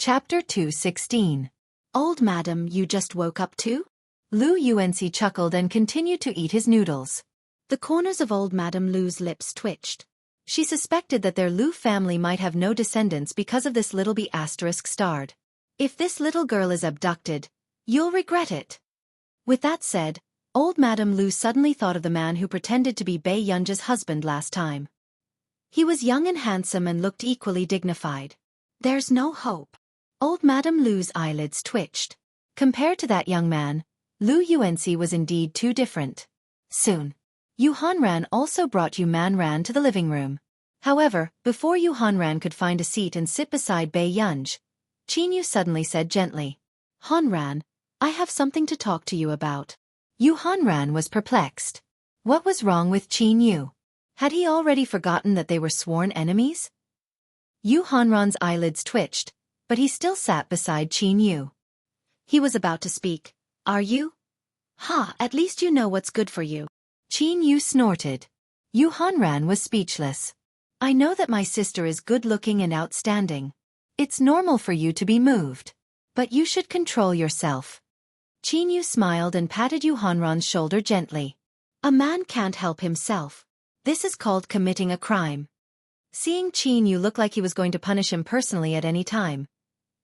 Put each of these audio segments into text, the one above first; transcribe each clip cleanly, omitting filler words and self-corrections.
Chapter 2:16. Old madam, you just woke up too? Lu Yuanci chuckled and continued to eat his noodles. The corners of old Madame Lu's lips twitched. She suspected that their Lu family might have no descendants because of this little b****. If this little girl is abducted, you'll regret it. With that said, old Madame Lu suddenly thought of the man who pretended to be Bei Yunja's husband last time. He was young and handsome and looked equally dignified. There's no hope. Old Madame Lu's eyelids twitched. Compared to that young man, Lu Yuanci was indeed too different. Soon, Yu Hanran also brought Yu Manran to the living room. However, before Yu Hanran could find a seat and sit beside Bei Yunj, Qin Yu suddenly said gently, "Hanran, I have something to talk to you about." Yu Hanran was perplexed. What was wrong with Qin Yu? Had he already forgotten that they were sworn enemies? Yu Hanran's eyelids twitched, but he still sat beside Qin Yu. He was about to speak. "Are you? Ha, at least you know what's good for you." Qin Yu snorted. Yu Hanran was speechless. "I know that my sister is good-looking and outstanding. It's normal for you to be moved. But you should control yourself." Qin Yu smiled and patted Yu Hanran's shoulder gently. "A man can't help himself. This is called committing a crime." Seeing Qin Yu look like he was going to punish him personally at any time,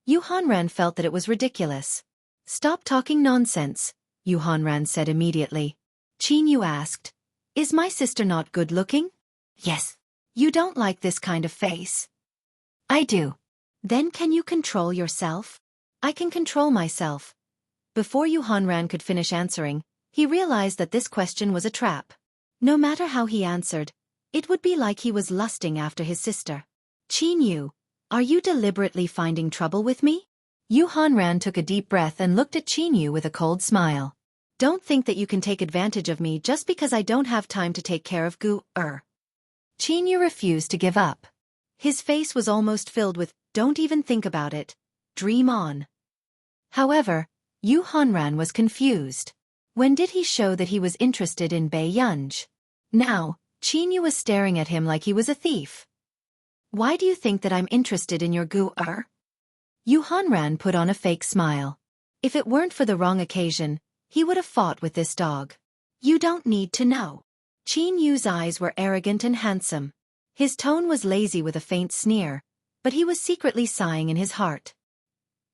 Yu Hanran felt that it was ridiculous. "Stop talking nonsense," Yu Hanran said immediately. Qin Yu asked, "Is my sister not good-looking?" "Yes." "You don't like this kind of face?" "I do." "Then can you control yourself?" "I can control myself." Before Yu Hanran could finish answering, he realized that this question was a trap. No matter how he answered, it would be like he was lusting after his sister. "Qin Yu, are you deliberately finding trouble with me?" Yu Hanran took a deep breath and looked at Qin Yu with a cold smile. "Don't think that you can take advantage of me just because I don't have time to take care of Gu-er." Qin Yu refused to give up. His face was almost filled with, "Don't even think about it. Dream on." However, Yu Hanran was confused. When did he show that he was interested in Bei Yunj? Now, Qin Yu was staring at him like he was a thief. "Why do you think that I'm interested in your Gu-er?" Yu Hanran put on a fake smile. If it weren't for the wrong occasion, he would have fought with this dog. "You don't need to know." Qin Yu's eyes were arrogant and handsome. His tone was lazy with a faint sneer, but he was secretly sighing in his heart.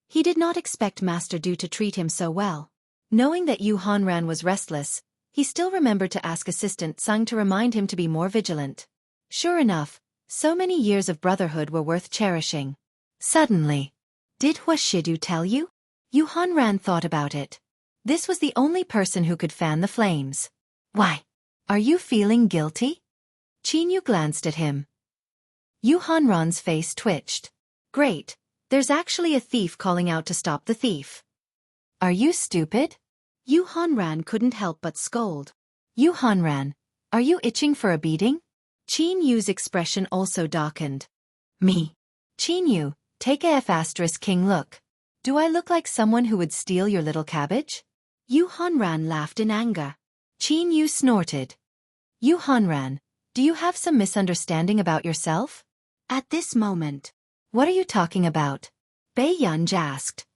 He did not expect Master Du to treat him so well. Knowing that Yu Hanran was restless, he still remembered to ask Assistant Sung to remind him to be more vigilant. Sure enough, so many years of brotherhood were worth cherishing. Suddenly, "Did Hua Shidu tell you?" Yu Hanran thought about it. This was the only person who could fan the flames. "Why? Are you feeling guilty?" Qin Yu glanced at him. Yu Hanran's face twitched. "Great, there's actually a thief calling out to stop the thief." "Are you stupid?" Yu Hanran couldn't help but scold. "Yu Hanran, are you itching for a beating?" Qin Yu's expression also darkened. "Me? Qin Yu, take a F***king look. Do I look like someone who would steal your little cabbage?" Yu Hanran laughed in anger. Qin Yu snorted. "Yu Hanran, do you have some misunderstanding about yourself?" At this moment, "What are you talking about?" Bei Yunj asked.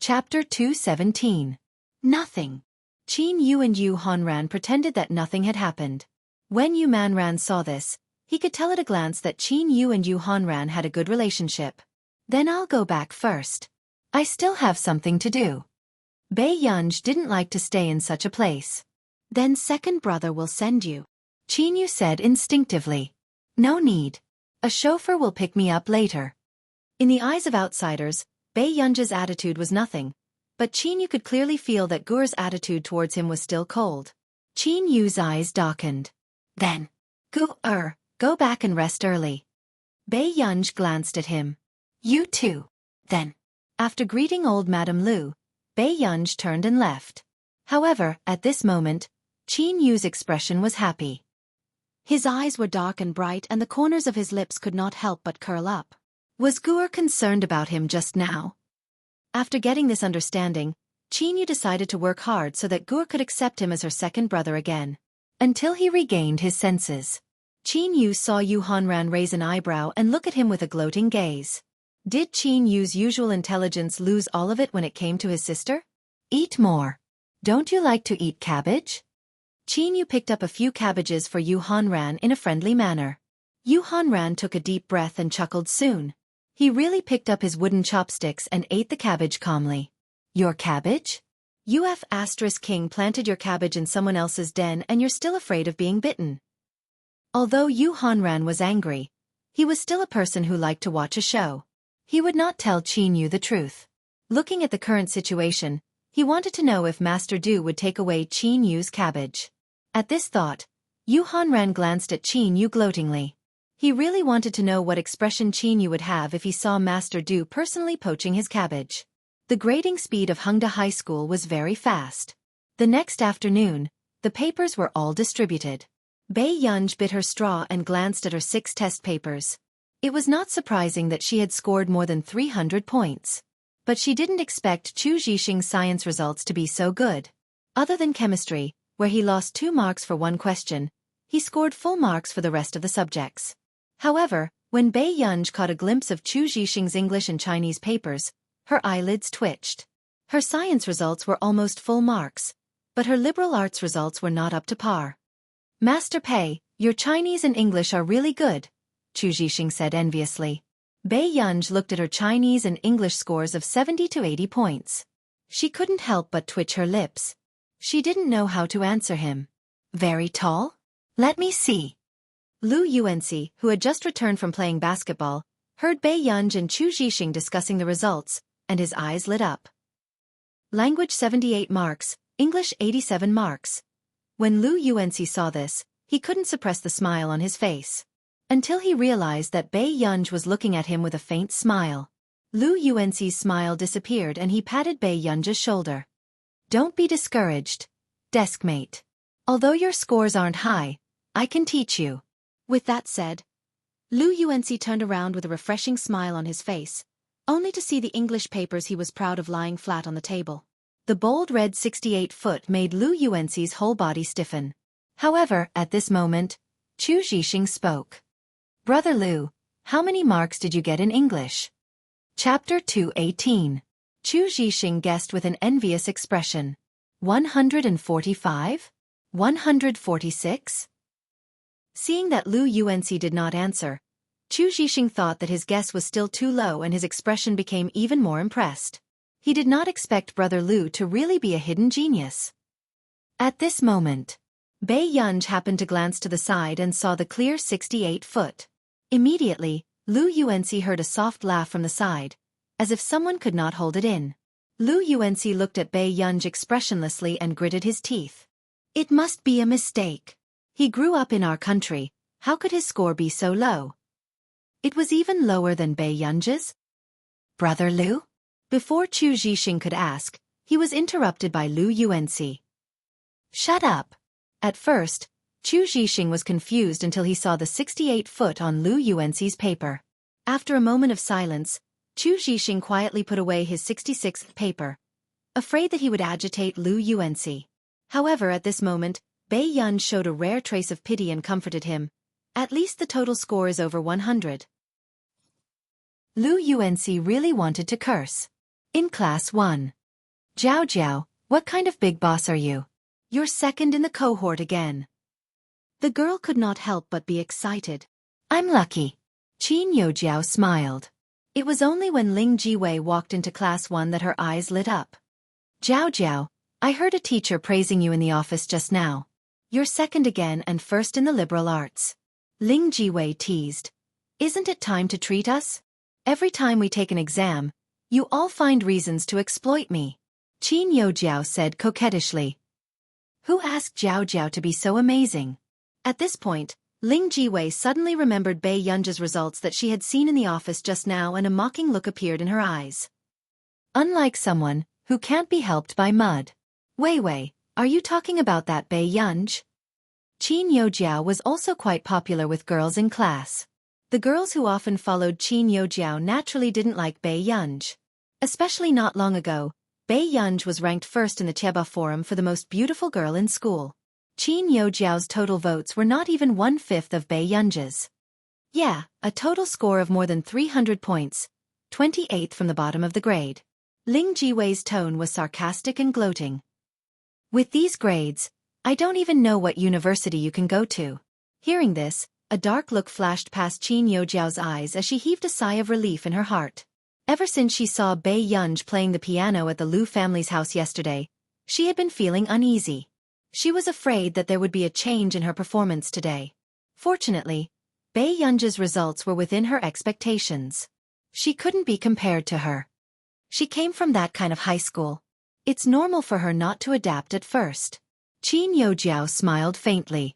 Chapter 2:17. Nothing. Qin Yu and Yu Hanran pretended that nothing had happened. When Yu Manran saw this, he could tell at a glance that Qin Yu and Yu Hanran had a good relationship. "Then I'll go back first. I still have something to do." Bei Yunj didn't like to stay in such a place. "Then second brother will send you," Qin Yu said instinctively. "No need. A chauffeur will pick me up later." In the eyes of outsiders, Bei Yunja's attitude was nothing, but Qin Yu could clearly feel that Gu's attitude towards him was still cold. Qin Yu's eyes darkened. "Then, Gu-er, go back and rest early." Bei Yunj glanced at him. "You too." Then, after greeting old Madame Lu, Bei Yunj turned and left. However, at this moment, Qin Yu's expression was happy. His eyes were dark and bright and the corners of his lips could not help but curl up. Was Gu concerned about him just now? After getting this understanding, Qin Yu decided to work hard so that Gu could accept him as her second brother again. Until he regained his senses. Qin Yu saw Yu Hanran raise an eyebrow and look at him with a gloating gaze. Did Qin Yu's usual intelligence lose all of it when it came to his sister? Eat more. Don't you like to eat cabbage? Qin Yu picked up a few cabbages for Yu Hanran in a friendly manner. Yu Hanran took a deep breath and chuckled soon. He really picked up his wooden chopsticks and ate the cabbage calmly. Your cabbage? Uf asterisk king planted your cabbage in someone else's den and you're still afraid of being bitten. Although Yu Hanran was angry, he was still a person who liked to watch a show. He would not tell Qin Yu the truth. Looking at the current situation, he wanted to know if Master Du would take away Qin Yu's cabbage. At this thought, Yu Hanran glanced at Qin Yu gloatingly. He really wanted to know what expression Qin Yu would have if he saw Master Du personally poaching his cabbage. The grading speed of Hengda High School was very fast. The next afternoon, the papers were all distributed. Bei Yunj bit her straw and glanced at her 6 test papers. It was not surprising that she had scored more than 300 points. But she didn't expect Chu Zhixing's science results to be so good. Other than chemistry, where he lost 2 marks for one question, he scored full marks for the rest of the subjects. However, when Bei Yunj caught a glimpse of Chu Zhixing's English and Chinese papers, her eyelids twitched. Her science results were almost full marks, but her liberal arts results were not up to par. Master Pei, your Chinese and English are really good, Chu Zhixing said enviously. Bei Yunj looked at her Chinese and English scores of 70 to 80 points. She couldn't help but twitch her lips. She didn't know how to answer him. Very tall? Let me see. Lu Yuanxi, who had just returned from playing basketball, heard Bei Yunj and Chu Zhixing discussing the results, and his eyes lit up. Language 78 marks, English 87 marks. When Lu Yuanxi saw this, he couldn't suppress the smile on his face. Until he realized that Bei Yunj was looking at him with a faint smile. Lu Yuanxi's smile disappeared and he patted Bei Yunj's shoulder. Don't be discouraged, deskmate. Although your scores aren't high, I can teach you. With that said, Lu Yuanxi turned around with a refreshing smile on his face, only to see the English papers he was proud of lying flat on the table. The bold red 68-foot made Lu Yuanxi's whole body stiffen. However, at this moment, Chu Zhixing spoke. Brother Lu, how many marks did you get in English? Chapter 218. Chu Zhixing guessed with an envious expression. 145? 146? Seeing that Lu Yuanxi did not answer, Chu Zhixing thought that his guess was still too low and his expression became even more impressed. He did not expect Brother Lu to really be a hidden genius. At this moment, Bei Yunj happened to glance to the side and saw the clear 68-foot. Immediately, Lu Yuanxi heard a soft laugh from the side, as if someone could not hold it in. Lu Yuanxi looked at Bei Yunj expressionlessly and gritted his teeth. It must be a mistake. He grew up in our country, how could his score be so low? It was even lower than Bei Yunj's? Brother Lu? Before Chu Zhixing could ask, he was interrupted by Lu Yuanxi. Shut up. At first, Chu Zhixing was confused until he saw the 68-foot on Lu Yuanxi's paper. After a moment of silence, Chu Zhixing quietly put away his 66th paper, afraid that he would agitate Lu Yuanxi. However, at this moment, Bei Yunj showed a rare trace of pity and comforted him. At least the total score is over 100. Lu Yuanxi really wanted to curse. In Class 1. Jiao Jiao, what kind of big boss are you? You're second in the cohort again. The girl could not help but be excited. I'm lucky. Qin Youjiao smiled. It was only when Ling Jiwei walked into Class 1 that her eyes lit up. Jiao Jiao, I heard a teacher praising you in the office just now. You're second again and first in the liberal arts. Ling Jiwei teased. Isn't it time to treat us? Every time we take an exam, you all find reasons to exploit me. Qin Youjiao said coquettishly. Who asked Jiao Jiao to be so amazing? At this point, Ling Jiwei suddenly remembered Bei Yunj's results that she had seen in the office just now and a mocking look appeared in her eyes. Unlike someone who can't be helped by mud. Wei Wei, are you talking about that Bei Yunj? Qin Youjiao was also quite popular with girls in class. The girls who often followed Qin Youjiao naturally didn't like Bei Yunj. Especially not long ago, Bei Yunj was ranked first in the Tieba Forum for the most beautiful girl in school. Qin Youjiao's total votes were not even 1/5 of Bei Yunj's. Yeah, a total score of more than 300 points. 28th from the bottom of the grade. Ling Jiwei's tone was sarcastic and gloating. With these grades, I don't even know what university you can go to. Hearing this, a dark look flashed past Qin Youjiao's eyes as she heaved a sigh of relief in her heart. Ever since she saw Bei Yunj playing the piano at the Liu family's house yesterday, she had been feeling uneasy. She was afraid that there would be a change in her performance today. Fortunately, Bei Yunj's results were within her expectations. She couldn't be compared to her. She came from that kind of high school. It's normal for her not to adapt at first. Qin Youjiao smiled faintly.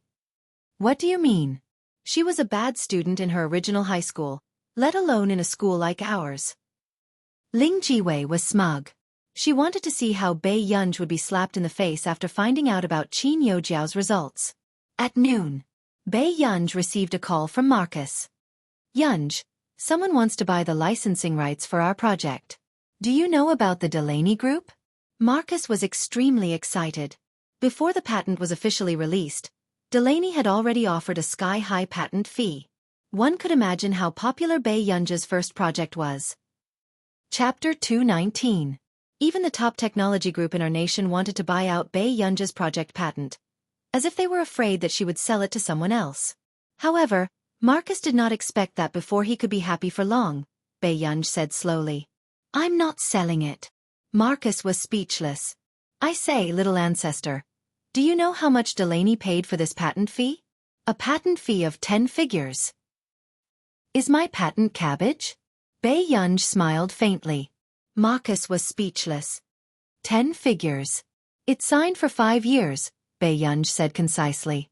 What do you mean? She was a bad student in her original high school, let alone in a school like ours. Ling Jiwei was smug. She wanted to see how Bei Yunj would be slapped in the face after finding out about Qin Youjiao's results. At noon, Bei Yunj received a call from Marcus. Yunj, someone wants to buy the licensing rights for our project. Do you know about the Delaney Group? Marcus was extremely excited. Before the patent was officially released, Delaney had already offered a sky-high patent fee. One could imagine how popular Bei Yunj's first project was. Chapter 219. Even the top technology group in our nation wanted to buy out Bei Yunj's project patent, as if they were afraid that she would sell it to someone else. However, Marcus did not expect that before he could be happy for long, Bei Yunj said slowly. I'm not selling it. Marcus was speechless. I say, little ancestor, do you know how much Delaney paid for this patent fee? A patent fee of 10 figures. Is my patent cabbage? Bei Yunj smiled faintly. Marcus was speechless. 10 figures. It's signed for 5 years, Bei Yunj said concisely.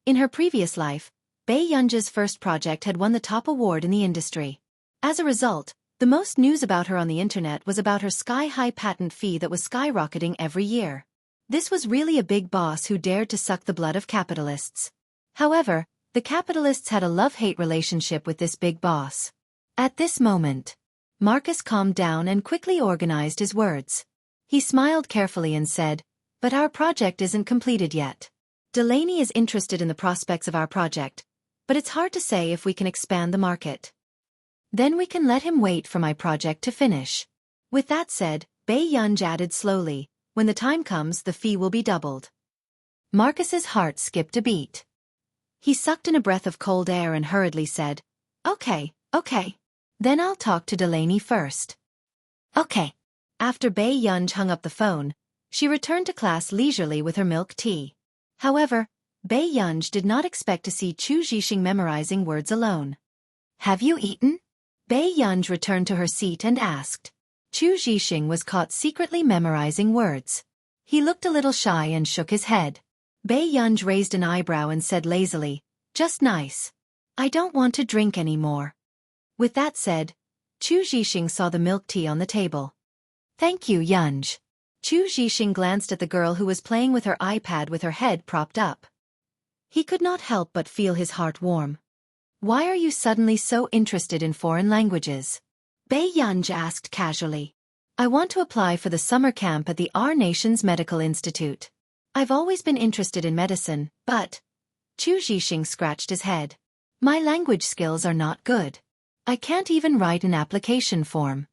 In her previous life, Bei Yunj's first project had won the top award in the industry. As a result, the most news about her on the internet was about her sky-high patent fee that was skyrocketing every year. This was really a big boss who dared to suck the blood of capitalists. However, the capitalists had a love-hate relationship with this big boss. At this moment, Marcus calmed down and quickly organized his words. He smiled carefully and said, but our project isn't completed yet. Delaney is interested in the prospects of our project, but it's hard to say if we can expand the market. Then we can let him wait for my project to finish. With that said, Bei Yunj added slowly, when the time comes the fee will be doubled. Marcus's heart skipped a beat. He sucked in a breath of cold air and hurriedly said, Okay. Then I'll talk to Delaney first. Okay. After Bei Yunj hung up the phone, she returned to class leisurely with her milk tea. However, Bei Yunj did not expect to see Chu Zhixing memorizing words alone. Have you eaten? Bei Yunj returned to her seat and asked. Chu Zhixing was caught secretly memorizing words. He looked a little shy and shook his head. Bei Yunj raised an eyebrow and said lazily, just nice. I don't want to drink anymore. With that said, Chu Zhixing saw the milk tea on the table. Thank you, Yunj. Chu Zhixing glanced at the girl who was playing with her iPad with her head propped up. He could not help but feel his heart warm. Why are you suddenly so interested in foreign languages? Bei Yunj asked casually. I want to apply for the summer camp at the Our Nation's Medical Institute. I've always been interested in medicine, but... Chu Zhixing scratched his head. My language skills are not good. I can't even write an application form.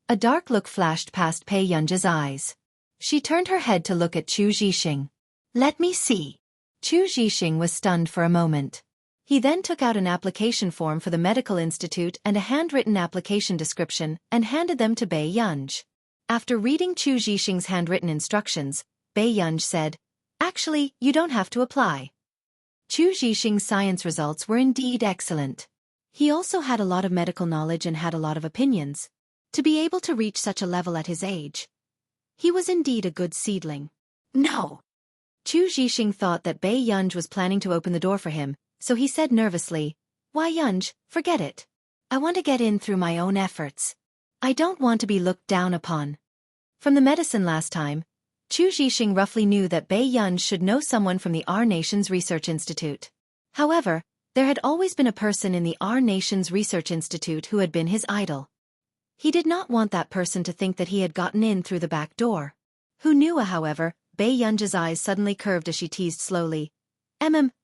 A dark look flashed past Bei Yunj's eyes. She turned her head to look at Chu Zhixing. Let me see. Chu Zhixing was stunned for a moment. He then took out an application form for the medical institute and a handwritten application description and handed them to Bei Yunj. After reading Chu Zhixing's handwritten instructions, Bei Yunj said, Actually, you don't have to apply. Chu Zhixing's science results were indeed excellent. He also had a lot of medical knowledge and had a lot of opinions. To be able to reach such a level at his age, he was indeed a good seedling. No. Chu Zhixing thought that Bei Yunj was planning to open the door for him, so he said nervously, Why Yunj, forget it. I want to get in through my own efforts. I don't want to be looked down upon. From the medicine last time, Chu Zhixing roughly knew that Bei Yunj should know someone from the Our Nation's Research Institute. However, there had always been a person in the Our Nation's Research Institute who had been his idol. He did not want that person to think that he had gotten in through the back door. Who knew, however, Bei Yunj's eyes suddenly curved as she teased slowly.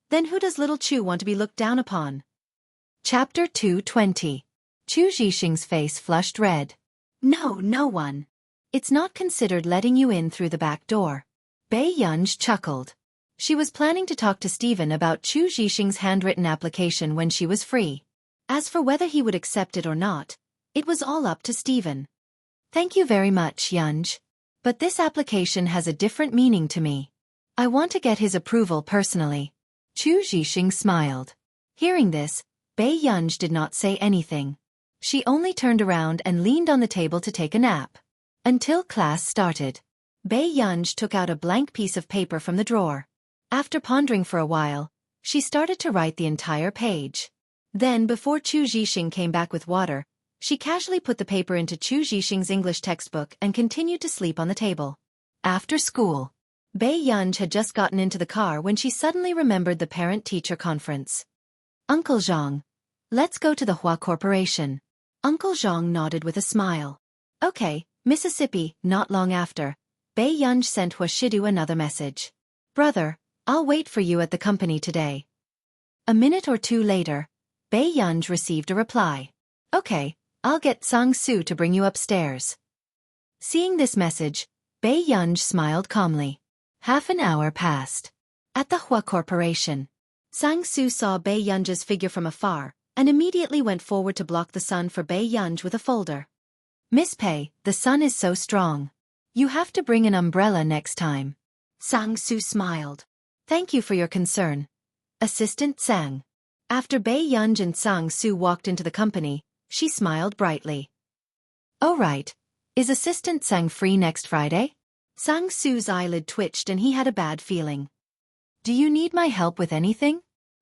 Then who does little Chu want to be looked down upon? Chapter 220. Chu Zhixing's face flushed red. No, no one. It's not considered letting you in through the back door. Bei Yunj chuckled. She was planning to talk to Stephen about Chu Zhixing's handwritten application when she was free. As for whether he would accept it or not, it was all up to Stephen. Thank you very much, Yunj. But this application has a different meaning to me. I want to get his approval personally. Chu Zhixing smiled. Hearing this, Bei Yunj did not say anything. She only turned around and leaned on the table to take a nap. Until class started. Bei Yunj took out a blank piece of paper from the drawer. After pondering for a while, she started to write the entire page. Then, before Chu Zhixing came back with water, she casually put the paper into Chu Zhixing's English textbook and continued to sleep on the table. After school, Bei Yunj had just gotten into the car when she suddenly remembered the parent-teacher conference. Uncle Zhang, let's go to the Hua Corporation. Uncle Zhang nodded with a smile. Okay, Mississippi. Not long after, Bei Yunj sent Hua Shidu another message. Brother, I'll wait for you at the company today. A minute or two later, Bei Yunj received a reply. Okay, I'll get Sang-Soo to bring you upstairs. Seeing this message, Bei Yunj smiled calmly. Half an hour passed. At the Hua Corporation, Sang-Soo saw Bei Yunj's figure from afar and immediately went forward to block the sun for Bei Yunj with a folder. Miss Pei, the sun is so strong. You have to bring an umbrella next time. Sang-Soo smiled. Thank you for your concern. Assistant Sang. After Bei Yunj and Sang-Soo walked into the company, she smiled brightly. Oh right. Is Assistant Sang free next Friday? Sang-Soo's eyelid twitched and he had a bad feeling. Do you need my help with anything?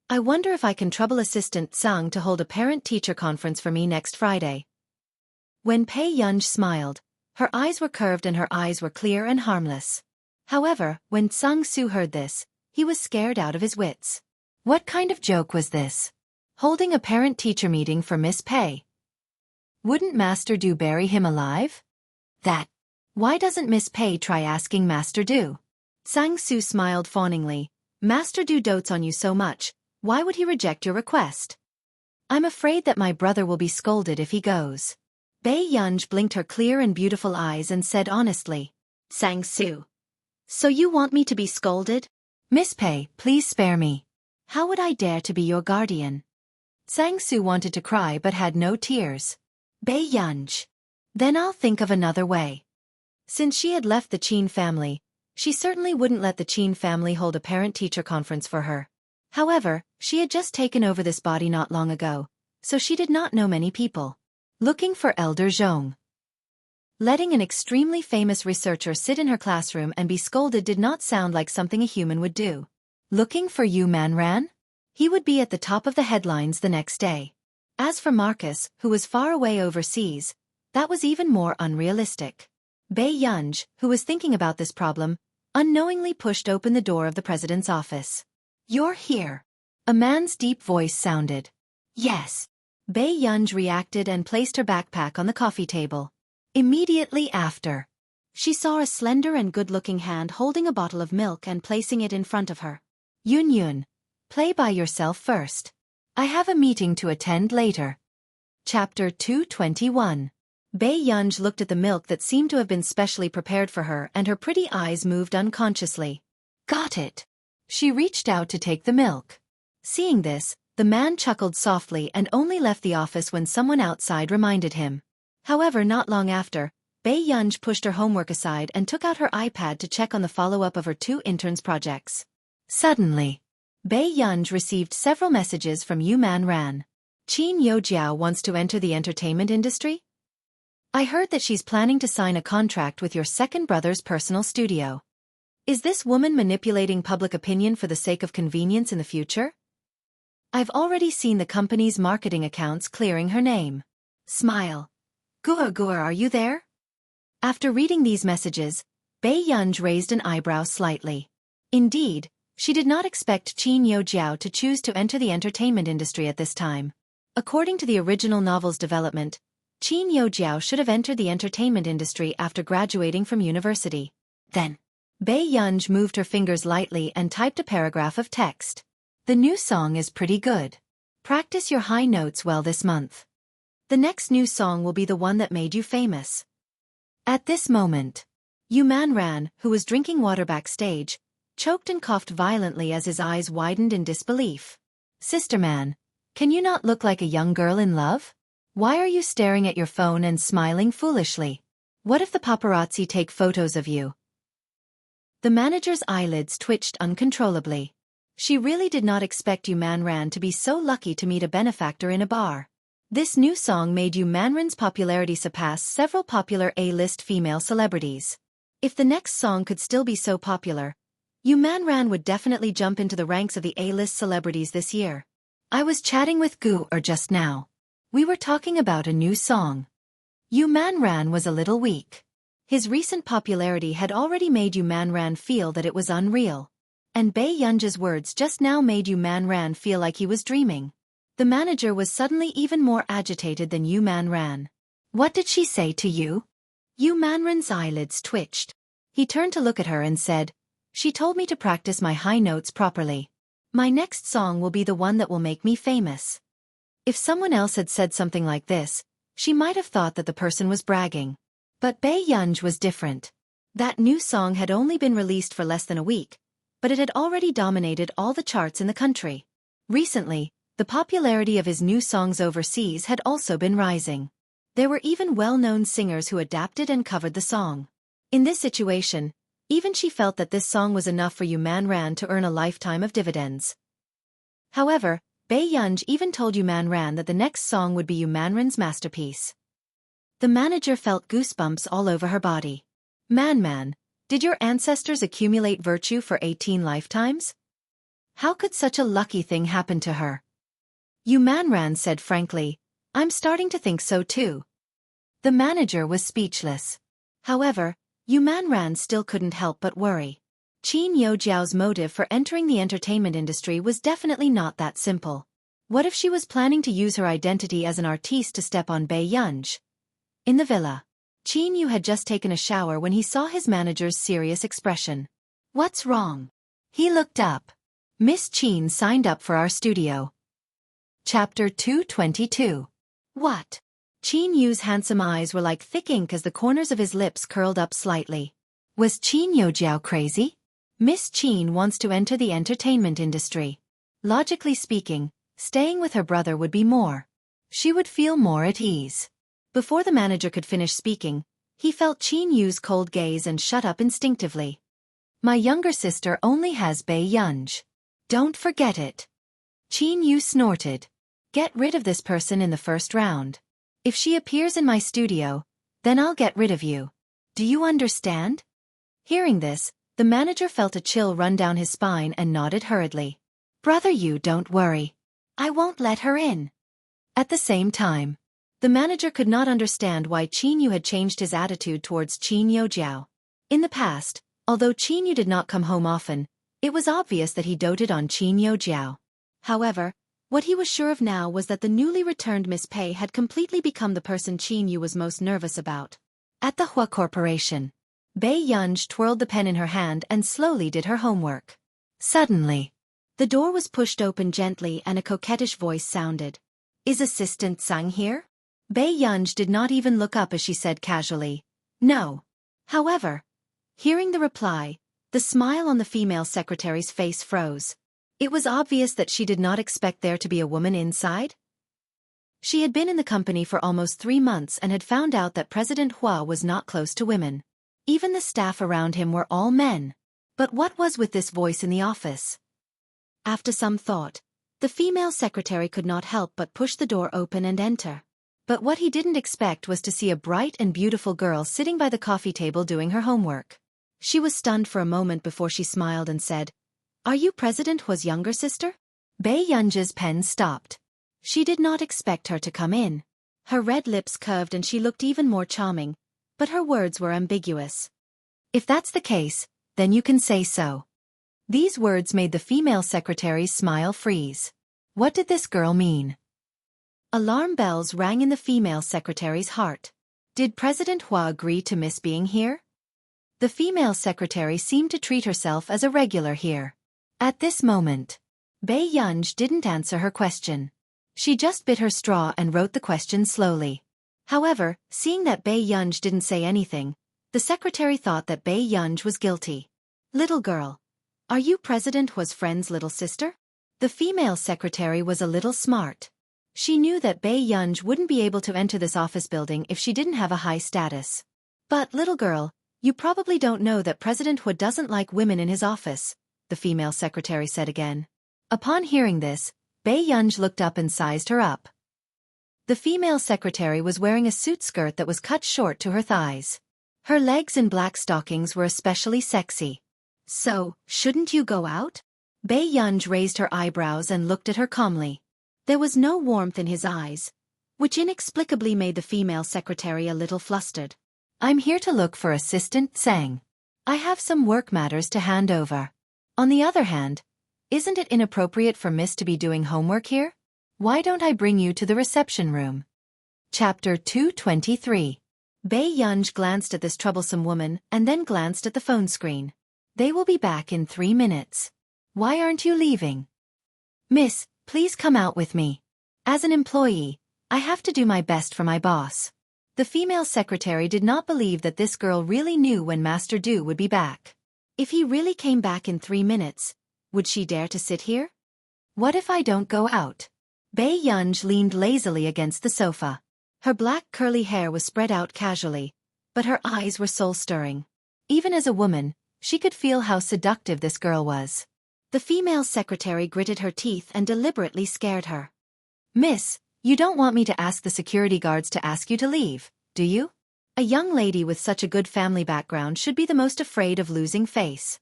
I wonder if I can trouble Assistant Sang to hold a parent-teacher conference for me next Friday. When Bei Yunj smiled, her eyes were curved and her eyes were clear and harmless. However, when Sang-Soo heard this, he was scared out of his wits. What kind of joke was this? Holding a parent-teacher meeting for Miss Pei? Wouldn't Master Du bury him alive? Why doesn't Miss Pei try asking Master Du? Sang-Soo smiled fawningly. Master Du dotes on you so much, why would he reject your request? I'm afraid that my brother will be scolded if he goes. Bei Yunj blinked her clear and beautiful eyes and said honestly. Sang-Soo. So you want me to be scolded? Miss Pei, please spare me. How would I dare to be your guardian? Sang-Soo wanted to cry but had no tears. Bei Yunj. Then I'll think of another way. Since she had left the Qin family, she certainly wouldn't let the Qin family hold a parent-teacher conference for her. However, she had just taken over this body not long ago, so she did not know many people. Looking for Elder Zhong. Letting an extremely famous researcher sit in her classroom and be scolded did not sound like something a human would do. Looking for Yu Manran? He would be at the top of the headlines the next day. As for Marcus, who was far away overseas, that was even more unrealistic. Bei Yunj, who was thinking about this problem, unknowingly pushed open the door of the president's office. You're here. A man's deep voice sounded. Yes. Bei Yunj reacted and placed her backpack on the coffee table. Immediately after, she saw a slender and good-looking hand holding a bottle of milk and placing it in front of her. Yun Yun, play by yourself first. I have a meeting to attend later. Chapter 221. Bei Yunj looked at the milk that seemed to have been specially prepared for her and her pretty eyes moved unconsciously. Got it. She reached out to take the milk. Seeing this, the man chuckled softly and only left the office when someone outside reminded him. However, not long after, Bei Yunj pushed her homework aside and took out her iPad to check on the follow-up of her 2 interns' projects. Suddenly, Bei Yunj received several messages from Yu Manran. Qin Yojiao wants to enter the entertainment industry? I heard that she's planning to sign a contract with your second brother's personal studio. Is this woman manipulating public opinion for the sake of convenience in the future? I've already seen the company's marketing accounts clearing her name. Smile. Guo, are you there? After reading these messages, Bei Yunj raised an eyebrow slightly. Indeed, she did not expect Qin Yojiao to choose to enter the entertainment industry at this time. According to the original novel's development, Qin Yojiao should have entered the entertainment industry after graduating from university. Then, Bei Yunj moved her fingers lightly and typed a paragraph of text. The new song is pretty good. Practice your high notes well this month. The next new song will be the one that made you famous. At this moment, Yu Man Ran, who was drinking water backstage, choked and coughed violently as his eyes widened in disbelief. Sister man, can you not look like a young girl in love? Why are you staring at your phone and smiling foolishly? What if the paparazzi take photos of you? The manager's eyelids twitched uncontrollably. She really did not expect Yu Man Ran to be so lucky to meet a benefactor in a bar. This new song made Yu Man Ran's popularity surpass several popular A-list female celebrities. If the next song could still be so popular, Yu Man Ran would definitely jump into the ranks of the A-list celebrities this year. I was chatting with Gu just now. We were talking about a new song. Yu Man Ran was a little weak. His recent popularity had already made Yu Man Ran feel that it was unreal. And Bei Yunji's words just now made Yu Man Ran feel like he was dreaming. The manager was suddenly even more agitated than Yu Man Ran. What did she say to you? Yu Man Ran's eyelids twitched. He turned to look at her and said, she told me to practice my high notes properly. My next song will be the one that will make me famous. If someone else had said something like this, she might have thought that the person was bragging. But Bei Yunji was different. That new song had only been released for less than a week, but it had already dominated all the charts in the country. Recently, the popularity of his new songs overseas had also been rising. There were even well-known singers who adapted and covered the song. In this situation, even she felt that this song was enough for Yu Man Ran to earn a lifetime of dividends. However, Bei Yunji even told Yu Man Ran that the next song would be Yu Man Ran's masterpiece. The manager felt goosebumps all over her body. Man, did your ancestors accumulate virtue for 18 lifetimes? How could such a lucky thing happen to her? Yu Man Ran said frankly, I'm starting to think so too. The manager was speechless. However, Yu Man Ran still couldn't help but worry. Qin Youjiao's motive for entering the entertainment industry was definitely not that simple. What if she was planning to use her identity as an artiste to step on Bei Yunji? In the villa, Qin Yu had just taken a shower when he saw his manager's serious expression. What's wrong? He looked up. Miss Qin signed up for our studio. Chapter 222. What? Qin Yu's handsome eyes were like thick ink as the corners of his lips curled up slightly. Was Qin Youjiao crazy? Miss Qin wants to enter the entertainment industry. Logically speaking, staying with her brother would be more. She would feel more at ease. Before the manager could finish speaking, he felt Qin Yu's cold gaze and shut up instinctively. My younger sister only has Bei Yunji. Don't forget it. Qin Yu snorted. Get rid of this person in the first round. If she appears in my studio, then I'll get rid of you. Do you understand? Hearing this, the manager felt a chill run down his spine and nodded hurriedly. Brother Yu, don't worry. I won't let her in. At the same time, the manager could not understand why Qin Yu had changed his attitude towards Qin Youjiao. In the past, although Qin Yu did not come home often, it was obvious that he doted on Qin Youjiao. However, what he was sure of now was that the newly returned Miss Pei had completely become the person Qin Yu was most nervous about. At the Hua Corporation, Bei Yunji twirled the pen in her hand and slowly did her homework. Suddenly, the door was pushed open gently and a coquettish voice sounded. Is Assistant Sang here? Bei Yunji did not even look up as she said casually, no. However, hearing the reply, the smile on the female secretary's face froze. It was obvious that she did not expect there to be a woman inside. She had been in the company for almost 3 months and had found out that President Hua was not close to women. Even the staff around him were all men. But what was with this voice in the office? After some thought, the female secretary could not help but push the door open and enter. But what he didn't expect was to see a bright and beautiful girl sitting by the coffee table doing her homework. She was stunned for a moment before she smiled and said, Are you President Hua's younger sister? Bei Yunji's pen stopped. She did not expect her to come in. Her red lips curved and she looked even more charming, but her words were ambiguous. If that's the case, then you can say so. These words made the female secretary's smile freeze. What did this girl mean? Alarm bells rang in the female secretary's heart. Did President Hua agree to miss being here? The female secretary seemed to treat herself as a regular here. At this moment, Bei Yunji didn't answer her question. She just bit her straw and wrote the question slowly. However, seeing that Bai Yunj didn't say anything, the secretary thought that Bai Yunj was guilty. Little girl. Are you President Hua's friend's little sister? The female secretary was a little smart. She knew that Bai Yunj wouldn't be able to enter this office building if she didn't have a high status. But, little girl, you probably don't know that President Hua doesn't like women in his office, the female secretary said again. Upon hearing this, Bai Yunj looked up and sized her up. The female secretary was wearing a suit skirt that was cut short to her thighs. Her legs in black stockings were especially sexy. So, shouldn't you go out? Bai Yunj raised her eyebrows and looked at her calmly. There was no warmth in his eyes, which inexplicably made the female secretary a little flustered. I'm here to look for Assistant Tsang. I have some work matters to hand over. On the other hand, isn't it inappropriate for Miss to be doing homework here? Why don't I bring you to the reception room? Chapter 223. Bai Yunj glanced at this troublesome woman and then glanced at the phone screen. They will be back in 3 minutes. Why aren't you leaving? Miss, please come out with me. As an employee, I have to do my best for my boss. The female secretary did not believe that this girl really knew when Master Du would be back. If he really came back in 3 minutes, would she dare to sit here? What if I don't go out? Bai Yunj leaned lazily against the sofa. Her black curly hair was spread out casually, but her eyes were soul-stirring. Even as a woman, she could feel how seductive this girl was. The female secretary gritted her teeth and deliberately scared her. Miss, you don't want me to ask the security guards to ask you to leave, do you? A young lady with such a good family background should be the most afraid of losing face.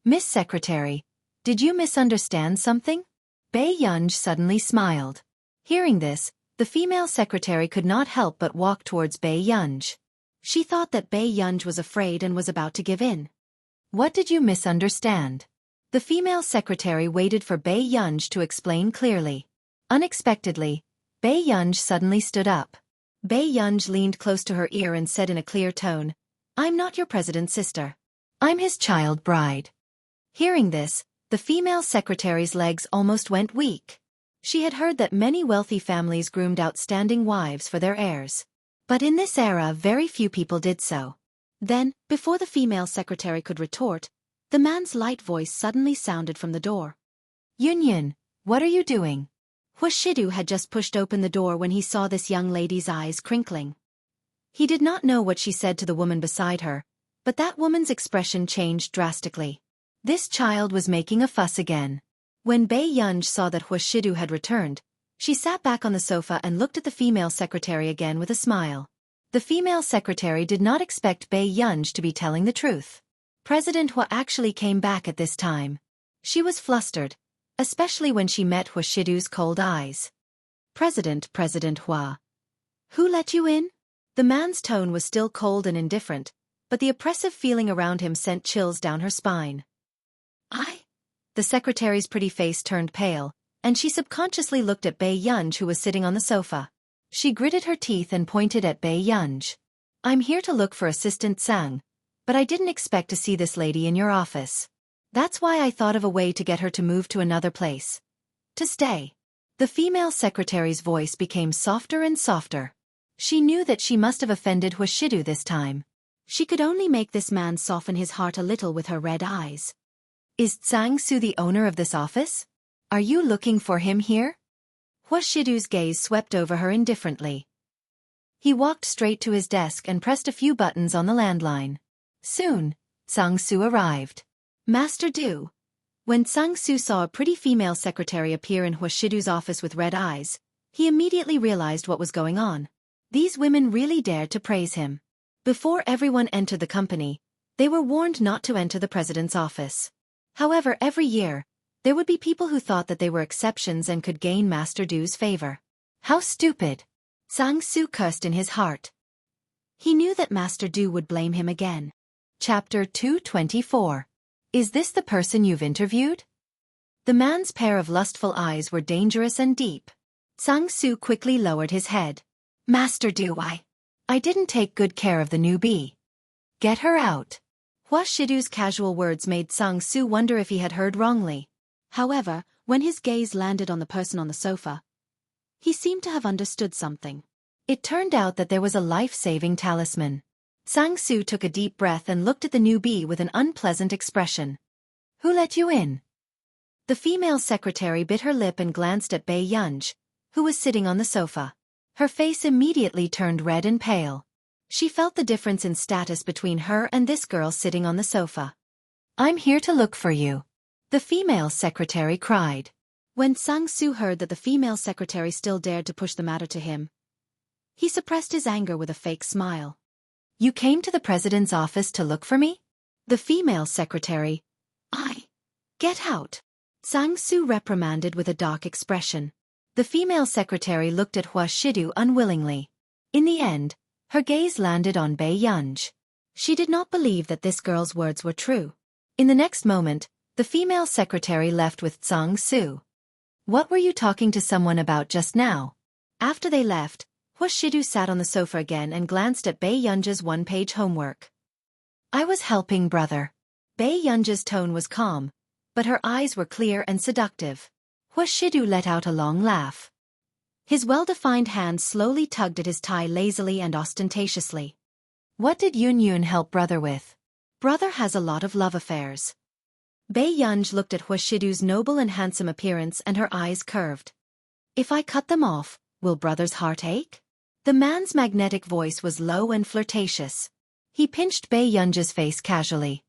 Miss Secretary, did you misunderstand something? Bai Yunj suddenly smiled. Hearing this, the female secretary could not help but walk towards Bai Yunj. She thought that Bai Yunj was afraid and was about to give in. What did you misunderstand? The female secretary waited for Bai Yunj to explain clearly. Unexpectedly, Bai Yunj suddenly stood up. Bai Yunj leaned close to her ear and said in a clear tone, I'm not your president's sister. I'm his child bride. Hearing this, the female secretary's legs almost went weak. She had heard that many wealthy families groomed outstanding wives for their heirs. But in this era very few people did so. Then, before the female secretary could retort, the man's light voice suddenly sounded from the door. Yun, what are you doing? Huashidu had just pushed open the door when he saw this young lady's eyes crinkling. He did not know what she said to the woman beside her, but that woman's expression changed drastically. This child was making a fuss again. When Bai Yunj saw that Huashidu had returned, she sat back on the sofa and looked at the female secretary again with a smile. The female secretary did not expect Bai Yunj to be telling the truth. President Hua actually came back at this time. She was flustered, especially when she met Huashidu's cold eyes. President Hua. Who let you in? The man's tone was still cold and indifferent, but the oppressive feeling around him sent chills down her spine. The secretary's pretty face turned pale, and she subconsciously looked at Bai Yunj who was sitting on the sofa. She gritted her teeth and pointed at Bai Yunj. I'm here to look for Assistant Tsang, but I didn't expect to see this lady in your office. That's why I thought of a way to get her to move to another place. To stay. The female secretary's voice became softer and softer. She knew that she must have offended Huashidu this time. She could only make this man soften his heart a little with her red eyes. Is Tsang Su the owner of this office? Are you looking for him here? Huashidu's gaze swept over her indifferently. He walked straight to his desk and pressed a few buttons on the landline. Soon, Tsang Su arrived. Master Du. When Tsang Su saw a pretty female secretary appear in Huashidu's office with red eyes, he immediately realized what was going on. These women really dared to praise him. Before everyone entered the company, they were warned not to enter the president's office. However, every year, there would be people who thought that they were exceptions and could gain Master Du's favor. How stupid! Tsang Su cursed in his heart. He knew that Master Du would blame him again. Chapter 224. Is this the person you've interviewed? The man's pair of lustful eyes were dangerous and deep. Tsang Su quickly lowered his head. Master Du, I didn't take good care of the newbie. Get her out. Huashidu's casual words made Tsang Su wonder if he had heard wrongly. However, when his gaze landed on the person on the sofa, He seemed to have understood something. It turned out that there was a life-saving talisman. Sang-Soo took a deep breath and looked at the newbie with an unpleasant expression. Who let you in? The female secretary bit her lip and glanced at Bei Yunj, who was sitting on the sofa. Her face immediately turned red and pale. She felt the difference in status between her and this girl sitting on the sofa. I'm here to look for you, the female secretary cried. When Sang-Soo heard that the female secretary still dared to push the matter to him, he suppressed his anger with a fake smile. You came to the president's office to look for me? The female secretary. Get out. Sang-Soo reprimanded with a dark expression. The female secretary looked at Hua Shidu unwillingly. In the end, her gaze landed on Bei Yunj. She did not believe that this girl's words were true. In the next moment, the female secretary left with Sang-Soo. What were you talking to someone about just now? After they left, Hua Shidu sat on the sofa again and glanced at Bei Yunj's one-page homework. I was helping brother. Bei Yunj's tone was calm, but her eyes were clear and seductive. Hua Shidu let out a long laugh. His well-defined hand slowly tugged at his tie lazily and ostentatiously. What did Yun help brother with? Brother has a lot of love affairs. Bei Yunj looked at Hua Shidu's noble and handsome appearance and her eyes curved. If I cut them off, will brother's heart ache? The man's magnetic voice was low and flirtatious. He pinched Bei Yunj's face casually.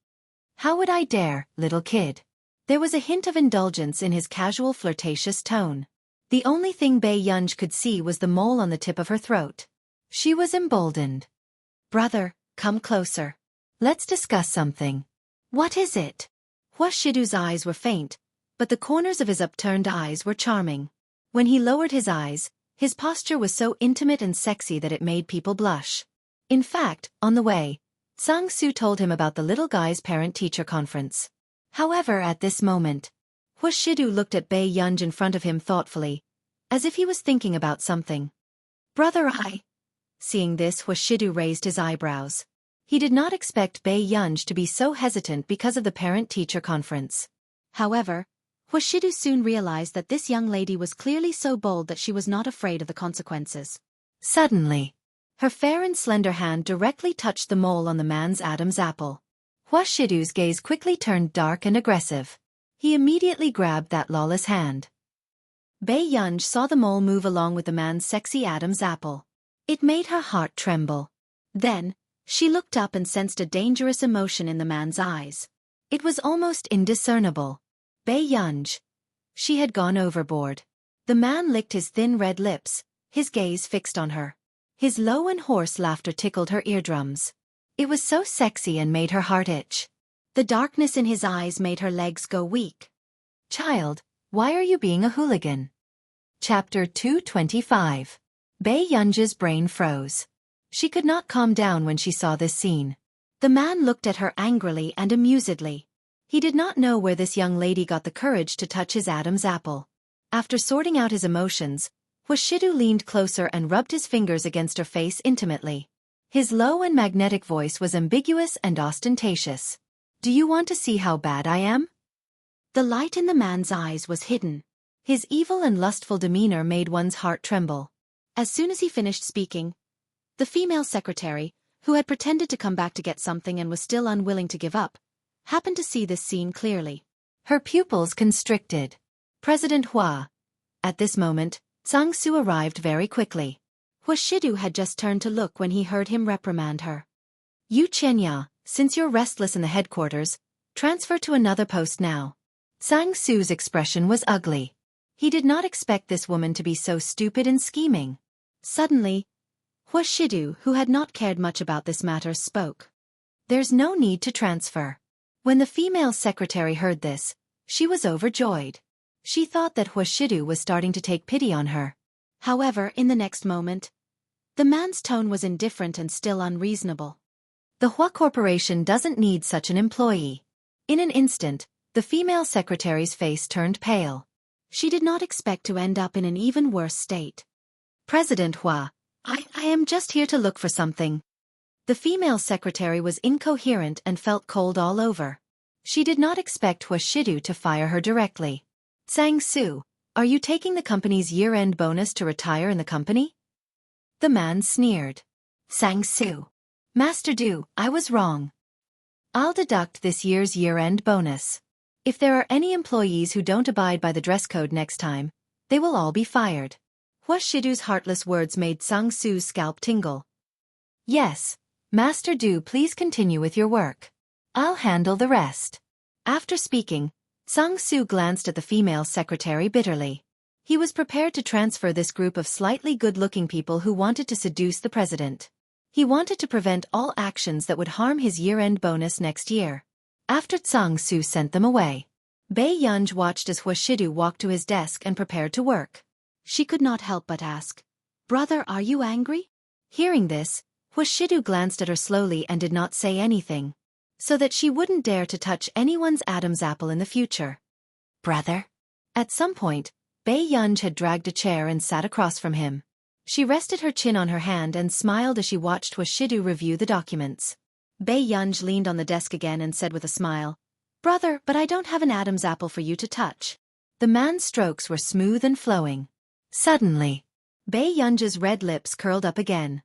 How would I dare, little kid? There was a hint of indulgence in his casual flirtatious tone. The only thing Bei Yunj could see was the mole on the tip of her throat. She was emboldened. Brother, come closer. Let's discuss something. What is it? Hua Shidu's eyes were faint, but the corners of his upturned eyes were charming. When he lowered his eyes, his posture was so intimate and sexy that it made people blush. In fact, on the way, Sang-Soo told him about the little guy's parent-teacher conference. However, at this moment, Hua Shidu looked at Bei Yunj in front of him thoughtfully, as if he was thinking about something. Brother, Seeing this, Hua Shidu raised his eyebrows. He did not expect Bei Yunj to be so hesitant because of the parent-teacher conference. However, Hua Shidu soon realized that this young lady was clearly so bold that she was not afraid of the consequences. Suddenly, her fair and slender hand directly touched the mole on the man's Adam's apple. Hua Shidu's gaze quickly turned dark and aggressive. He immediately grabbed that lawless hand. Bei Yunj saw the mole move along with the man's sexy Adam's apple. It made her heart tremble. Then, she looked up and sensed a dangerous emotion in the man's eyes. It was almost indiscernible. Bei Yunj. She had gone overboard. The man licked his thin red lips, his gaze fixed on her. His low and hoarse laughter tickled her eardrums. It was so sexy and made her heart itch. The darkness in his eyes made her legs go weak. Child, why are you being a hooligan? Chapter 225. Bei Yunj's brain froze. She could not calm down when she saw this scene. The man looked at her angrily and amusedly. He did not know where this young lady got the courage to touch his Adam's apple. After sorting out his emotions, Hua Shidu leaned closer and rubbed his fingers against her face intimately. His low and magnetic voice was ambiguous and ostentatious. Do you want to see how bad I am? The light in the man's eyes was hidden. His evil and lustful demeanor made one's heart tremble. As soon as he finished speaking, the female secretary, who had pretended to come back to get something and was still unwilling to give up, happened to see this scene clearly. Her pupils constricted. President Hua. At this moment, Sang-Soo arrived very quickly. Hua Shidu had just turned to look when he heard him reprimand her. Yu Chenya, since you're restless in the headquarters, transfer to another post now. Sang-Soo's expression was ugly. He did not expect this woman to be so stupid and scheming. Suddenly, Hua Shidu, who had not cared much about this matter, spoke. There's no need to transfer. When the female secretary heard this, she was overjoyed. She thought that Hua Shidu was starting to take pity on her. However, in the next moment, the man's tone was indifferent and still unreasonable. The Hua Corporation doesn't need such an employee. In an instant, the female secretary's face turned pale. She did not expect to end up in an even worse state. President Hua, I am just here to look for something. The female secretary was incoherent and felt cold all over. She did not expect Hua Shidu to fire her directly. Sang-Soo, Are you taking the company's year-end bonus to retire in the company? The man sneered. Sang-Soo. Master Du, I was wrong. I'll deduct this year's year-end bonus. If there are any employees who don't abide by the dress code next time, they will all be fired. Shidu's heartless words made Sang-Soo's scalp tingle. Yes, Master Du, please continue with your work. I'll handle the rest. After speaking, Sang-Soo glanced at the female secretary bitterly. He was prepared to transfer this group of slightly good-looking people who wanted to seduce the president. He wanted to prevent all actions that would harm his year-end bonus next year. After Sang-Soo sent them away, Bae-Yunj watched as Shidu walked to his desk and prepared to work. She could not help but ask, "Brother, are you angry?" Hearing this, Shidu glanced at her slowly and did not say anything, so that she wouldn't dare to touch anyone's Adam's apple in the future. Brother? At some point, Bae-Yunj had dragged a chair and sat across from him. She rested her chin on her hand and smiled as she watched Shidu review the documents. Bae-Yunj leaned on the desk again and said with a smile, "Brother, but I don't have an Adam's apple for you to touch." The man's strokes were smooth and flowing. Suddenly, Bae-Yunj's red lips curled up again.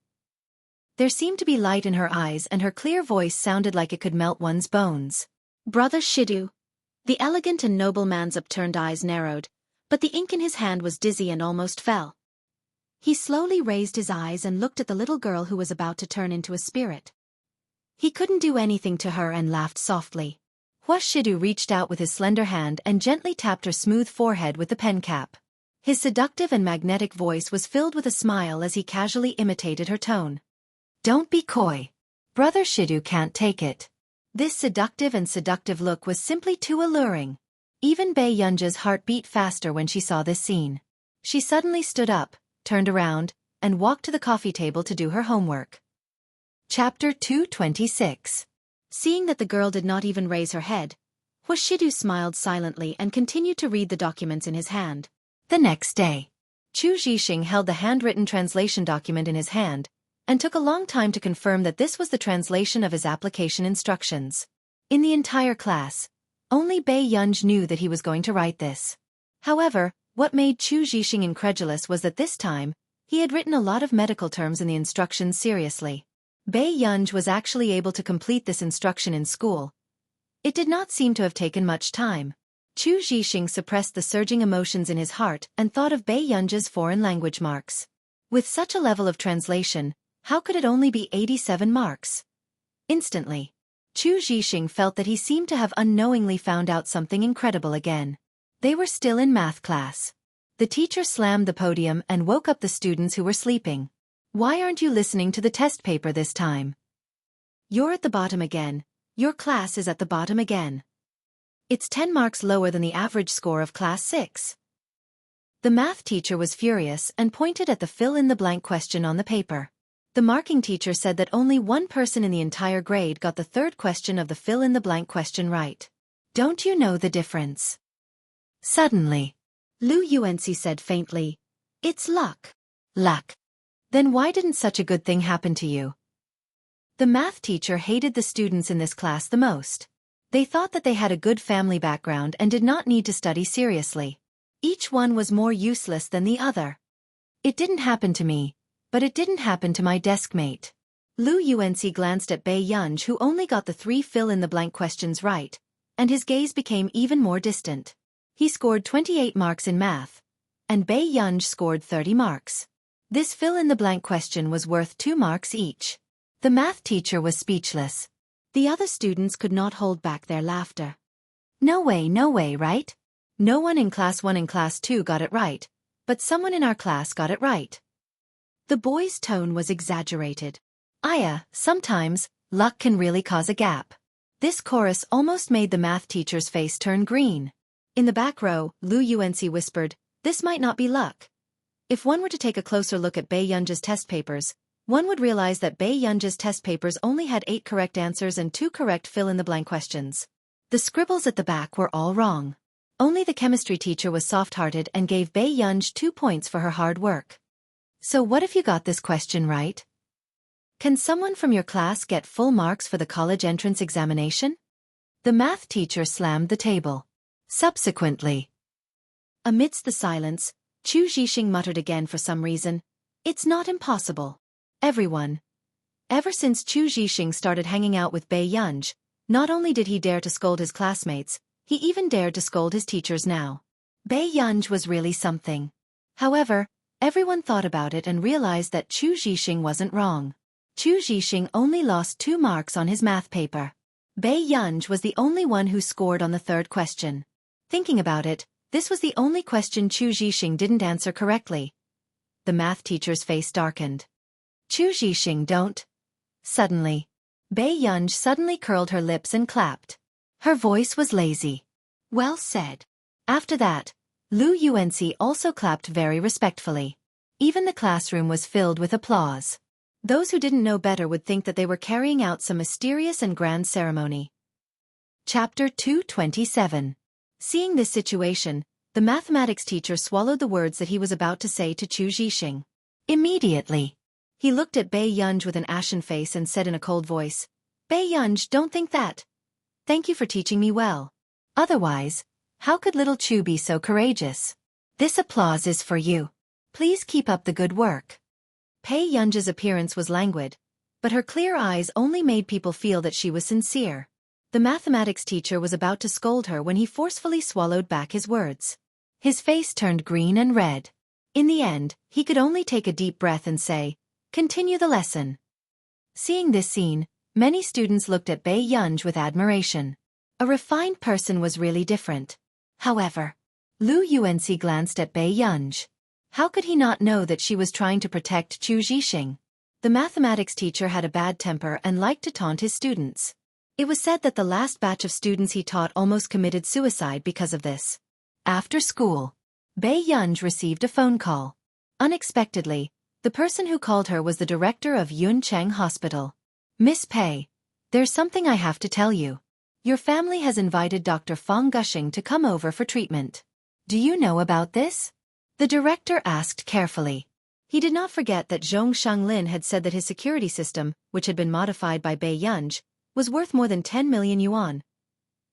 There seemed to be light in her eyes and her clear voice sounded like it could melt one's bones. "Brother Shidu." The elegant and noble man's upturned eyes narrowed, but the ink in his hand was dizzy and almost fell. He slowly raised his eyes and looked at the little girl who was about to turn into a spirit. He couldn't do anything to her and laughed softly. Shidu reached out with his slender hand and gently tapped her smooth forehead with the pen cap. His seductive and magnetic voice was filled with a smile as he casually imitated her tone. "Don't be coy. Brother Shidu can't take it." This seductive look was simply too alluring. Even Bae-Yunj's heart beat faster when she saw this scene. She suddenly stood up, turned around, and walked to the coffee table to do her homework. Chapter 226. Seeing that the girl did not even raise her head, Shidu smiled silently and continued to read the documents in his hand. The next day, Chu Zhixing held the handwritten translation document in his hand, and took a long time to confirm that this was the translation of his application instructions. In the entire class, only Bae-Yunj knew that he was going to write this. However, what made Chu Zhixing incredulous was that this time, he had written a lot of medical terms in the instructions seriously. Bae-Yunj was actually able to complete this instruction in school. It did not seem to have taken much time. Chu Zhixing suppressed the surging emotions in his heart and thought of Bae-Yunj's foreign language marks. With such a level of translation, how could it only be 87 marks? Instantly, Chu Zhixing felt that he seemed to have unknowingly found out something incredible again. They were still in math class. The teacher slammed the podium and woke up the students who were sleeping. "Why aren't you listening to the test paper this time? You're at the bottom again. Your class is at the bottom again. It's 10 marks lower than the average score of class 6. The math teacher was furious and pointed at the fill-in-the-blank question on the paper. The marking teacher said that only one person in the entire grade got the third question of the fill-in-the-blank question right. Don't you know the difference? Suddenly, Lu Yuanci said faintly, "It's luck." Luck. Then why didn't such a good thing happen to you? The math teacher hated the students in this class the most. They thought that they had a good family background and did not need to study seriously. Each one was more useless than the other. It didn't happen to me, but it didn't happen to my desk mate. Lu Yuanci glanced at Bae-Yunj, who only got the 3 fill-in-the-blank questions right, and his gaze became even more distant. He scored 28 marks in math, and Bae-Yunj scored 30 marks. This fill-in-the-blank question was worth 2 marks each. The math teacher was speechless. The other students could not hold back their laughter. No way, right? No one in class 1 and class 2 got it right, but someone in our class got it right. The boy's tone was exaggerated. Sometimes, luck can really cause a gap. This chorus almost made the math teacher's face turn green. In the back row, Lu Yuanci whispered, "This might not be luck." If one were to take a closer look at Bae-Yunj's test papers, one would realize that Bae-Yunj's test papers only had 8 correct answers and 2 correct fill-in-the-blank questions. The scribbles at the back were all wrong. Only the chemistry teacher was soft-hearted and gave Bae-Yunj 2 points for her hard work. So what if you got this question right? Can someone from your class get full marks for the college entrance examination? The math teacher slammed the table. Subsequently, Amidst the silence, Chu Zhixing muttered again for some reason, "It's not impossible." Everyone. Ever since Chu Zhixing started hanging out with Bei Yunj, not only did he dare to scold his classmates, he even dared to scold his teachers now. Bei Yunj was really something. However, everyone thought about it and realized that Chu Zhixing wasn't wrong. Chu Zhixing only lost 2 marks on his math paper. Bei Yunj was the only one who scored on the 3rd question. Thinking about it, this was the only question Chu Zhixing didn't answer correctly. The math teacher's face darkened. "Chu Zhixing, don't." Suddenly, Bei Yunj suddenly curled her lips and clapped. Her voice was lazy. "Well said." After that, Lu Yuanci also clapped very respectfully. Even the classroom was filled with applause. Those who didn't know better would think that they were carrying out some mysterious and grand ceremony. Chapter 227. Seeing this situation, the mathematics teacher swallowed the words that he was about to say to Chu Zhixing. Immediately, he looked at Bei Yunj with an ashen face and said in a cold voice, "Bei Yunj, don't think that. Thank you for teaching me well. Otherwise, how could little Chu be so courageous? This applause is for you. Please keep up the good work." Bei Yunj's appearance was languid, but her clear eyes only made people feel that she was sincere. The mathematics teacher was about to scold her when he forcefully swallowed back his words. His face turned green and red. In the end, he could only take a deep breath and say, "Continue the lesson." Seeing this scene, many students looked at Bei Yunj with admiration. A refined person was really different. However, Lu Yuanci glanced at Bei Yunj. How could he not know that she was trying to protect Chu Zhixing? The mathematics teacher had a bad temper and liked to taunt his students. It was said that the last batch of students he taught almost committed suicide because of this. After school, Bei Yunj received a phone call. Unexpectedly, the person who called her was the director of Yuncheng Hospital. "Miss Pei, there's something I have to tell you. Your family has invited Dr. Fang Gushing to come over for treatment. Do you know about this?" The director asked carefully. He did not forget that Zhong Shanglin had said that his security system, which had been modified by Bei Yunj, was worth more than 10 million yuan.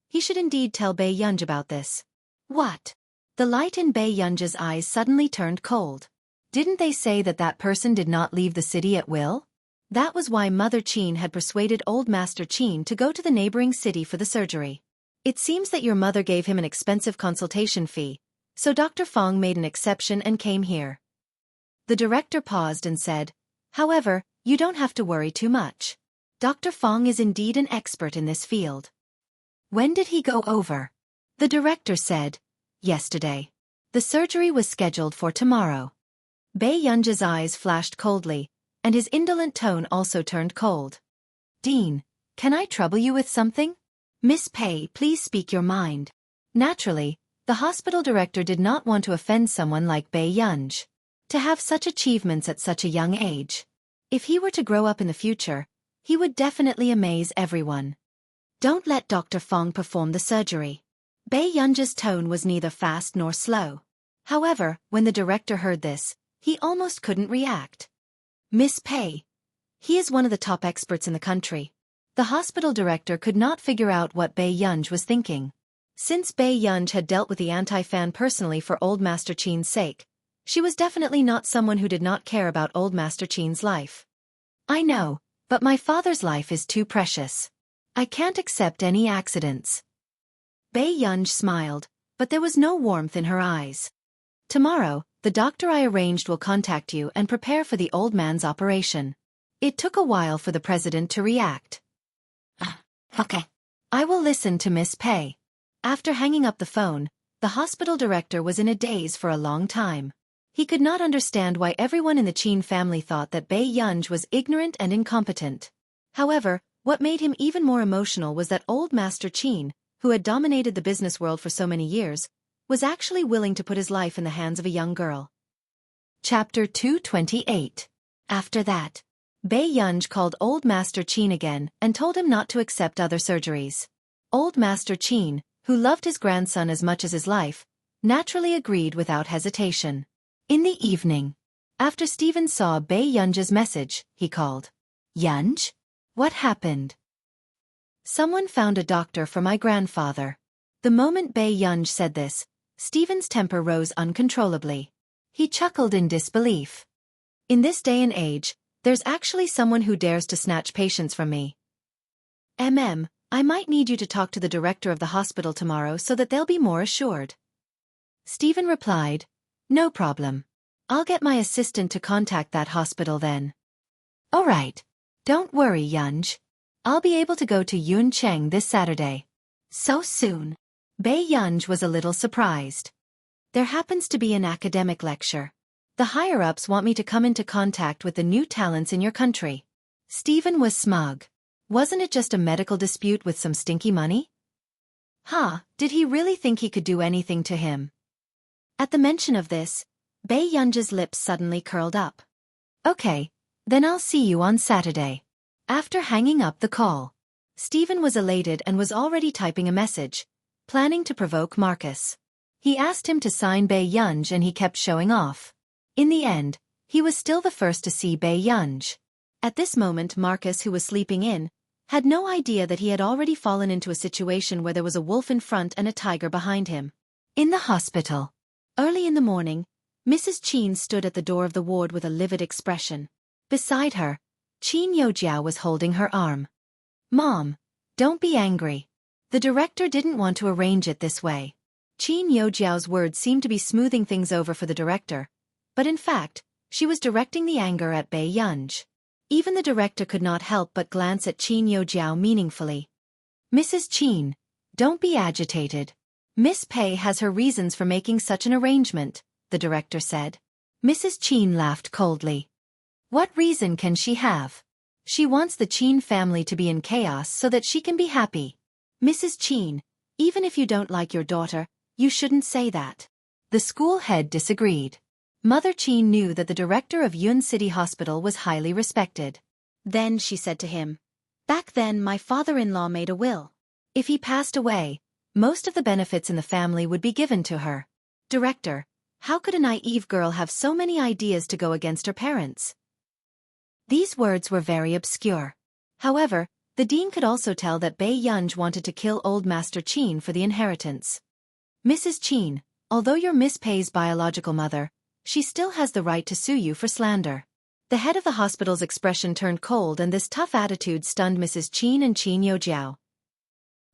He should indeed tell Bei Yunj about this. What? The light in Bei Yunj's eyes suddenly turned cold. Didn't they say that that person did not leave the city at will? That was why Mother Qin had persuaded Old Master Qin to go to the neighboring city for the surgery. It seems that your mother gave him an expensive consultation fee, so Dr. Fang made an exception and came here. The director paused and said, "However, you don't have to worry too much. Dr. Fang is indeed an expert in this field." "When did he go over?" The director said, "Yesterday. The surgery was scheduled for tomorrow." Bei Yunj's eyes flashed coldly, and his indolent tone also turned cold. "Dean, can I trouble you with something?" "Miss Pei, please speak your mind." Naturally, the hospital director did not want to offend someone like Bei Yunj. To have such achievements at such a young age. If he were to grow up in the future, he would definitely amaze everyone. "Don't let Dr. Fang perform the surgery." Bei Yunj's tone was neither fast nor slow. However, when the director heard this, he almost couldn't react. "Miss Pei. He is one of the top experts in the country." The hospital director could not figure out what Bei Yunj was thinking. Since Bei Yunj had dealt with the anti-fan personally for Old Master Qin's sake, she was definitely not someone who did not care about Old Master Qin's life. "I know, but my father's life is too precious. I can't accept any accidents." Bei Yunj smiled, but there was no warmth in her eyes. "Tomorrow, the doctor I arranged will contact you and prepare for the old man's operation." It took a while for the president to react. "Okay. I will listen to Miss Pei." After hanging up the phone, the hospital director was in a daze for a long time. He could not understand why everyone in the Qin family thought that Bei Yunj was ignorant and incompetent. However, what made him even more emotional was that Old Master Qin, who had dominated the business world for so many years, was actually willing to put his life in the hands of a young girl. Chapter 228. After that, Bei Yunj called Old Master Qin again and told him not to accept other surgeries. Old Master Qin, who loved his grandson as much as his life, naturally agreed without hesitation. In the evening, after Stephen saw Bei Yunj's message, he called, "Yunj? What happened?" "Someone found a doctor for my grandfather." The moment Bei Yunj said this, Stephen's temper rose uncontrollably. He chuckled in disbelief. In this day and age, there's actually someone who dares to snatch patients from me. I might need you to talk to the director of the hospital tomorrow so that they'll be more assured. Stephen replied, No problem. I'll get my assistant to contact that hospital then. All right. Don't worry, Yunj. I'll be able to go to Yuncheng this Saturday. So soon. Bei Yunj was a little surprised. There happens to be an academic lecture. The higher-ups want me to come into contact with the new talents in your country. Stephen was smug. Wasn't it just a medical dispute with some stinky money? Did he really think he could do anything to him? At the mention of this, Bei Yunj's lips suddenly curled up. Okay, then I'll see you on Saturday. After hanging up the call, Stephen was elated and was already typing a message, planning to provoke Marcus. He asked him to sign Bei Yunj and he kept showing off. In the end, he was still the first to see Bei Yunj. At this moment Marcus, who was sleeping in, had no idea that he had already fallen into a situation where there was a wolf in front and a tiger behind him. In the hospital. Early in the morning, Mrs. Qin stood at the door of the ward with a livid expression. Beside her, Qin Yojiao was holding her arm. Mom, don't be angry. The director didn't want to arrange it this way. Qin Yojiao's words seemed to be smoothing things over for the director, but in fact, she was directing the anger at Bei Yunj. Even the director could not help but glance at Qin Yojiao meaningfully. Mrs. Qin, don't be agitated. Miss Pei has her reasons for making such an arrangement, the director said. Mrs. Qin laughed coldly. What reason can she have? She wants the Qin family to be in chaos so that she can be happy. Mrs. Qin, even if you don't like your daughter, you shouldn't say that. The school head disagreed. Mother Qin knew that the director of Yun City Hospital was highly respected. Then she said to him, Back then my father-in-law made a will. If he passed away, most of the benefits in the family would be given to her. Director, how could a naive girl have so many ideas to go against her parents? These words were very obscure. However, the dean could also tell that Bei Yunj wanted to kill old Master Qin for the inheritance. Mrs. Qin, although you're Miss Pei's biological mother, she still has the right to sue you for slander. The head of the hospital's expression turned cold and this tough attitude stunned Mrs. Qin and Qin Yojiao.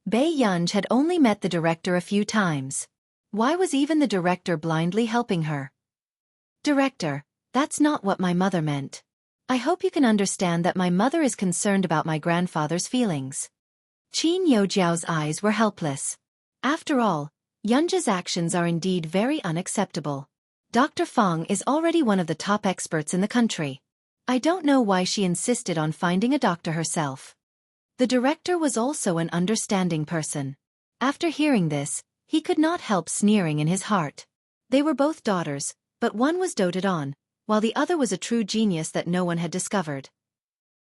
Bei Yunj had only met the director a few times. Why was even the director blindly helping her? Director, that's not what my mother meant. I hope you can understand that my mother is concerned about my grandfather's feelings. Qin Yojiao's eyes were helpless. After all, Yunja's actions are indeed very unacceptable. Dr. Fong is already one of the top experts in the country. I don't know why she insisted on finding a doctor herself. The director was also an understanding person. After hearing this, he could not help sneering in his heart. They were both daughters, but one was doted on, while the other was a true genius that no one had discovered.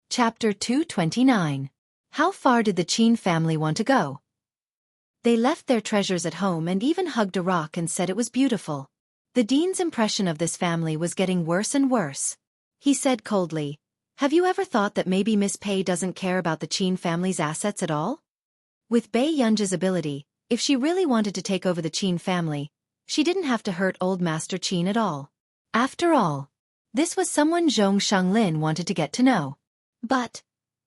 Chapter 229. How far did the Qin family want to go? They left their treasures at home and even hugged a rock and said it was beautiful. The dean's impression of this family was getting worse and worse. He said coldly, Have you ever thought that maybe Miss Pei doesn't care about the Qin family's assets at all? With Bei Yunj's ability, if she really wanted to take over the Qin family, she didn't have to hurt old Master Qin at all. After all, this was someone Zhong Shanglin wanted to get to know. But,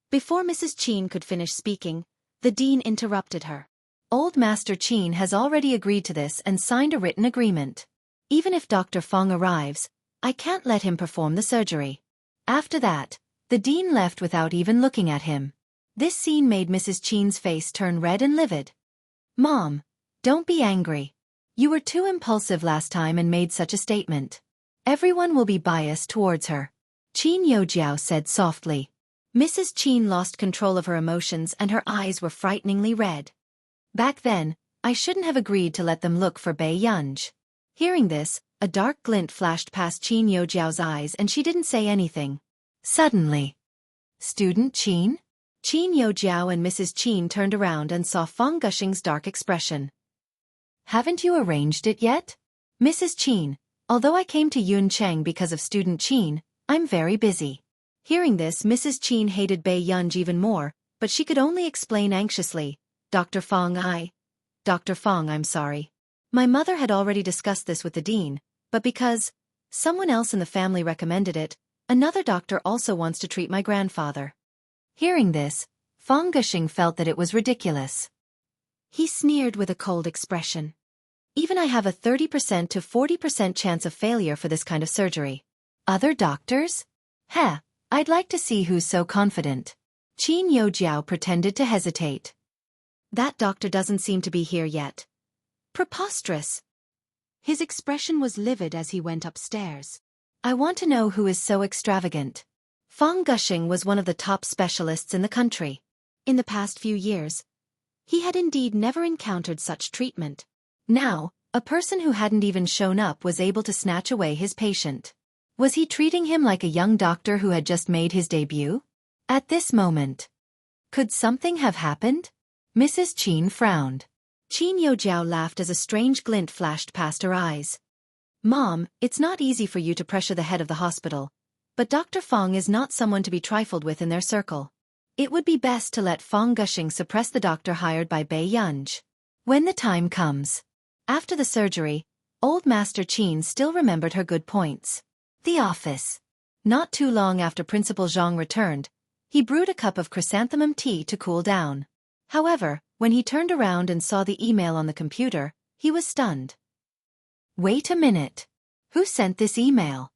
before Mrs. Qin could finish speaking, the dean interrupted her. Old Master Qin has already agreed to this and signed a written agreement. Even if Dr. Fong arrives, I can't let him perform the surgery. After that, the dean left without even looking at him. This scene made Mrs. Qin's face turn red and livid. Mom, don't be angry. You were too impulsive last time and made such a statement. Everyone will be biased towards her. Qin Yojiao said softly. Mrs. Qin lost control of her emotions and her eyes were frighteningly red. Back then, I shouldn't have agreed to let them look for Bei Yunj. Hearing this, a dark glint flashed past Qin Yojiao's eyes and she didn't say anything. Suddenly, Student Qin? Qin Yojiao and Mrs. Qin turned around and saw Fong Gushing's dark expression. Haven't you arranged it yet? Mrs. Qin, although I came to Yuncheng because of Student Qin, I'm very busy. Hearing this, Mrs. Qin hated Bei Yunj even more, but she could only explain anxiously, Dr. Fong, I'm sorry. My mother had already discussed this with the dean, but because someone else in the family recommended it, another doctor also wants to treat my grandfather. Hearing this, Fang Gushing felt that it was ridiculous. He sneered with a cold expression. Even I have a 30% to 40% chance of failure for this kind of surgery. Other doctors? Heh, I'd like to see who's so confident. Qin Youjiao pretended to hesitate. That doctor doesn't seem to be here yet. Preposterous. His expression was livid as he went upstairs. I want to know who is so extravagant. Fang Gushing was one of the top specialists in the country. In the past few years, he had indeed never encountered such treatment. Now, a person who hadn't even shown up was able to snatch away his patient. Was he treating him like a young doctor who had just made his debut? At this moment, could something have happened? Mrs. Qin frowned. Qin Youjiao laughed as a strange glint flashed past her eyes. Mom, it's not easy for you to pressure the head of the hospital, but Dr. Fang is not someone to be trifled with in their circle. It would be best to let Fang Gushing suppress the doctor hired by Bei Yunj. When the time comes. After the surgery, old Master Qin still remembered her good points. The office. Not too long after Principal Zhang returned, he brewed a cup of chrysanthemum tea to cool down. However, when he turned around and saw the email on the computer, he was stunned. Wait a minute. Who sent this email?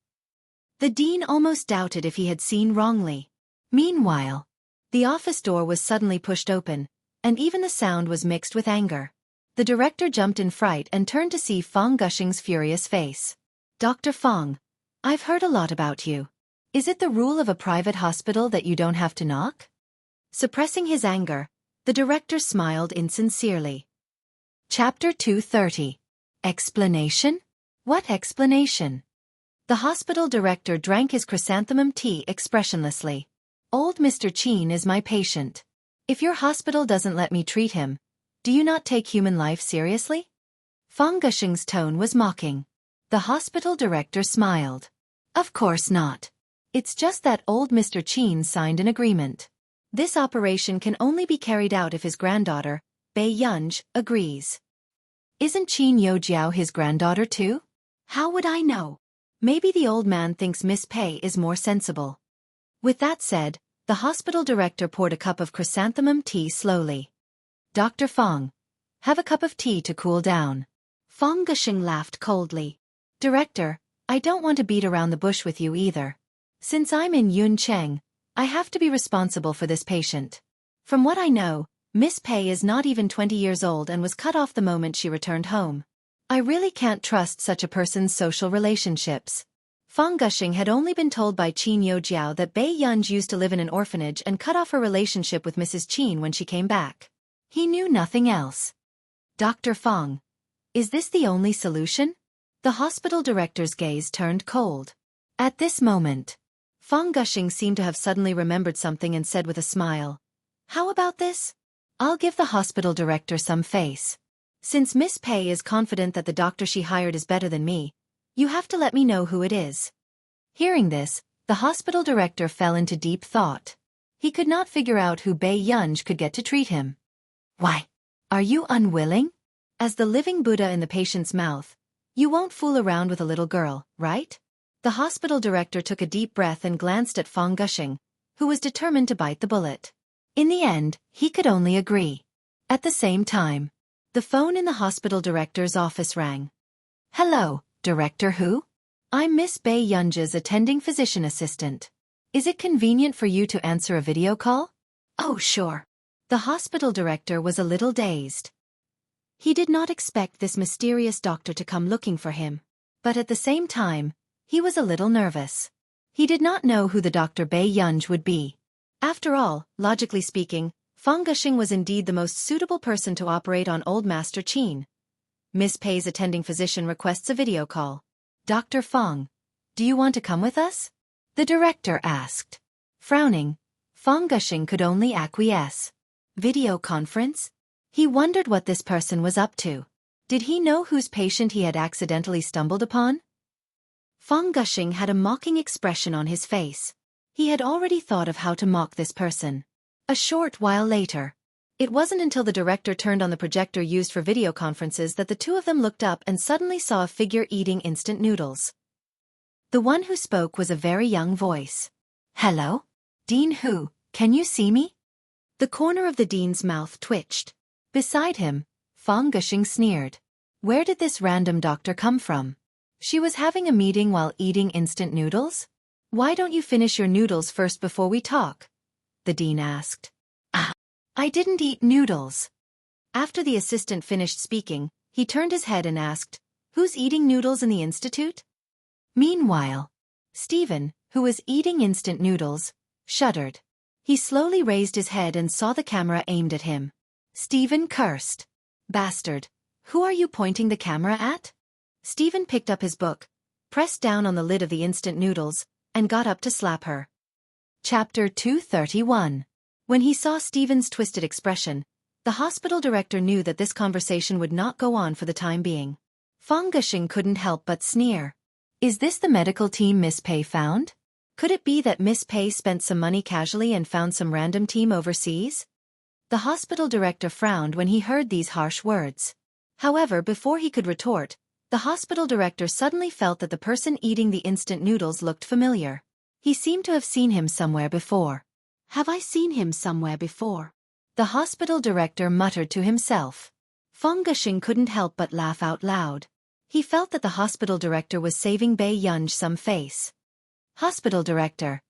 The dean almost doubted if he had seen wrongly. Meanwhile, the office door was suddenly pushed open, and even the sound was mixed with anger. The director jumped in fright and turned to see Fang Gushing's furious face. Dr. Fang, I've heard a lot about you. Is it the rule of a private hospital that you don't have to knock? Suppressing his anger, the director smiled insincerely. Chapter 230. Explanation? What explanation? The hospital director drank his chrysanthemum tea expressionlessly. Old Mr. Qin is my patient. If your hospital doesn't let me treat him, do you not take human life seriously? Fang Gushing's tone was mocking. The hospital director smiled. Of course not. It's just that old Mr. Qin signed an agreement. This operation can only be carried out if his granddaughter, Bei Yunj, agrees. Isn't Qin Youjiao his granddaughter too? How would I know? Maybe the old man thinks Miss Pei is more sensible. With that said, the hospital director poured a cup of chrysanthemum tea slowly. Dr. Fang, have a cup of tea to cool down. Fang Gushing laughed coldly. Director, I don't want to beat around the bush with you either. Since I'm in Yuncheng, I have to be responsible for this patient. From what I know, Miss Pei is not even 20 years old and was cut off the moment she returned home. I really can't trust such a person's social relationships. Fang Gushing had only been told by Qin Youjiao that Bei Yunj used to live in an orphanage and cut off her relationship with Mrs. Qin when she came back. He knew nothing else. Dr. Fang, is this the only solution? The hospital director's gaze turned cold. At this moment, Fang Gushing seemed to have suddenly remembered something and said with a smile, How about this? I'll give the hospital director some face. Since Miss Pei is confident that the doctor she hired is better than me, you have to let me know who it is. Hearing this, the hospital director fell into deep thought. He could not figure out who Bei Yunj could get to treat him. Why? Are you unwilling? As the living Buddha in the patient's mouth, you won't fool around with a little girl, right? The hospital director took a deep breath and glanced at Fang Gushing, who was determined to bite the bullet. In the end, he could only agree. At the same time, the phone in the hospital director's office rang. Hello, Director Hu? I'm Miss Bei Yunj's attending physician assistant. Is it convenient for you to answer a video call? Oh, sure. The hospital director was a little dazed. He did not expect this mysterious doctor to come looking for him, but at the same time, he was a little nervous. He did not know who the Dr. Bei Yunj would be. After all, logically speaking, Fang Gushing was indeed the most suitable person to operate on old Master Qin. Miss Pei's attending physician requests a video call. Dr. Fang, do you want to come with us? The director asked. Frowning, Fang Gushing could only acquiesce. Video conference? He wondered what this person was up to. Did he know whose patient he had accidentally stumbled upon? Fang Gushing had a mocking expression on his face. He had already thought of how to mock this person. A short while later. It wasn't until the director turned on the projector used for video conferences that the two of them looked up and suddenly saw a figure eating instant noodles. The one who spoke was a very young voice. "Hello? Dean Hu, can you see me?" The corner of the dean's mouth twitched. Beside him, Fang Gushing sneered. Where did this random doctor come from? She was having a meeting while eating instant noodles? Why don't you finish your noodles first before we talk? The dean asked. I didn't eat noodles. After the assistant finished speaking, he turned his head and asked, Who's eating noodles in the institute? Meanwhile, Stephen, who was eating instant noodles, shuddered. He slowly raised his head and saw the camera aimed at him. Stephen cursed. Bastard, who are you pointing the camera at? Stephen picked up his book, pressed down on the lid of the instant noodles, and got up to slap her. Chapter 231. When he saw Stephen's twisted expression, the hospital director knew that this conversation would not go on for the time being. Fang Gushing couldn't help but sneer. Is this the medical team Miss Pei found? Could it be that Miss Pei spent some money casually and found some random team overseas? The hospital director frowned when he heard these harsh words. However, before he could retort, the hospital director suddenly felt that the person eating the instant noodles looked familiar. He seemed to have seen him somewhere before. Have I seen him somewhere before? The hospital director muttered to himself. Fang Gushing couldn't help but laugh out loud. He felt that the hospital director was saving Bai Yunj some face. Hospital director.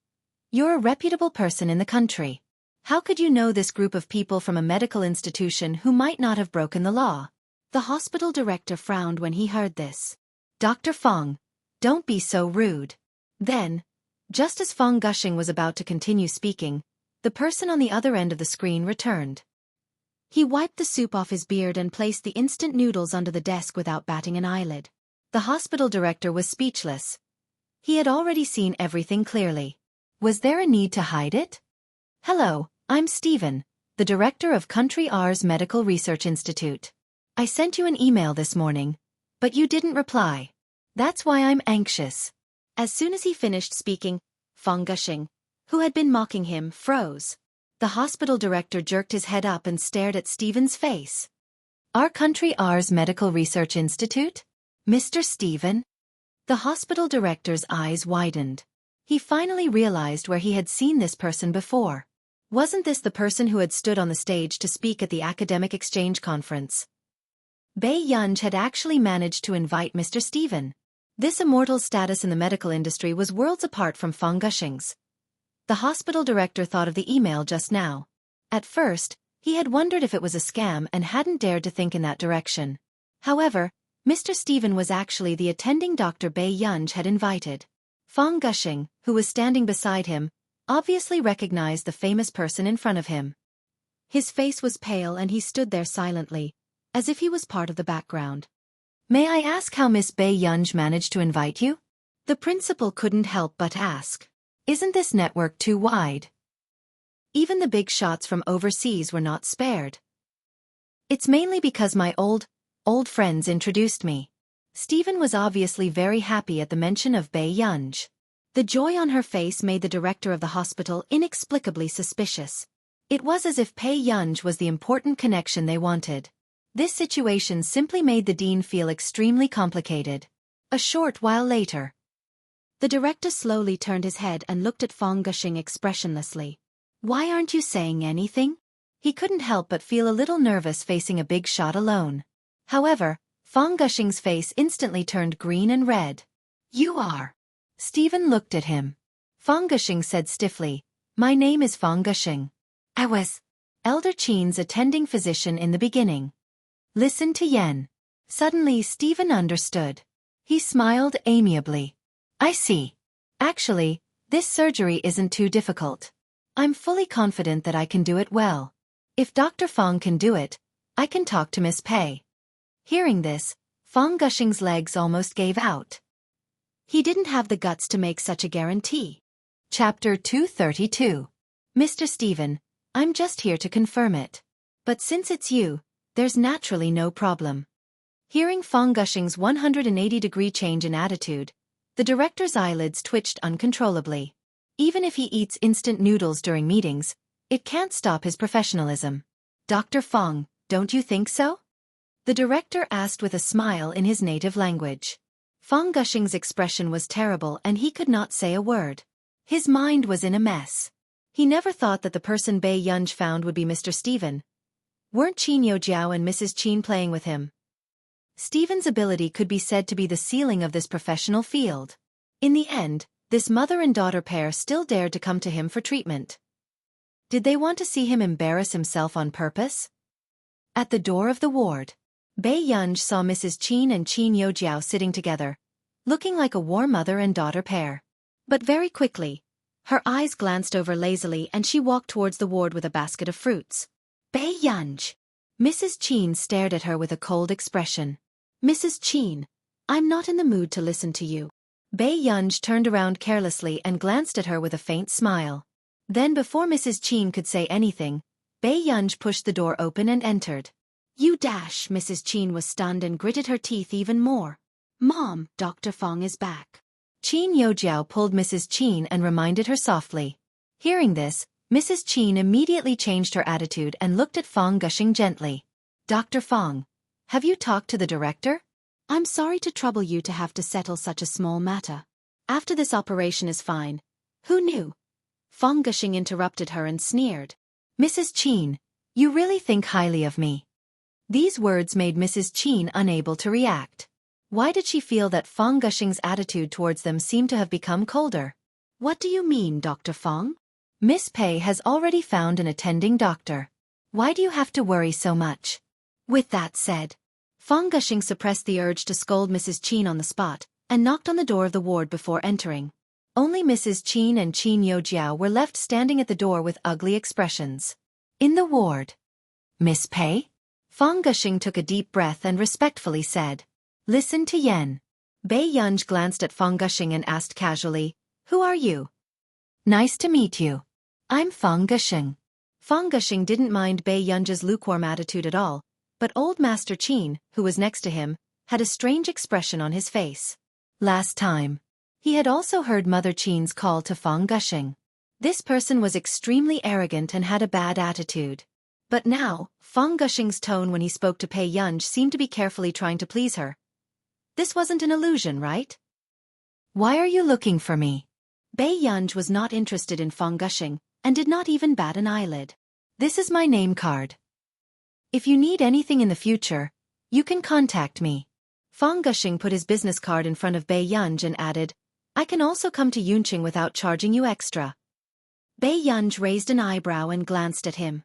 You're a reputable person in the country. How could you know this group of people from a medical institution who might not have broken the law? The hospital director frowned when he heard this. Dr. Fang, don't be so rude. Then, just as Fang Gushing was about to continue speaking, the person on the other end of the screen returned. He wiped the soup off his beard and placed the instant noodles onto the desk without batting an eyelid. The hospital director was speechless. He had already seen everything clearly. Was there a need to hide it? Hello, I'm Stephen, the director of Country R's Medical Research Institute. I sent you an email this morning, but you didn't reply. That's why I'm anxious. As soon as he finished speaking, Fang Gushing, who had been mocking him, froze. The hospital director jerked his head up and stared at Stephen's face. Our Country R's Medical Research Institute? Mr. Stephen? The hospital director's eyes widened. He finally realized where he had seen this person before. Wasn't this the person who had stood on the stage to speak at the academic exchange conference? Bai Yunj had actually managed to invite Mr. Stephen. This immortal's status in the medical industry was worlds apart from Fang Gushing's. The hospital director thought of the email just now. At first, he had wondered if it was a scam and hadn't dared to think in that direction. However, Mr. Stephen was actually the attending Dr. Bai Yunj had invited. Fang Gushing, who was standing beside him, obviously recognized the famous person in front of him. His face was pale and he stood there silently, as if he was part of the background. May I ask how Miss Bai Yunj managed to invite you? The principal couldn't help but ask. Isn't this network too wide? Even the big shots from overseas were not spared. It's mainly because my old friends introduced me. Stephen was obviously very happy at the mention of Bai Yunj. The joy on her face made the director of the hospital inexplicably suspicious. It was as if Bai Yunj was the important connection they wanted. This situation simply made the dean feel extremely complicated. A short while later, the director slowly turned his head and looked at Fang Gushing expressionlessly. Why aren't you saying anything? He couldn't help but feel a little nervous facing a big shot alone. However, Fang Gushing's face instantly turned green and red. You are. Stephen looked at him. Fang Gushing said stiffly, My name is Fang Gushing. I was Elder Qin's attending physician in the beginning. Listen to Yen. Suddenly Stephen understood. He smiled amiably. I see. Actually, this surgery isn't too difficult. I'm fully confident that I can do it well. If Dr. Fang can do it, I can talk to Miss Pei. Hearing this, Fang Gushing's legs almost gave out. He didn't have the guts to make such a guarantee. Chapter 232. Mr. Stephen, I'm just here to confirm it. But since it's you, there's naturally no problem. Hearing Fang Gushing's 180-degree change in attitude, the director's eyelids twitched uncontrollably. Even if he eats instant noodles during meetings, it can't stop his professionalism. Dr. Fong, don't you think so? The director asked with a smile in his native language. Fong Gushing's expression was terrible and he could not say a word. His mind was in a mess. He never thought that the person Bai Yunj found would be Mr. Stephen. Weren't Qin Yojiao and Mrs. Qin playing with him? Stephen's ability could be said to be the ceiling of this professional field. In the end, this mother and daughter pair still dared to come to him for treatment. Did they want to see him embarrass himself on purpose? At the door of the ward, Bai Yunj saw Mrs. Qin and Qin Yojiao sitting together, looking like a warm mother and daughter pair. But very quickly, her eyes glanced over lazily and she walked towards the ward with a basket of fruits. Bai Yunj. Mrs. Qin stared at her with a cold expression. Mrs. Qin, I'm not in the mood to listen to you. Bai Yunj turned around carelessly and glanced at her with a faint smile. Then before Mrs. Qin could say anything, Bai Yunj pushed the door open and entered. You dash! Mrs. Qin was stunned and gritted her teeth even more. Mom, Dr. Fong is back. Qin Yojiao pulled Mrs. Qin and reminded her softly. Hearing this, Mrs. Qin immediately changed her attitude and looked at Fong Gushing gently. Dr. Fong, have you talked to the director? I'm sorry to trouble you to have to settle such a small matter. After this operation is fine. Who knew? Fong Gushing interrupted her and sneered. Mrs. Qin, you really think highly of me. These words made Mrs. Qin unable to react. Why did she feel that Fong Gushing's attitude towards them seemed to have become colder? What do you mean, Dr. Fong? Miss Pei has already found an attending doctor. Why do you have to worry so much? With that said, Fong Gushing suppressed the urge to scold Mrs. Qin on the spot, and knocked on the door of the ward before entering. Only Mrs. Qin and Qin Yojiao were left standing at the door with ugly expressions. In the ward. Miss Pei? Fong Gushing took a deep breath and respectfully said. Listen to Yen. Bai Yunj glanced at Fong Gushing and asked casually, Who are you? Nice to meet you. I'm Fong Gushing. Fong Gushing didn't mind Bai Yunj's lukewarm attitude at all, but old Master Qin, who was next to him, had a strange expression on his face. Last time, he had also heard Mother Qin's call to Fong Gushing. This person was extremely arrogant and had a bad attitude. But now, Fong Gushing's tone when he spoke to Bai Yunj seemed to be carefully trying to please her. This wasn't an illusion, right? Why are you looking for me? Bai Yunj was not interested in Fong Gushing, and did not even bat an eyelid. This is my name card. If you need anything in the future, you can contact me. Fong Gushing put his business card in front of Bai Yunj and added, I can also come to Yunqing without charging you extra. Bai Yunj raised an eyebrow and glanced at him.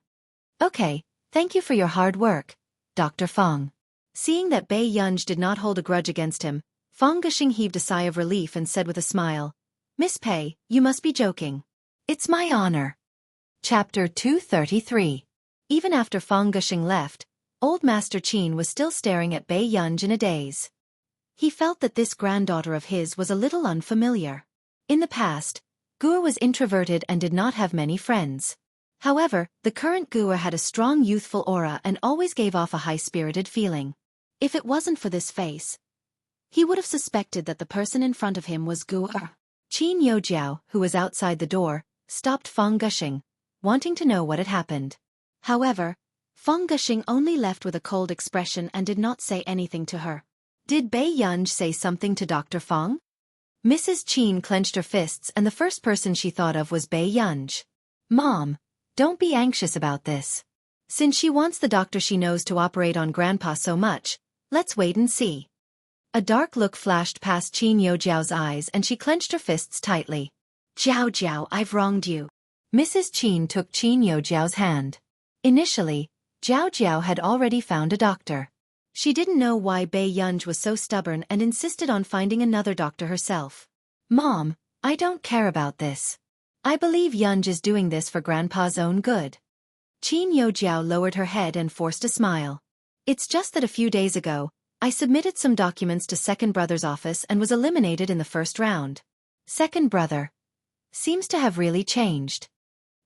Okay, thank you for your hard work, Dr. Fong. Seeing that Bai Yunj did not hold a grudge against him, Fong Gushing heaved a sigh of relief and said with a smile, Miss Pei, you must be joking. It's my honor. Chapter 233. Even after Fong Gushing left, old Master Qin was still staring at Bai Yunj in a daze. He felt that this granddaughter of his was a little unfamiliar. In the past, Guo was introverted and did not have many friends. However, the current Guo had a strong youthful aura and always gave off a high-spirited feeling. If it wasn't for this face, he would have suspected that the person in front of him was Guo. Qin Yojiao, who was outside the door, stopped Fong Gushing, wanting to know what had happened. However, Fong Gushing only left with a cold expression and did not say anything to her. Did Bai Yunj say something to Dr. Fong? Mrs. Qin clenched her fists and the first person she thought of was Bai Yunj. Mom, don't be anxious about this. Since she wants the doctor she knows to operate on Grandpa so much, let's wait and see. A dark look flashed past Qin Yojiao's eyes and she clenched her fists tightly. Jiao Jiao, I've wronged you. Mrs. Qin took Qin Yojiao's hand. Initially, Jiao Jiao had already found a doctor. She didn't know why Bai Yunj was so stubborn and insisted on finding another doctor herself. Mom, I don't care about this. I believe Yunj is doing this for Grandpa's own good. Qin Yojiao lowered her head and forced a smile. It's just that a few days ago, I submitted some documents to Second Brother's office and was eliminated in the first round. Second Brother seems to have really changed.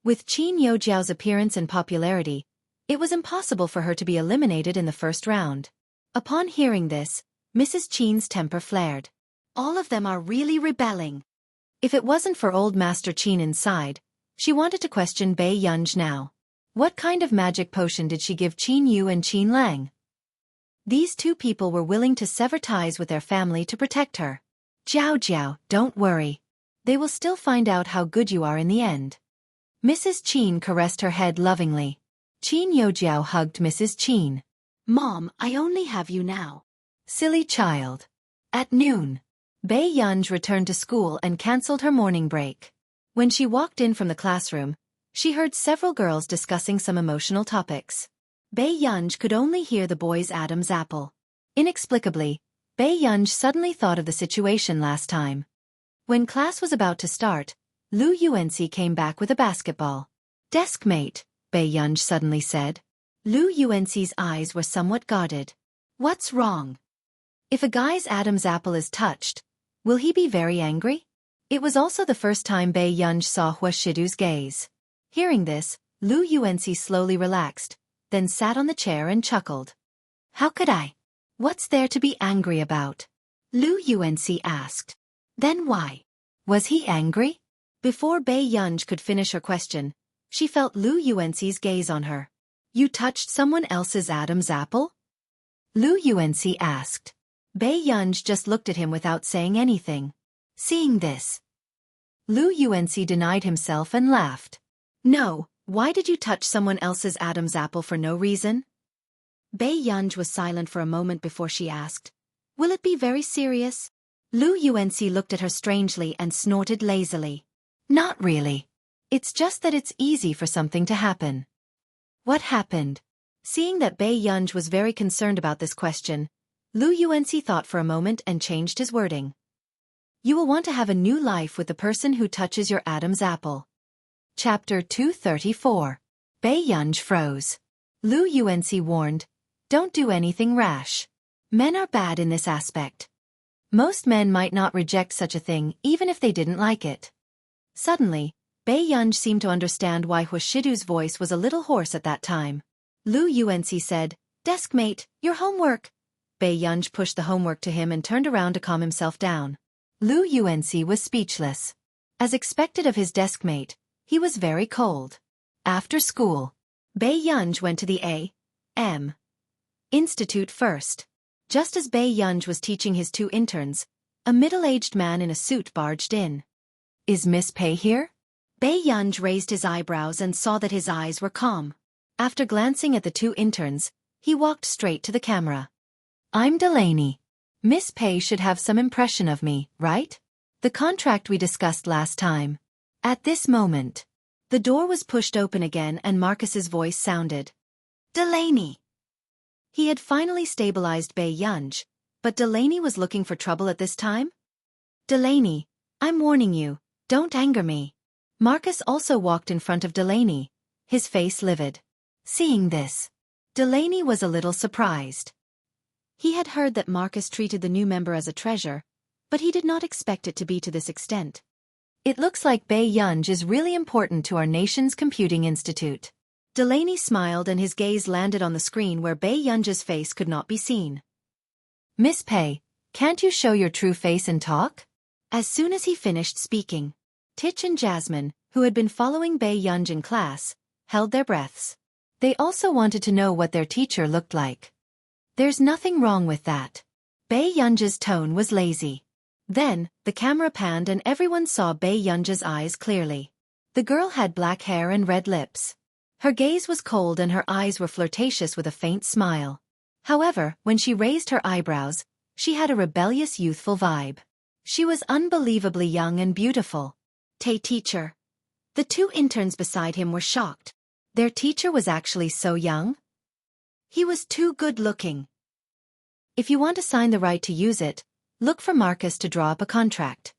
With Qin Yojiao's appearance and popularity, it was impossible for her to be eliminated in the first round. Upon hearing this, Mrs. Qin's temper flared. All of them are really rebelling. If it wasn't for old Master Qin inside, she wanted to question Bai Yunj now. What kind of magic potion did she give Qin Yu and Qin Lang? These two people were willing to sever ties with their family to protect her. Jiao Jiao, don't worry. They will still find out how good you are in the end. Mrs. Qin caressed her head lovingly. Qin Youjiao hugged Mrs. Qin. Mom, I only have you now. Silly child. At noon, Bei Yunj returned to school and cancelled her morning break. When she walked in from the classroom, she heard several girls discussing some emotional topics. Bei Yunj could only hear the boys' Adam's apple. Inexplicably, Bei Yunj suddenly thought of the situation last time. When class was about to start, Lu Yuanxi came back with a basketball. Deskmate, Bei Yunj suddenly said. Lu Yuanxi's eyes were somewhat guarded. What's wrong? If a guy's Adam's apple is touched, will he be very angry? It was also the first time Bei Yunj saw Hua Shidu's gaze. Hearing this, Lu Yuanxi slowly relaxed, then sat on the chair and chuckled. How could I? What's there to be angry about? Lu Yuanxi asked. Then why? Was he angry? Before Bei Yunj could finish her question, she felt Lu Yuanxi's gaze on her. You touched someone else's Adam's apple? Lu Yuanxi asked. Bei Yunj just looked at him without saying anything. Seeing this, Lu Yuanxi denied himself and laughed. No, why did you touch someone else's Adam's apple for no reason? Bei Yunj was silent for a moment before she asked. Will it be very serious? Lu Yuanxi looked at her strangely and snorted lazily. Not really. It's just that it's easy for something to happen. What happened? Seeing that Bei Yunj was very concerned about this question, Lu Yuanxi thought for a moment and changed his wording. You will want to have a new life with the person who touches your Adam's apple. Chapter 234. Bei Yunj froze. Lu Yuanxi warned, don't do anything rash. Men are bad in this aspect. Most men might not reject such a thing even if they didn't like it. Suddenly, Bei Yunj seemed to understand why Hua Shidu's voice was a little hoarse at that time. Lu Yuanxi said, Deskmate, your homework. Bei Yunj pushed the homework to him and turned around to calm himself down. Lu Yuanxi was speechless. As expected of his deskmate, he was very cold. After school, Bei Yunj went to the A.M. Institute first. Just as Bei Yunj was teaching his two interns, a middle-aged man in a suit barged in. Is Miss Pei here? Bei Yunj raised his eyebrows and saw that his eyes were calm. After glancing at the two interns, he walked straight to the camera. I'm Delaney. Miss Pei should have some impression of me, right? The contract we discussed last time. At this moment, the door was pushed open again and Marcus's voice sounded. Delaney. He had finally stabilized Bei Yunj, but Delaney was looking for trouble at this time? Delaney, I'm warning you, don't anger me. Marcus also walked in front of Delaney, his face livid. Seeing this, Delaney was a little surprised. He had heard that Marcus treated the new member as a treasure, but he did not expect it to be to this extent. It looks like Bei Yunj is really important to our nation's computing institute. Delaney smiled and his gaze landed on the screen where Bei Yunj's face could not be seen. Miss Pei, can't you show your true face and talk? As soon as he finished speaking, Tich and Jasmine, who had been following Bei Yunj in class, held their breaths. They also wanted to know what their teacher looked like. There's nothing wrong with that. Bei Yunj's tone was lazy. Then, the camera panned and everyone saw Bei Yunj's eyes clearly. The girl had black hair and red lips. Her gaze was cold and her eyes were flirtatious with a faint smile. However, when she raised her eyebrows, she had a rebellious youthful vibe. She was unbelievably young and beautiful. Teacher. The two interns beside him were shocked. Their teacher was actually so young? He was too good-looking. If you want to sign the right to use it, look for Marcus to draw up a contract.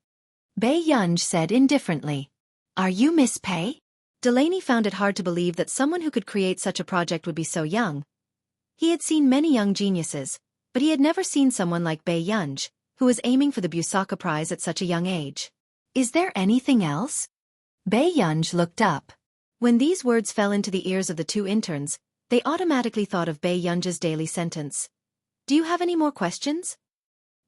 Bei Yunj said indifferently. Are you Miss Pei? Delaney found it hard to believe that someone who could create such a project would be so young. He had seen many young geniuses, but he had never seen someone like Bei Yunj, who was aiming for the Busaka Prize at such a young age. Is there anything else? Bei Yunj looked up. When these words fell into the ears of the two interns, they automatically thought of Bei Yunj's daily sentence. Do you have any more questions?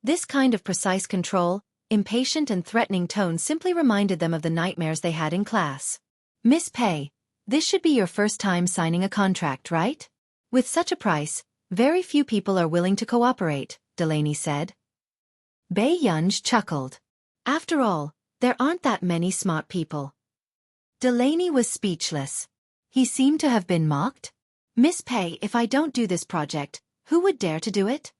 This kind of precise control, impatient and threatening tone simply reminded them of the nightmares they had in class. Miss Pei, This should be your first time signing a contract, right? With such a price, very few people are willing to cooperate, Delaney said. Bei Yunj chuckled. After all, there aren't that many smart people. Delaney was speechless. He seemed to have been mocked. Miss Pei, if I don't do this project, who would dare to do it?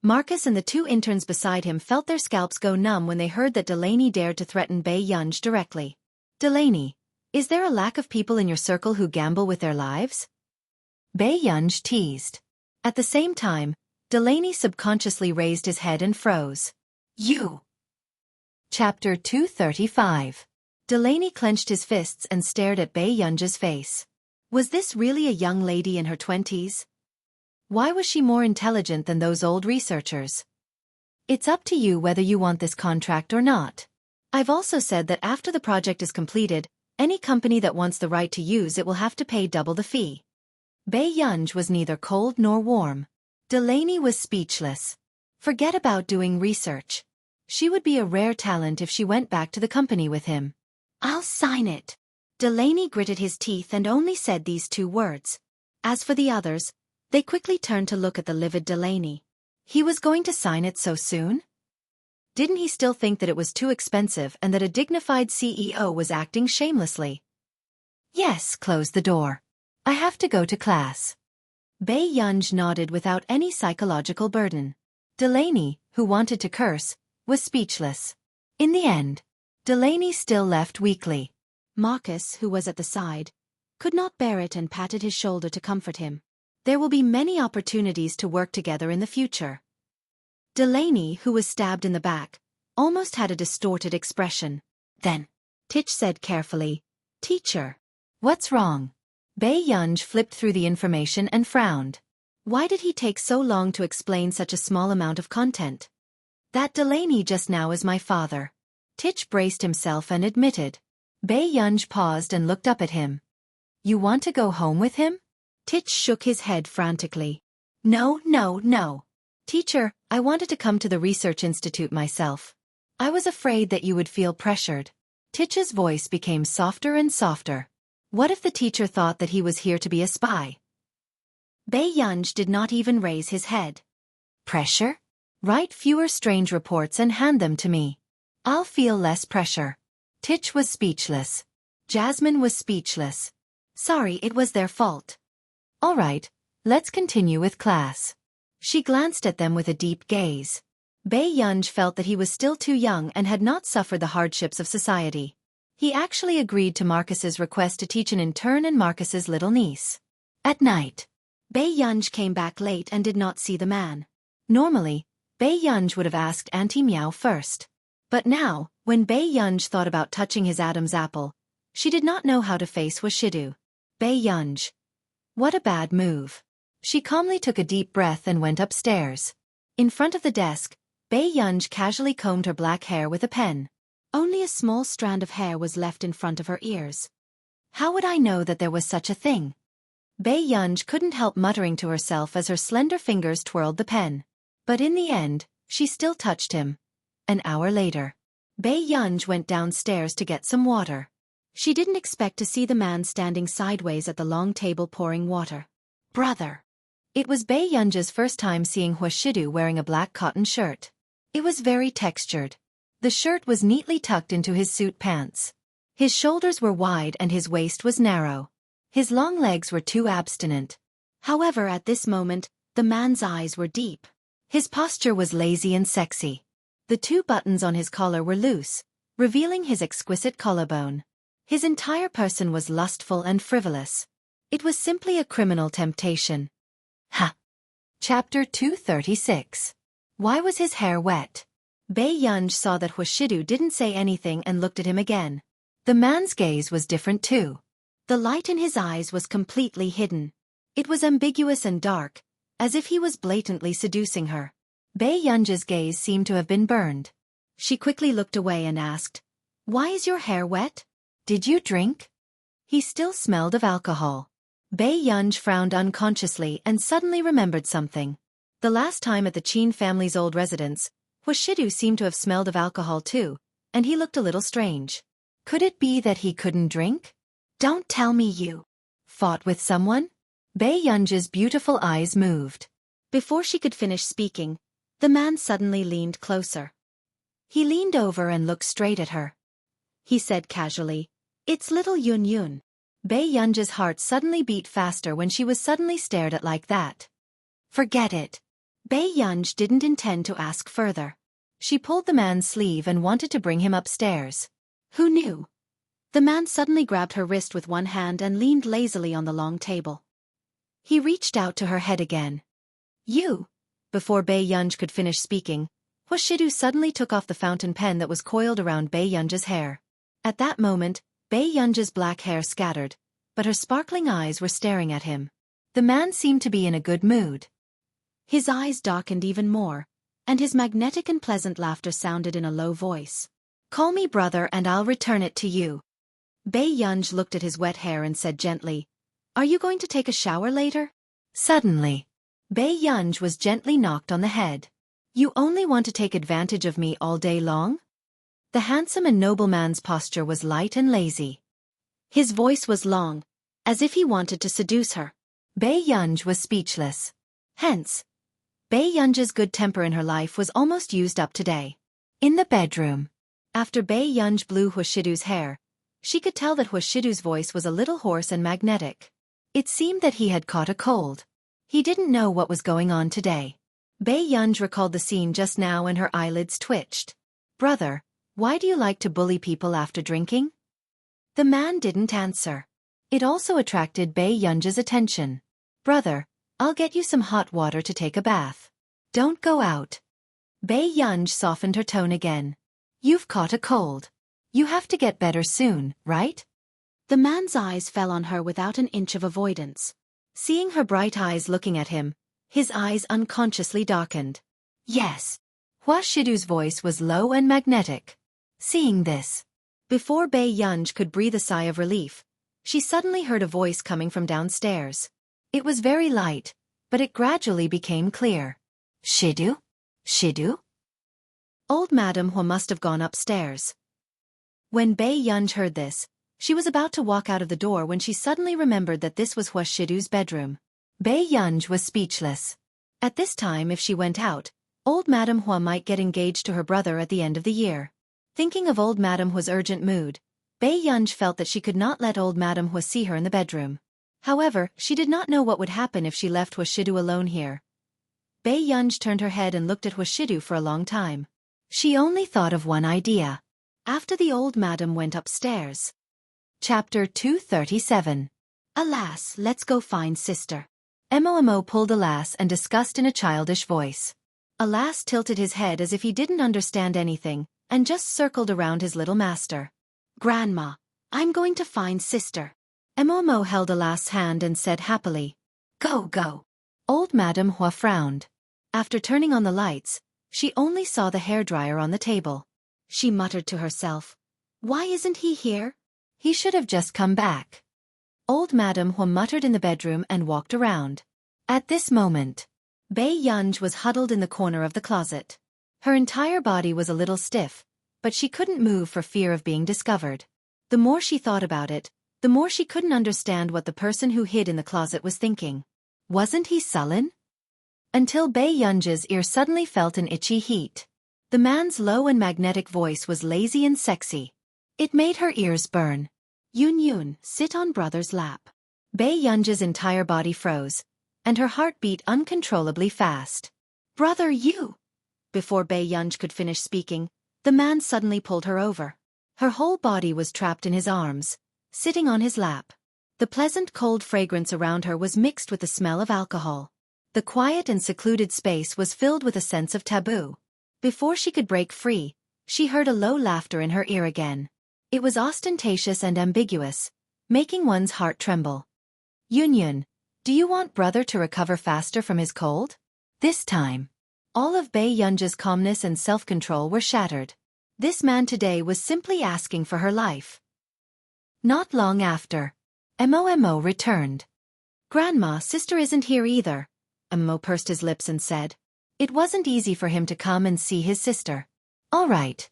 Marcus and the two interns beside him felt their scalps go numb when they heard that Delaney dared to threaten Bei Yunj directly. Delaney, is there a lack of people in your circle who gamble with their lives? Bei Yunj teased. At the same time, Delaney subconsciously raised his head and froze. You! Chapter 235. Delaney clenched his fists and stared at Bei Yunj's face. Was this really a young lady in her 20s? Why was she more intelligent than those old researchers? It's up to you whether you want this contract or not. I've also said that after the project is completed, any company that wants the right to use it will have to pay double the fee. Bei Yunj was neither cold nor warm. Delaney was speechless. Forget about doing research. She would be a rare talent if she went back to the company with him. I'll sign it. Delaney gritted his teeth and only said these two words. As for the others, they quickly turned to look at the livid Delaney. He was going to sign it so soon? Didn't he still think that it was too expensive and that a dignified CEO was acting shamelessly? Yes, close the door. I have to go to class. Bei Yunj nodded without any psychological burden. Delaney, who wanted to curse, was speechless. In the end, Delaney still left weakly. Marcus, who was at the side, could not bear it and patted his shoulder to comfort him. There will be many opportunities to work together in the future. Delaney, who was stabbed in the back, almost had a distorted expression. Then, Titch said carefully, "Teacher, what's wrong?" Bei Yunj flipped through the information and frowned. Why did he take so long to explain such a small amount of content? That Delaney just now is my father. Titch braced himself and admitted. Bei Yunj paused and looked up at him. You want to go home with him? Titch shook his head frantically. No, no, no. Teacher, I wanted to come to the research institute myself. I was afraid that you would feel pressured. Titch's voice became softer and softer. What if the teacher thought that he was here to be a spy? Bei Yunj did not even raise his head. Pressure? Write fewer strange reports and hand them to me. I'll feel less pressure. Titch was speechless. Jasmine was speechless. Sorry, it was their fault. All right, let's continue with class. She glanced at them with a deep gaze. Bei Yunj felt that he was still too young and had not suffered the hardships of society. He actually agreed to Marcus's request to teach an intern and Marcus's little niece. At night, Bei Yunj came back late and did not see the man. Normally, Bei Yunj would have asked Auntie Meow first. But now, when Bei Yunj thought about touching his Adam's apple, she did not know how to face Washidu. Bei Yunj. What a bad move. She calmly took a deep breath and went upstairs. In front of the desk, Bei Yunj casually combed her black hair with a pen. Only a small strand of hair was left in front of her ears. How would I know that there was such a thing? Bei Yunj couldn't help muttering to herself as her slender fingers twirled the pen. But in the end, she still touched him. An hour later, Bei Yunj went downstairs to get some water. She didn't expect to see the man standing sideways at the long table pouring water. Brother. It was Bei Yunj's first time seeing Huashidu wearing a black cotton shirt. It was very textured. The shirt was neatly tucked into his suit pants. His shoulders were wide and his waist was narrow. His long legs were too abstinent. However, at this moment, the man's eyes were deep. His posture was lazy and sexy. The two buttons on his collar were loose, revealing his exquisite collarbone. His entire person was lustful and frivolous. It was simply a criminal temptation. Ha! Chapter 236. Why was his hair wet? Bei Yunj saw that Huashidu didn't say anything and looked at him again. The man's gaze was different too. The light in his eyes was completely hidden. It was ambiguous and dark, as if he was blatantly seducing her. Bei Yunj's gaze seemed to have been burned. She quickly looked away and asked, "Why is your hair wet? Did you drink?" He still smelled of alcohol. Bei Yunj frowned unconsciously and suddenly remembered something. The last time at the Qin family's old residence, Huashidu seemed to have smelled of alcohol too, and he looked a little strange. Could it be that he couldn't drink? Don't tell me you fought with someone? Bei Yunji's beautiful eyes moved. Before she could finish speaking, the man suddenly leaned closer. He leaned over and looked straight at her. He said casually, "It's little Yun Yun." Bei Yunji's heart suddenly beat faster when she was suddenly stared at like that. Forget it. Bei Yunj didn't intend to ask further. She pulled the man's sleeve and wanted to bring him upstairs. Who knew? The man suddenly grabbed her wrist with one hand and leaned lazily on the long table. He reached out to her head again. You. Before Bei Yunj could finish speaking, Huashidu suddenly took off the fountain pen that was coiled around Bei Yunji's hair. At that moment, Bei Yunji's black hair scattered, but her sparkling eyes were staring at him. The man seemed to be in a good mood. His eyes darkened even more, and his magnetic and pleasant laughter sounded in a low voice. Call me brother and I'll return it to you. Bei Yunj looked at his wet hair and said gently, Are you going to take a shower later? Suddenly, Bei Yunj was gently knocked on the head. You only want to take advantage of me all day long? The handsome and noble man's posture was light and lazy. His voice was long, as if he wanted to seduce her. Bei Yunj was speechless. Hence, Bei Yunji's good temper in her life was almost used up today. In the bedroom, after Bei Yunj blew Huashidu's hair, she could tell that Huashidu's voice was a little hoarse and magnetic. It seemed that he had caught a cold. He didn't know what was going on today. Bei Yunj recalled the scene just now and her eyelids twitched. Brother, why do you like to bully people after drinking? The man didn't answer. It also attracted Bei Yunji's attention. Brother, I'll get you some hot water to take a bath. Don't go out. Bei Yunj softened her tone again. You've caught a cold. You have to get better soon, right? The man's eyes fell on her without an inch of avoidance. Seeing her bright eyes looking at him, his eyes unconsciously darkened. Yes. Huashidu's voice was low and magnetic. Seeing this, before Bei Yunj could breathe a sigh of relief, she suddenly heard a voice coming from downstairs. It was very light, but it gradually became clear. Shidu? Shidu? Old Madame Hua must have gone upstairs. When Bei Yunj heard this, she was about to walk out of the door when she suddenly remembered that this was Huashidu's bedroom. Bei Yunj was speechless. At this time if she went out, old Madame Hua might get engaged to her brother at the end of the year. Thinking of old Madame Hua's urgent mood, Bei Yunj felt that she could not let old Madame Hua see her in the bedroom. However, she did not know what would happen if she left Huashidu alone here. Bei Yunj turned her head and looked at Huashidu for a long time. She only thought of one idea. After the old madam went upstairs. Chapter 237. Alas, let's go find sister. Mo pulled Alas and discussed in a childish voice. Alas tilted his head as if he didn't understand anything, and just circled around his little master. Grandma, I'm going to find sister. Mo held Alas's hand and said happily. Go, go. Old Madame Hua frowned. After turning on the lights, she only saw the hairdryer on the table. She muttered to herself, Why isn't he here? He should have just come back. Old Madame Hua muttered in the bedroom and walked around. At this moment, Bei Yunj was huddled in the corner of the closet. Her entire body was a little stiff, but she couldn't move for fear of being discovered. The more she thought about it, the more she couldn't understand what the person who hid in the closet was thinking. Wasn't he sullen? Until Bei Yunj's ear suddenly felt an itchy heat. The man's low and magnetic voice was lazy and sexy. It made her ears burn. Yun Yun, sit on brother's lap. Bei Yunj's entire body froze, and her heart beat uncontrollably fast. Brother, you! Before Bei Yunj could finish speaking, the man suddenly pulled her over. Her whole body was trapped in his arms, sitting on his lap. The pleasant cold fragrance around her was mixed with the smell of alcohol. The quiet and secluded space was filled with a sense of taboo. Before she could break free, she heard a low laughter in her ear again. It was ostentatious and ambiguous, making one's heart tremble. Yun Yun, do you want brother to recover faster from his cold? This time, all of Bei Yunj's calmness and self-control were shattered. This man today was simply asking for her life. Not long after, Mo returned. Grandma, sister isn't here either. Mo pursed his lips and said. It wasn't easy for him to come and see his sister. All right,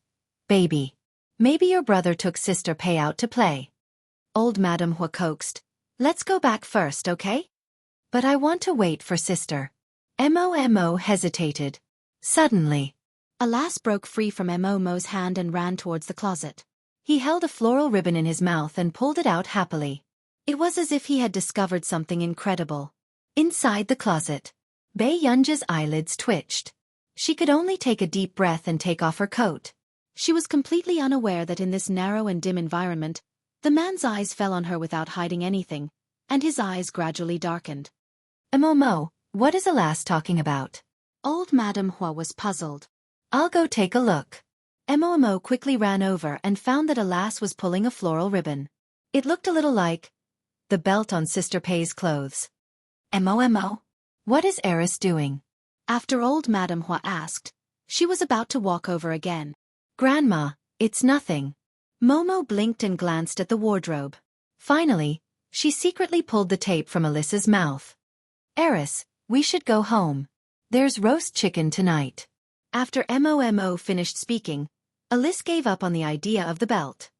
baby. Maybe your brother took sister Pei out to play. Old Madam Hua coaxed. Let's go back first, okay? But I want to wait for sister. Mo hesitated. Suddenly, a lass broke free from Mo's hand and ran towards the closet. He held a floral ribbon in his mouth and pulled it out happily. It was as if he had discovered something incredible. Inside the closet, Bei Yunji's eyelids twitched. She could only take a deep breath and take off her coat. She was completely unaware that in this narrow and dim environment, the man's eyes fell on her without hiding anything, and his eyes gradually darkened. Mo, what is a lass talking about? Old Madam Hua was puzzled. I'll go take a look. Mo quickly ran over and found that a lass was pulling a floral ribbon. It looked a little like the belt on Sister Pei's clothes. Mo, what is Eris doing? After Old Madam Hua asked, she was about to walk over again. Grandma, it's nothing. Momo blinked and glanced at the wardrobe. Finally, she secretly pulled the tape from Alyssa's mouth. Eris, we should go home. There's roast chicken tonight. After Mo finished speaking, Alyssa gave up on the idea of the belt.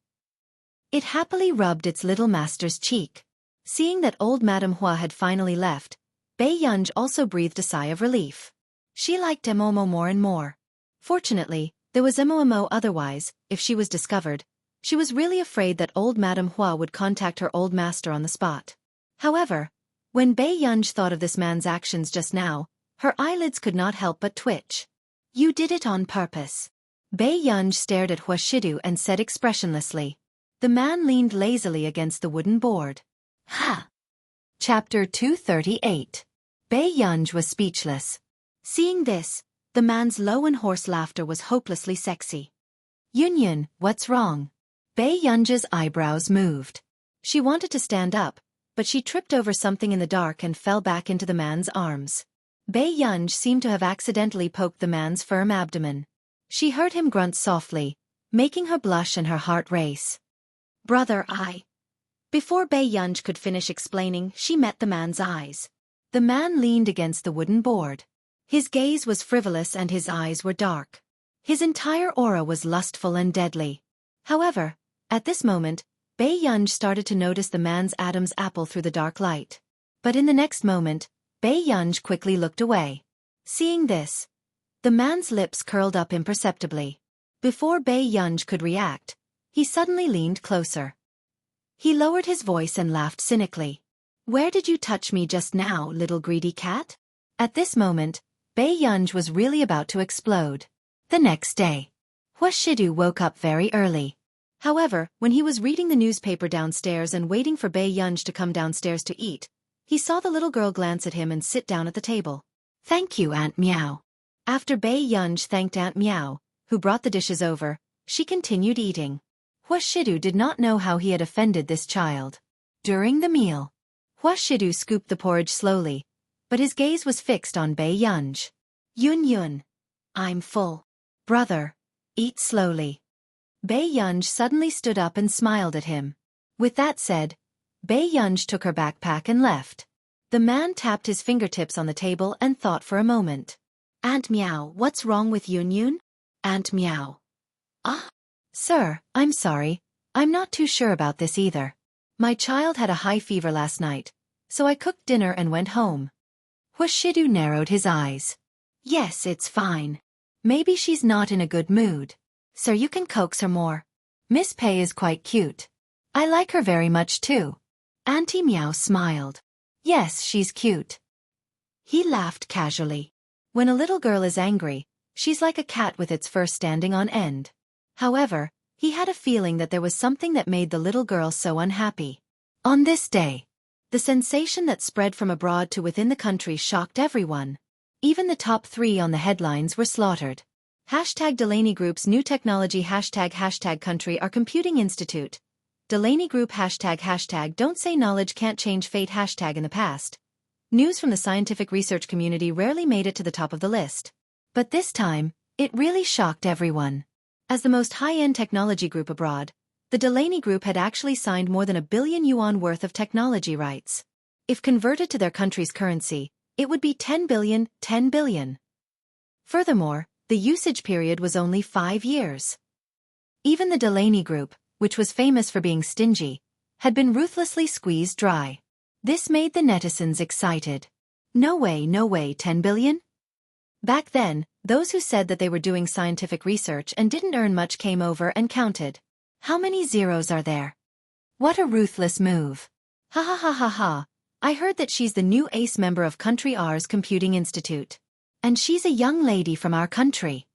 It happily rubbed its little master's cheek. Seeing that Old Madam Hua had finally left, Bei Yunj also breathed a sigh of relief. She liked Mo more and more. Fortunately, there was Mo otherwise, if she was discovered, she was really afraid that Old Madam Hua would contact her old master on the spot. However, when Bei Yunj thought of this man's actions just now, her eyelids could not help but twitch. You did it on purpose. Bei Yunj stared at Hua Shidu and said expressionlessly. The man leaned lazily against the wooden board. Ha! Chapter 238. Bei Yunj was speechless. Seeing this, the man's low and hoarse laughter was hopelessly sexy. Yun, what's wrong? Bei Yunj's eyebrows moved. She wanted to stand up, but she tripped over something in the dark and fell back into the man's arms. Bei Yunj seemed to have accidentally poked the man's firm abdomen. She heard him grunt softly, making her blush and her heart race. Brother, Before Bei Yunj could finish explaining, she met the man's eyes. The man leaned against the wooden board. His gaze was frivolous and his eyes were dark. His entire aura was lustful and deadly. However, at this moment, Bei Yunj started to notice the man's Adam's apple through the dark light. But in the next moment, Bei Yunj quickly looked away. Seeing this, the man's lips curled up imperceptibly. Before Bei Yunj could react, he suddenly leaned closer. He lowered his voice and laughed cynically. Where did you touch me just now, little greedy cat? At this moment, Bei Yunj was really about to explode. The next day, Hua Shidu woke up very early. However, when he was reading the newspaper downstairs and waiting for Bei Yunj to come downstairs to eat, he saw the little girl glance at him and sit down at the table. Thank you, Aunt Meow. After Bei Yunj thanked Aunt Meow, who brought the dishes over, she continued eating. Hua Shidu did not know how he had offended this child. During the meal, Hua Shidu scooped the porridge slowly, but his gaze was fixed on Bei Yunj. Yun, I'm full. Brother, eat slowly. Bei Yunj suddenly stood up and smiled at him. With that said, Bei Yunj took her backpack and left. The man tapped his fingertips on the table and thought for a moment. Aunt Meow, what's wrong with Yun? Aunt Meow. Sir, I'm sorry. I'm not too sure about this either. My child had a high fever last night, so I cooked dinner and went home. Hua Shidu narrowed his eyes. Yes, it's fine. Maybe she's not in a good mood. Sir, you can coax her more. Miss Pei is quite cute. I like her very much too. Auntie Meow smiled. Yes, she's cute. He laughed casually. When a little girl is angry, she's like a cat with its fur standing on end. However, he had a feeling that there was something that made the little girl so unhappy. On this day, the sensation that spread from abroad to within the country shocked everyone. Even the top 3 on the headlines were slaughtered. Hashtag Delaney Group's new technology hashtag country our computing institute. Delaney Group hashtag don't say knowledge can't change fate hashtag in the past. News from the scientific research community rarely made it to the top of the list. But this time, it really shocked everyone. As the most high-end technology group abroad, the Delaney Group had actually signed more than 1 billion yuan worth of technology rights. If converted to their country's currency, it would be 10 billion. Furthermore, the usage period was only 5 years. Even the Delaney Group, which was famous for being stingy, had been ruthlessly squeezed dry. This made the netizens excited. No way, 10 billion? Back then, those who said that they were doing scientific research and didn't earn much came over and counted. How many zeros are there? What a ruthless move. Ha ha ha ha ha. I heard that she's the new ace member of Country R's Computing Institute. And she's a young lady from our country.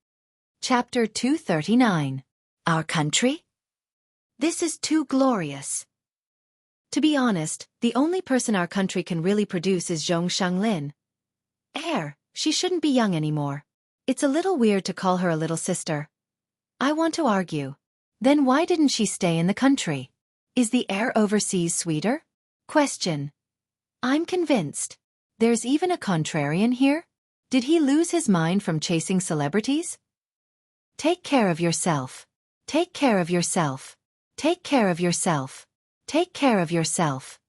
Chapter 239. Our country? This is too glorious. To be honest, the only person our country can really produce is Zhong Shanglin. She shouldn't be young anymore. It's a little weird to call her a little sister. I want to argue. Then why didn't she stay in the country? Is the air overseas sweeter? Question. I'm convinced. There's even a contrarian here? Did he lose his mind from chasing celebrities? Take care of yourself. Take care of yourself. Take care of yourself. Take care of yourself.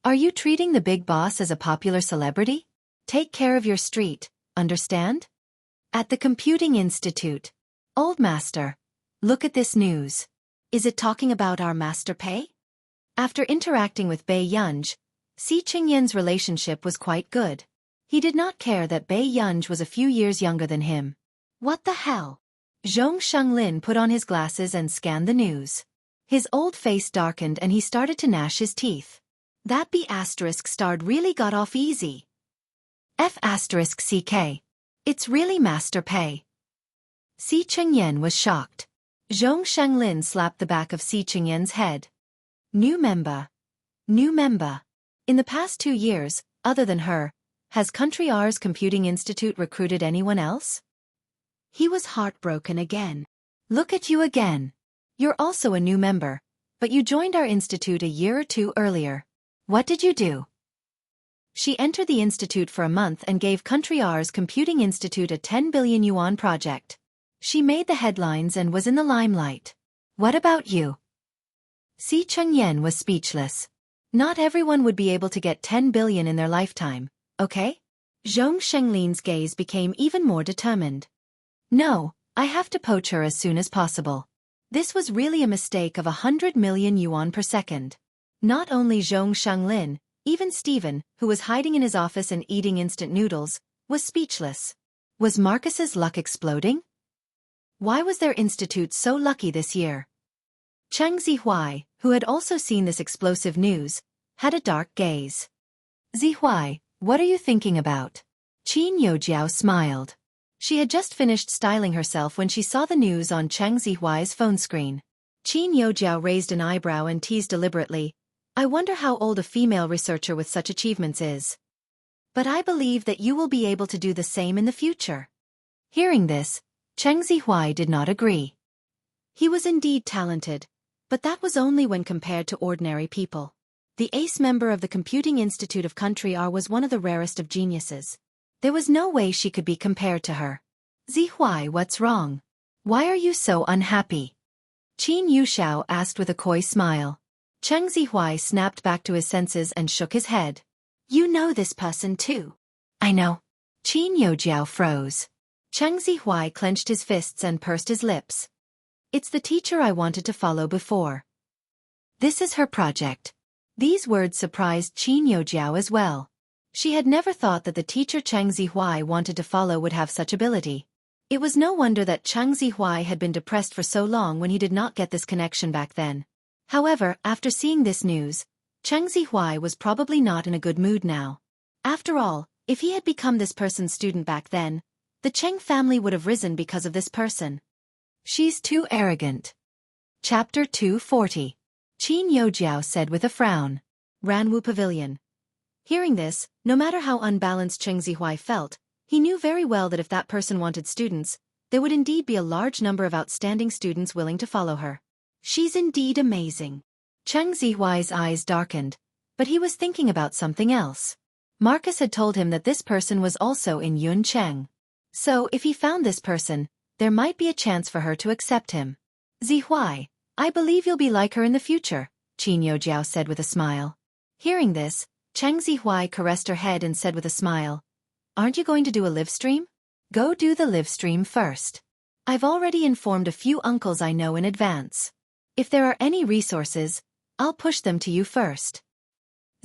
Are you treating the big boss as a popular celebrity? Take care of your street, understand? At the Computing Institute. Old master, look at this news. Is it talking about our master pay? After interacting with Bei Yunj, Si Qingyan's relationship was quite good. He did not care that Bei Yunj was a few years younger than him. What the hell? Zhong Shanglin put on his glasses and scanned the news. His old face darkened and he started to gnash his teeth. That B** starred really got off easy. F***CK. It's really master pay. Si Qingyan was shocked. Zhong Shanglin slapped the back of Si Qingyan's head. New member. New member. In the past 2 years, other than her, has Country R's Computing Institute recruited anyone else? He was heartbroken again. Look at you again. You're also a new member, but you joined our institute a year or 2 earlier. What did you do? She entered the institute for a month and gave Country R's Computing Institute a 10 billion yuan project. She made the headlines and was in the limelight. What about you? Si Qingyan was speechless. Not everyone would be able to get 10 billion in their lifetime, okay? Zhong Shenglin's gaze became even more determined. No, I have to poach her as soon as possible. This was really a mistake of 100 million yuan per second. Not only Zhong Shanglin, even Stephen, who was hiding in his office and eating instant noodles, was speechless. Was Marcus's luck exploding? Why was their institute so lucky this year? Cheng Zihuai, who had also seen this explosive news, had a dark gaze. Zihuai, what are you thinking about? Qin Youjiao smiled. She had just finished styling herself when she saw the news on Cheng Zihuai's phone screen. Qin Youjiao raised an eyebrow and teased deliberately, I wonder how old a female researcher with such achievements is. But I believe that you will be able to do the same in the future. Hearing this, Cheng Zihuai did not agree. He was indeed talented, but that was only when compared to ordinary people. The ace member of the Computing Institute of Country R was one of the rarest of geniuses. There was no way she could be compared to her. Zihuai, what's wrong? Why are you so unhappy? Qin Yuxiao asked with a coy smile. Cheng Zihuai snapped back to his senses and shook his head. You know this person too. I know. Qin Youjiao froze. Cheng Zihuai clenched his fists and pursed his lips. It's the teacher I wanted to follow before. This is her project. These words surprised Qin Youjiao as well. She had never thought that the teacher Cheng Zihuai wanted to follow would have such ability. It was no wonder that Cheng Zihuai had been depressed for so long when he did not get this connection back then. However, after seeing this news, Cheng Zihuai was probably not in a good mood now. After all, if he had become this person's student back then, the Cheng family would have risen because of this person. She's too arrogant. Chapter 240. Qin Youjiao said with a frown. Ranwu Pavilion. Hearing this, no matter how unbalanced Cheng Zihuai felt, he knew very well that if that person wanted students, there would indeed be a large number of outstanding students willing to follow her. She's indeed amazing. Cheng Zihuai's eyes darkened, but he was thinking about something else. Marcus had told him that this person was also in Yuncheng. So, if he found this person, there might be a chance for her to accept him. Zihuai, I believe you'll be like her in the future, Qin Youjiao said with a smile. Hearing this, Cheng Zihuai caressed her head and said with a smile, Aren't you going to do a live stream? Go do the live stream first. I've already informed a few uncles I know in advance. If there are any resources, I'll push them to you first.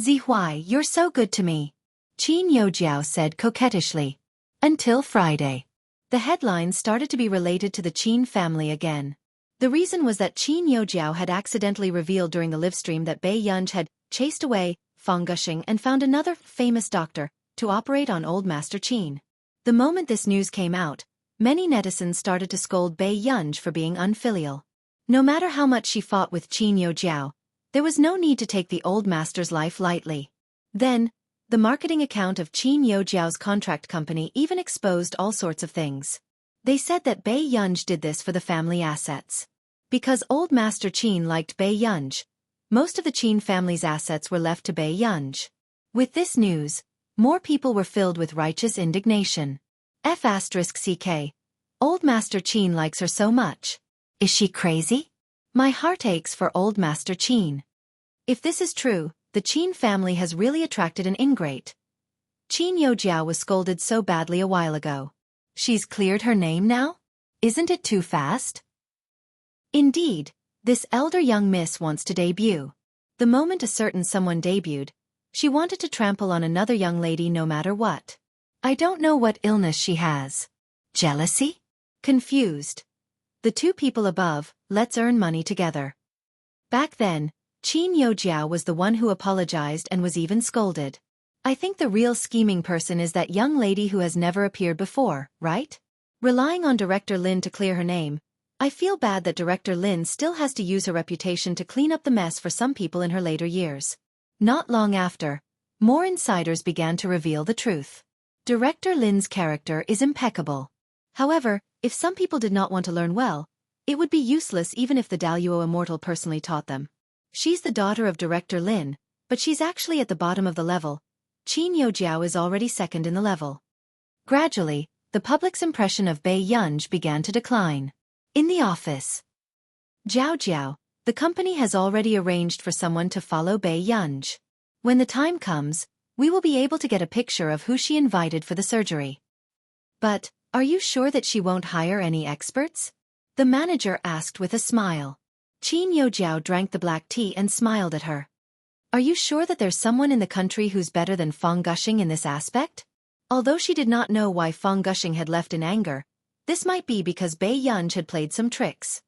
Zihuai, you're so good to me, Qin Youjiao said coquettishly. Until Friday. The headlines started to be related to the Qin family again. The reason was that Qin Youjiao had accidentally revealed during the livestream that Bei Yunj had chased away Fang Gushing and found another famous doctor to operate on old Master Qin. The moment this news came out, many netizens started to scold Bei Yunj for being unfilial. No matter how much she fought with Qin Youjiao, there was no need to take the old master's life lightly. Then, the marketing account of Qin Youjiao's contract company even exposed all sorts of things. They said that Bei Yunj did this for the family assets. Because old Master Qin liked Bei Yunj, most of the Qin family's assets were left to Bei Yunj. With this news, more people were filled with righteous indignation. F***ck. Old Master Qin likes her so much. Is she crazy? My heart aches for old Master Qin. If this is true, the Qin family has really attracted an ingrate. Qin Youjiao was scolded so badly a while ago. She's cleared her name now? Isn't it too fast? Indeed, this elder young miss wants to debut. The moment a certain someone debuted, she wanted to trample on another young lady no matter what. I don't know what illness she has. Jealousy? Confused. The two people above, let's earn money together. Back then, Qin Youjiao was the one who apologized and was even scolded. I think the real scheming person is that young lady who has never appeared before, right? Relying on Director Lin to clear her name, I feel bad that Director Lin still has to use her reputation to clean up the mess for some people in her later years. Not long after, more insiders began to reveal the truth. Director Lin's character is impeccable. However, if some people did not want to learn well, it would be useless even if the Daluo Immortal personally taught them. She's the daughter of Director Lin, but she's actually at the bottom of the level. Qin Youjiao is already second in the level. Gradually, the public's impression of Bei Yunj began to decline. In the office. Jiao, the company has already arranged for someone to follow Bei Yunj. When the time comes, we will be able to get a picture of who she invited for the surgery. But, are you sure that she won't hire any experts? The manager asked with a smile. Qin Youjiao drank the black tea and smiled at her. Are you sure that there's someone in the country who's better than Fang Gushing in this aspect? Although she did not know why Fang Gushing had left in anger, this might be because Bei Yunj had played some tricks.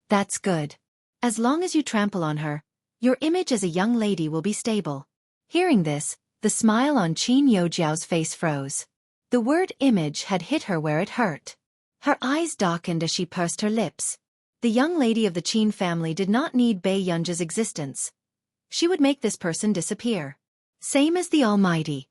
That's good. As long as you trample on her, your image as a young lady will be stable. Hearing this, the smile on Qin Youjiao's face froze. The word image had hit her where it hurt. Her eyes darkened as she pursed her lips. The young lady of the Qin family did not need Bei Yunj's existence. She would make this person disappear. Same as the Almighty.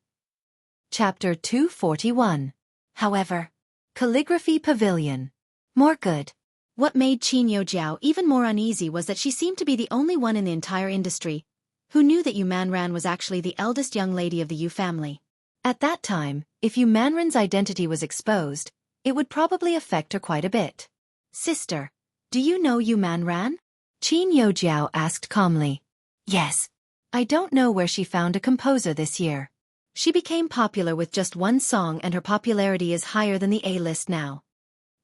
Chapter 241. However. Calligraphy Pavilion. More good. What made Qin Youjiao even more uneasy was that she seemed to be the only one in the entire industry who knew that Yu Manran was actually the eldest young lady of the Yu family. At that time, if Yu Manran's identity was exposed, it would probably affect her quite a bit. Sister, do you know Yu Manran? Qin Youjiao asked calmly. Yes. I don't know where she found a composer this year. She became popular with just one song and her popularity is higher than the A-list now.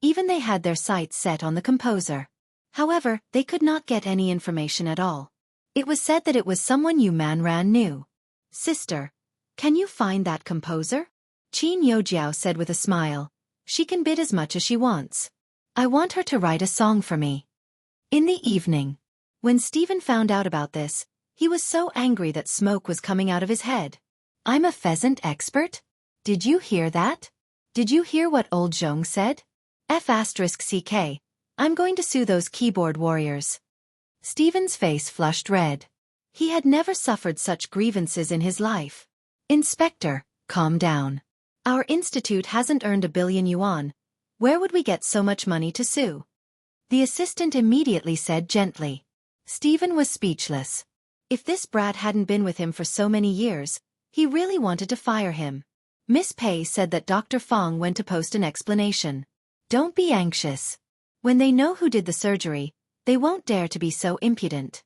Even they had their sights set on the composer. However, they could not get any information at all. It was said that it was someone Yu Manran knew. Sister, can you find that composer? Qin Youjiao said with a smile. She can bid as much as she wants. I want her to write a song for me. In the evening. When Stephen found out about this, he was so angry that smoke was coming out of his head. I'm a pheasant expert? Did you hear that? Did you hear what old Zhong said? F***ck. I'm going to sue those keyboard warriors. Stephen's face flushed red. He had never suffered such grievances in his life. Inspector, calm down. Our institute hasn't earned 1 billion yuan. Where would we get so much money to sue? The assistant immediately said gently. Stephen was speechless. If this brat hadn't been with him for so many years, he really wanted to fire him. Miss Pei said that Dr. Fong went to post an explanation. Don't be anxious. When they know who did the surgery, they won't dare to be so impudent.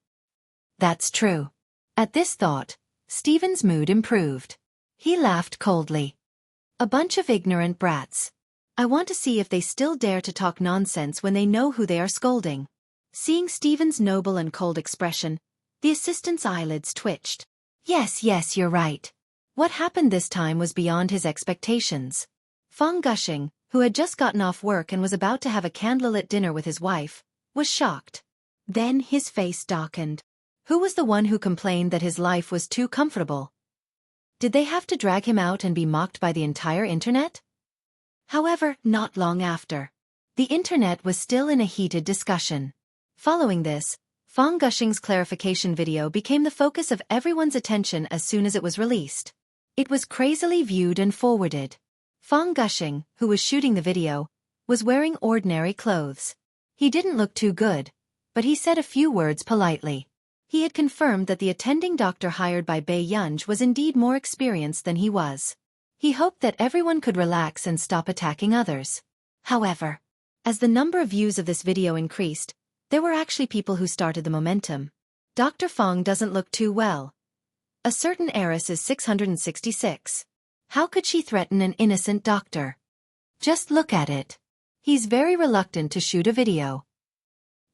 That's true. At this thought, Stephen's mood improved. He laughed coldly. A bunch of ignorant brats. I want to see if they still dare to talk nonsense when they know who they are scolding. Seeing Stephen's noble and cold expression, The assistant's eyelids twitched. Yes, you're right. What happened this time was beyond his expectations. Fang Gushing, who had just gotten off work and was about to have a candlelit dinner with his wife, was shocked. Then his face darkened. Who was the one who complained that his life was too comfortable? Did they have to drag him out and be mocked by the entire internet? However, not long after. The internet was still in a heated discussion. Following this, Fang Gushing's clarification video became the focus of everyone's attention as soon as it was released. It was crazily viewed and forwarded. Fang Gushing, who was shooting the video, was wearing ordinary clothes. He didn't look too good, but he said a few words politely. He had confirmed that the attending doctor hired by Bei Yunj was indeed more experienced than he was. He hoped that everyone could relax and stop attacking others. However, as the number of views of this video increased, there were actually people who started the momentum. Dr. Fang doesn't look too well. A certain heiress is 666. How could she threaten an innocent doctor? Just look at it. He's very reluctant to shoot a video.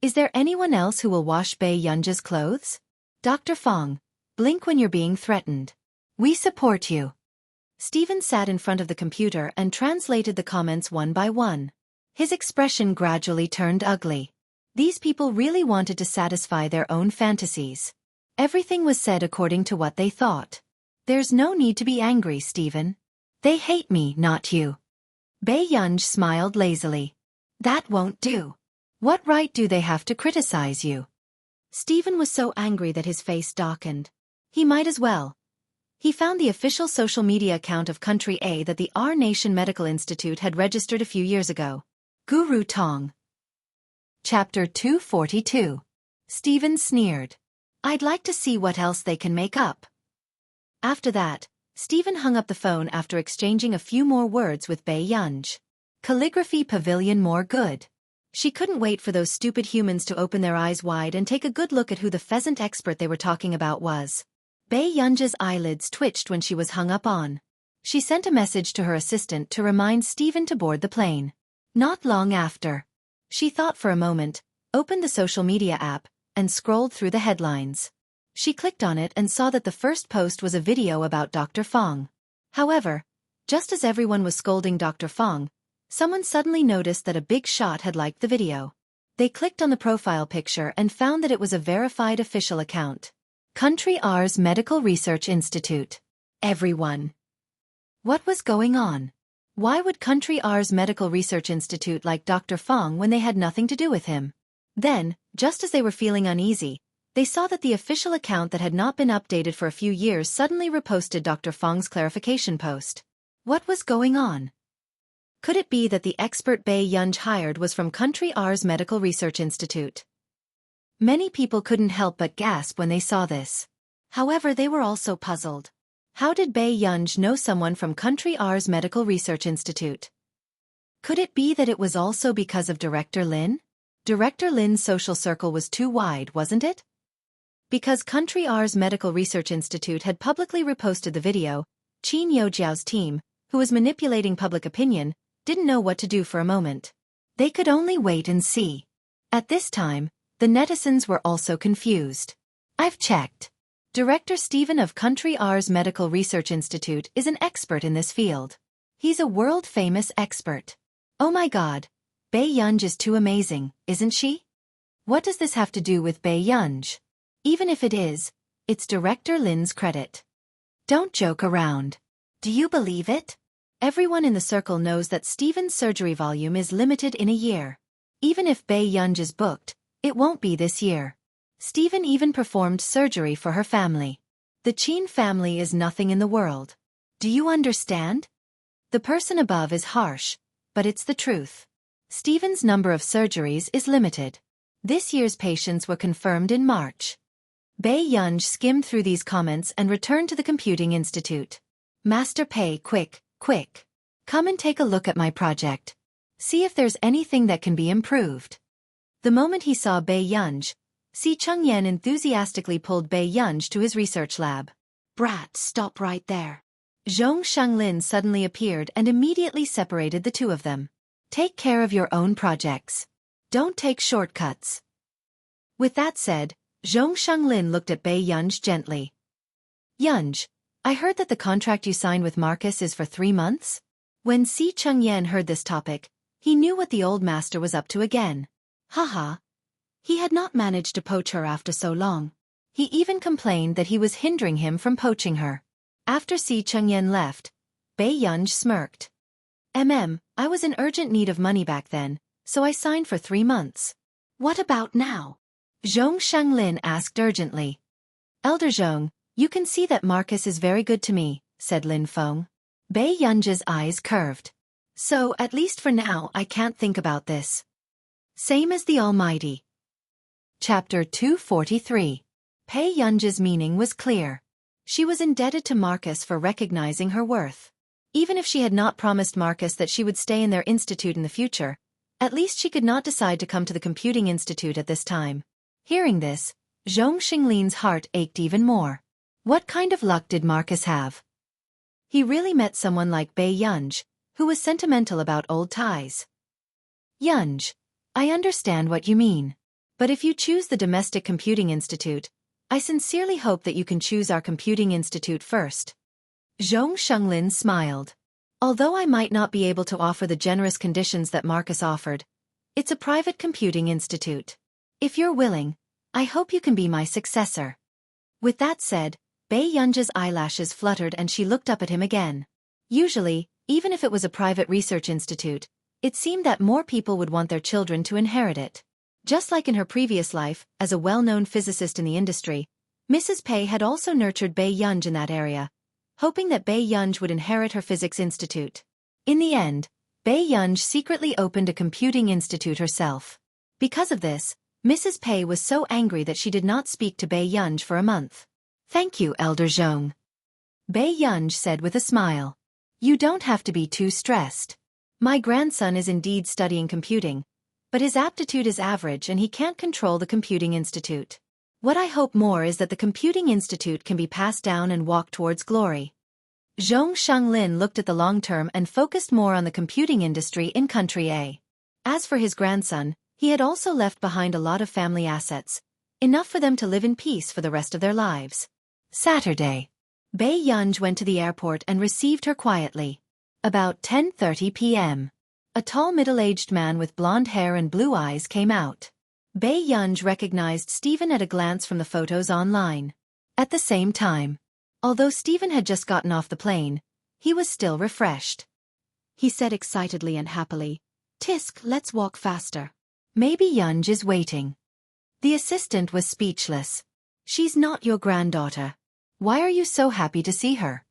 Is there anyone else who will wash Bei Yunja's clothes? Dr. Fang, blink when you're being threatened. We support you. Stephen sat in front of the computer and translated the comments one by one. His expression gradually turned ugly. These people really wanted to satisfy their own fantasies. Everything was said according to what they thought. There's no need to be angry, Stephen. They hate me, not you. Bei Yunj smiled lazily. That won't do. What right do they have to criticize you? Stephen was so angry that his face darkened. He might as well. He found the official social media account of Country A that the Our Nation Medical Institute had registered a few years ago. Guru Tong. Chapter 242. Stephen sneered. I'd like to see what else they can make up. After that, Stephen hung up the phone after exchanging a few more words with Bei Yunj. Calligraphy Pavilion more good. She couldn't wait for those stupid humans to open their eyes wide and take a good look at who the pheasant expert they were talking about was. Bei Yunja's eyelids twitched when she was hung up on. She sent a message to her assistant to remind Stephen to board the plane. Not long after. She thought for a moment, opened the social media app, and scrolled through the headlines. She clicked on it and saw that the first post was a video about Dr. Fang. However, just as everyone was scolding Dr. Fang, someone suddenly noticed that a big shot had liked the video. They clicked on the profile picture and found that it was a verified official account. Country R's Medical Research Institute. Everyone. What was going on? Why would Country R's Medical Research Institute like Dr. Fang when they had nothing to do with him? Then, just as they were feeling uneasy, they saw that the official account that had not been updated for a few years suddenly reposted Dr. Fang's clarification post. What was going on? Could it be that the expert Bei Yunj hired was from Country R's Medical Research Institute? Many people couldn't help but gasp when they saw this. However, they were also puzzled. How did Bei Yunj know someone from Country R's Medical Research Institute? Could it be that it was also because of Director Lin? Director Lin's social circle was too wide, wasn't it? Because Country R's Medical Research Institute had publicly reposted the video, Qin Youjiao's team, who was manipulating public opinion, didn't know what to do for a moment. They could only wait and see. At this time, the netizens were also confused. I've checked. Director Stephen of Country R's Medical Research Institute is an expert in this field. He's a world-famous expert. Oh my god, Bei Yunj is too amazing, isn't she? What does this have to do with Bei Yunj? Even if it is, it's Director Lin's credit. Don't joke around. Do you believe it? Everyone in the circle knows that Stephen's surgery volume is limited in a year. Even if Bei Yunj is booked, it won't be this year. Stephen even performed surgery for her family. The Qin family is nothing in the world. Do you understand? The person above is harsh, but it's the truth. Stephen's number of surgeries is limited. This year's patients were confirmed in March. Bei Yunj skimmed through these comments and returned to the Computing Institute. Master Pei, quick. Come and take a look at my project. See if there's anything that can be improved. The moment he saw Bei Yunj, Si Chengyan enthusiastically pulled Bei Yunj to his research lab. Brat, stop right there. Zhong Shanglin suddenly appeared and immediately separated the two of them. Take care of your own projects. Don't take shortcuts. With that said, Zhong Shanglin looked at Bei Yunj gently. Yunj, I heard that the contract you signed with Marcus is for 3 months? When Si Chengyan heard this topic, he knew what the old master was up to again. Haha. He had not managed to poach her after so long. He even complained that he was hindering him from poaching her. After Si Chengyan left, Bei Yunj smirked. I was in urgent need of money back then, so I signed for 3 months. What about now? Zhong Shanglin asked urgently. Elder Zhong, you can see that Marcus is very good to me, said Lin Feng. Bei Yunj's eyes curved. So, at least for now, I can't think about this. Same as the Almighty. Chapter 243. Bei Yunj's meaning was clear. She was indebted to Marcus for recognizing her worth. Even if she had not promised Marcus that she would stay in their institute in the future, at least she could not decide to come to the computing institute at this time. Hearing this, Zhong Xinglin's heart ached even more. What kind of luck did Marcus have? He really met someone like Bei Yunj, who was sentimental about old ties. Yunj, I understand what you mean. But if you choose the Domestic Computing Institute, I sincerely hope that you can choose our computing institute first. Zhong Shanglin smiled. Although I might not be able to offer the generous conditions that Marcus offered, it's a private computing institute. If you're willing, I hope you can be my successor. With that said, Bei Yunj's eyelashes fluttered and she looked up at him again. Usually, even if it was a private research institute, it seemed that more people would want their children to inherit it. Just like in her previous life, as a well-known physicist in the industry, Mrs. Pei had also nurtured Bei Yunj in that area, hoping that Bei Yunj would inherit her physics institute. In the end, Bei Yunj secretly opened a computing institute herself. Because of this, Mrs. Pei was so angry that she did not speak to Bei Yunj for a month. Thank you, Elder Zhong. Bei Yunj said with a smile. You don't have to be too stressed. My grandson is indeed studying computing, but his aptitude is average and he can't control the computing institute. What I hope more is that the computing institute can be passed down and walk towards glory. Zhong Shanglin looked at the long term and focused more on the computing industry in Country A. As for his grandson, he had also left behind a lot of family assets, enough for them to live in peace for the rest of their lives. Saturday. Bei Yunj went to the airport and received her quietly. About 10:30 p.m. A tall middle-aged man with blonde hair and blue eyes came out. Bei Yunj recognized Stephen at a glance from the photos online. At the same time, although Stephen had just gotten off the plane, he was still refreshed. He said excitedly and happily, "Tisk, let's walk faster. Maybe Yunj is waiting." The assistant was speechless. "She's not your granddaughter. Why are you so happy to see her?"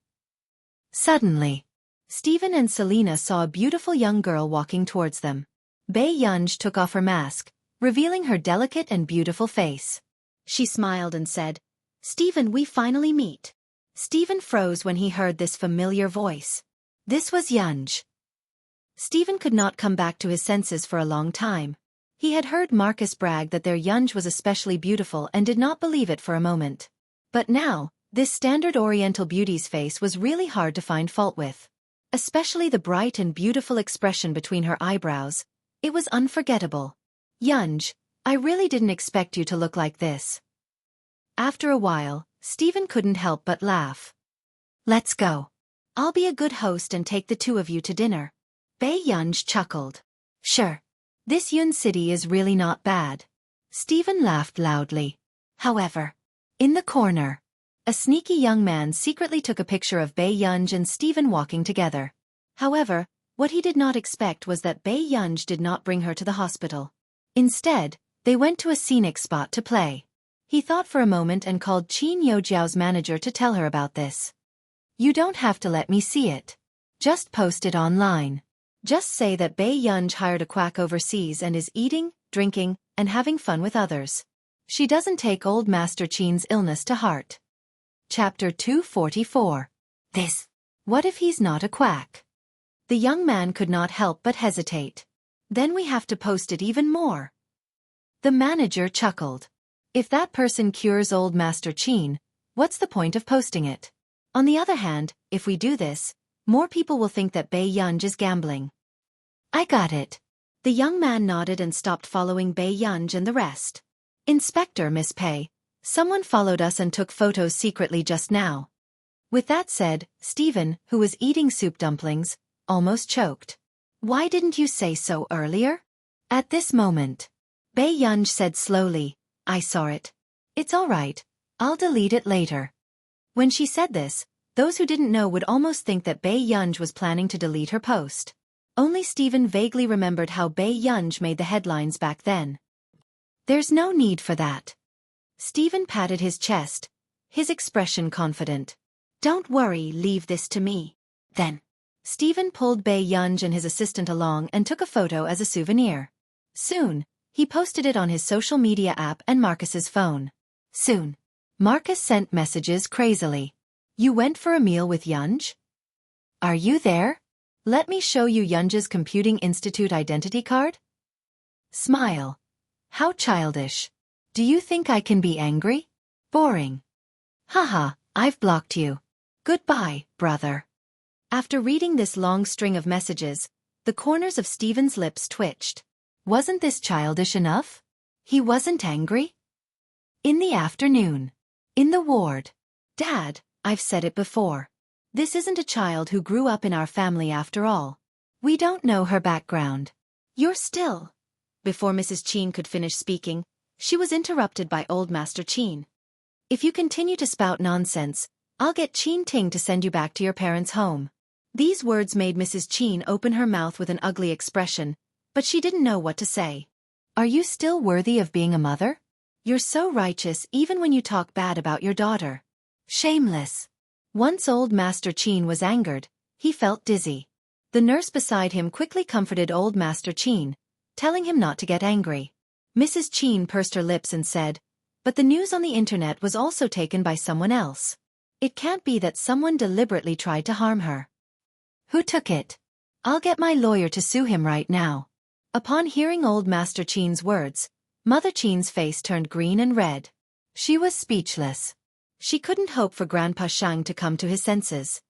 Suddenly, Stephen and Selena saw a beautiful young girl walking towards them. Bei Yunj took off her mask, revealing her delicate and beautiful face. She smiled and said, "Stephen, we finally meet." Stephen froze when he heard this familiar voice. This was Yunj. Stephen could not come back to his senses for a long time. He had heard Marcus brag that their Yunj was especially beautiful and did not believe it for a moment. But now, this standard Oriental beauty's face was really hard to find fault with. Especially the bright and beautiful expression between her eyebrows. It was unforgettable. "Yunj, I really didn't expect you to look like this." After a while, Stephen couldn't help but laugh. "Let's go. I'll be a good host and take the two of you to dinner." Bei Yunj chuckled. "Sure. This Yun city is really not bad." Stephen laughed loudly. However, in the corner, a sneaky young man secretly took a picture of Bei Yunj and Stephen walking together. However, what he did not expect was that Bei Yunj did not bring her to the hospital. Instead, they went to a scenic spot to play. He thought for a moment and called Qin Youjiao's manager to tell her about this. "You don't have to let me see it. Just post it online. Just say that Bei Yunj hired a quack overseas and is eating, drinking, and having fun with others. She doesn't take old Master Qin's illness to heart." Chapter 244. This. What if he's not a quack? The young man could not help but hesitate. Then we have to post it even more. The manager chuckled. If that person cures old Master Qin, what's the point of posting it? On the other hand, if we do this, more people will think that Bei Yunj is gambling. I got it. The young man nodded and stopped following Bei Yunj and the rest. "Inspector Miss Pei, Someone followed us and took photos secretly just now. With that said, Stephen, who was eating soup dumplings, almost choked. Why didn't you say so earlier? At this moment, Bei Yunj said slowly, I saw it. It's all right. I'll delete it later. When she said this, those who didn't know would almost think that Bei Yunj was planning to delete her post. Only Stephen vaguely remembered how Bei Yunj made the headlines back then. There's no need for that. Stephen patted his chest, his expression confident. Don't worry, leave this to me. Then, Stephen pulled Bei Yunj and his assistant along and took a photo as a souvenir. Soon, he posted it on his social media app and Marcus's phone. Soon, Marcus sent messages crazily. You went for a meal with Yunj? Are you there? Let me show you Yunj's Computing Institute identity card? Smile. How childish. Do you think I can be angry? Boring. Haha, I've blocked you. Goodbye, brother. After reading this long string of messages, the corners of Stephen's lips twitched. Wasn't this childish enough? He wasn't angry? In the afternoon. In the ward. Dad, I've said it before. This isn't a child who grew up in our family after all. We don't know her background. You're still. Before Mrs. Qin could finish speaking, she was interrupted by Old Master Qin. If you continue to spout nonsense, I'll get Qin Ting to send you back to your parents' home. These words made Mrs. Qin open her mouth with an ugly expression, but she didn't know what to say. Are you still worthy of being a mother? You're so righteous even when you talk bad about your daughter. Shameless. Once Old Master Qin was angered, he felt dizzy. The nurse beside him quickly comforted Old Master Qin, telling him not to get angry. Mrs. Qin pursed her lips and said, but the news on the internet was also taken by someone else. It can't be that someone deliberately tried to harm her. Who took it? I'll get my lawyer to sue him right now. Upon hearing Old Master Qin's words, Mother Qin's face turned green and red. She was speechless. She couldn't hope for Grandpa Shang to come to his senses.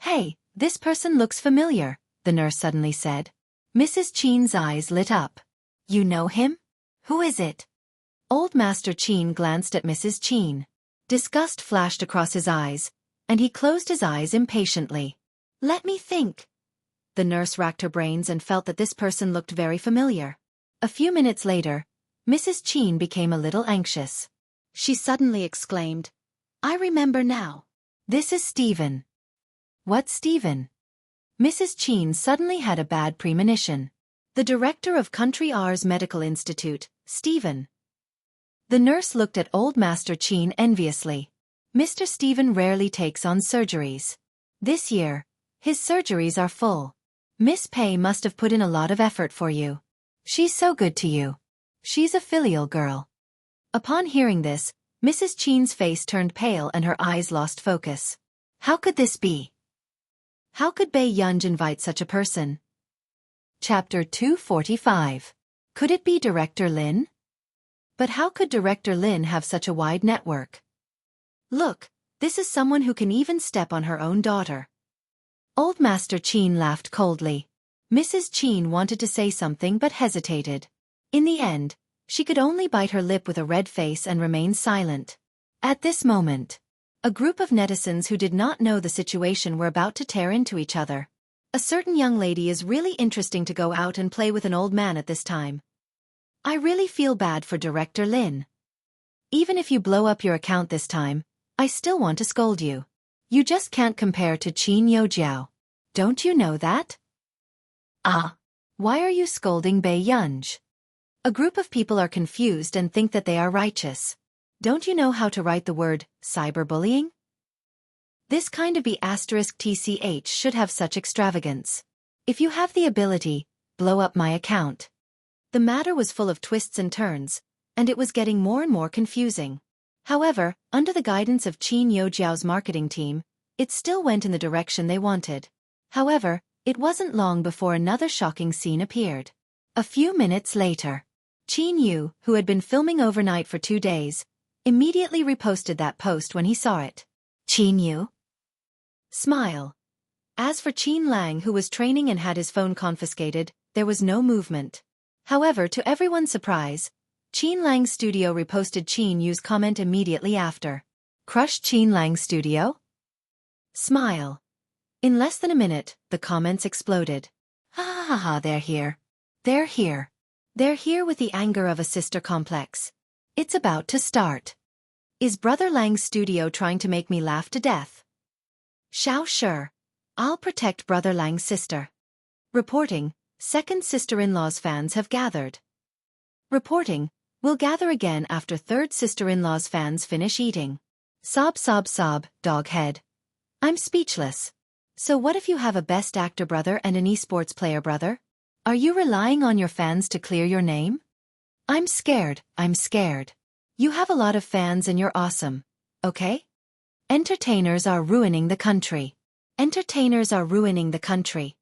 Hey, this person looks familiar, the nurse suddenly said. Mrs. Qin's eyes lit up. You know him? Who is it? Old Master Qin glanced at Mrs. Qin. Disgust flashed across his eyes, and he closed his eyes impatiently. Let me think. The nurse racked her brains and felt that this person looked very familiar. A few minutes later, Mrs. Qin became a little anxious. She suddenly exclaimed, I remember now. This is Stephen. What Stephen? Mrs. Qin suddenly had a bad premonition. The director of Country R's Medical Institute, Stephen. The nurse looked at Old Master Qin enviously. Mr. Stephen rarely takes on surgeries. This year, his surgeries are full. Miss Pei must have put in a lot of effort for you. She's so good to you. She's a filial girl. Upon hearing this, Mrs. Qin's face turned pale and her eyes lost focus. How could this be? How could Bei Yunj invite such a person? Chapter 245. Could it be Director Lin? But how could Director Lin have such a wide network? Look, this is someone who can even step on her own daughter. Old Master Qin laughed coldly. Mrs. Qin wanted to say something but hesitated. In the end, she could only bite her lip with a red face and remain silent. At this moment, a group of netizens who did not know the situation were about to tear into each other. A certain young lady is really interesting to go out and play with an old man at this time. I really feel bad for Director Lin. Even if you blow up your account this time, I still want to scold you. You just can't compare to Qin Youjiao. Don't you know that? Ah. Why are you scolding Bei Yunj? A group of people are confused and think that they are righteous. Don't you know how to write the word cyberbullying? This kind of B*TCH should have such extravagance. If you have the ability, blow up my account. The matter was full of twists and turns, and it was getting more and more confusing. However, under the guidance of Qin Youjiao's marketing team, it still went in the direction they wanted. However, it wasn't long before another shocking scene appeared. A few minutes later, Qin Yu, who had been filming overnight for 2 days, immediately reposted that post when he saw it. Qin Yu? Smile. As for Qin Lang, who was training and had his phone confiscated, there was no movement. However, to everyone's surprise, Qin Lang Studio reposted Qin Yu's comment immediately after. Crushed Qin Lang Studio? Smile. In less than a minute, the comments exploded. Ha ha ha, they're here. They're here. They're here with the anger of a sister complex. It's about to start. Is Brother Lang's studio trying to make me laugh to death? Xiao sure. I'll protect Brother Lang's sister. Reporting, second sister-in-law's fans have gathered. Reporting, we'll gather again after third sister-in-law's fans finish eating. Sob sob sob, dog head. I'm speechless. So what if you have a best actor brother and an esports player brother? Are you relying on your fans to clear your name? I'm scared. You have a lot of fans and you're awesome. Okay? Entertainers are ruining the country. Entertainers are ruining the country.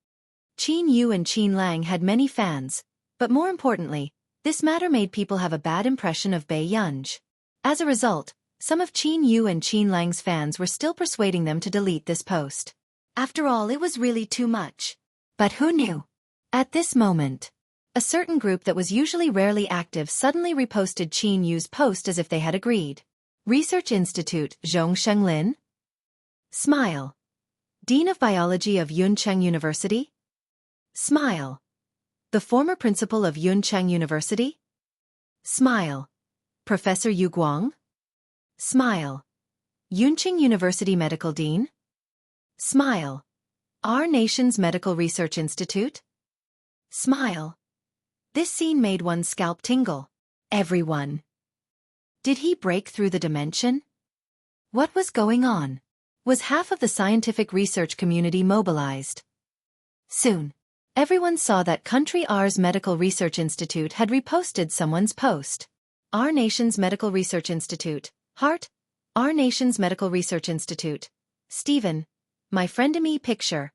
Qin Yu and Qin Lang had many fans, but more importantly, this matter made people have a bad impression of Bei Yunj. As a result, some of Qin Yu and Qin Lang's fans were still persuading them to delete this post. After all, it was really too much. But who knew? At this moment, a certain group that was usually rarely active suddenly reposted Qin Yu's post as if they had agreed. Research Institute, Zhongsheng Lin? Smile. Dean of Biology of Yuncheng University? Smile. The former principal of Yuncheng University? Smile. Professor Yu Guang? Smile. Yuncheng University Medical Dean? Smile. Our nation's Medical Research Institute? Smile. This scene made one's scalp tingle. Everyone. Did he break through the dimension? What was going on? Was half of the scientific research community mobilized? Soon, everyone saw that Country R's Medical Research Institute had reposted someone's post. Our nation's Medical Research Institute. Heart. Our nation's Medical Research Institute. Stephen. My friend-me picture.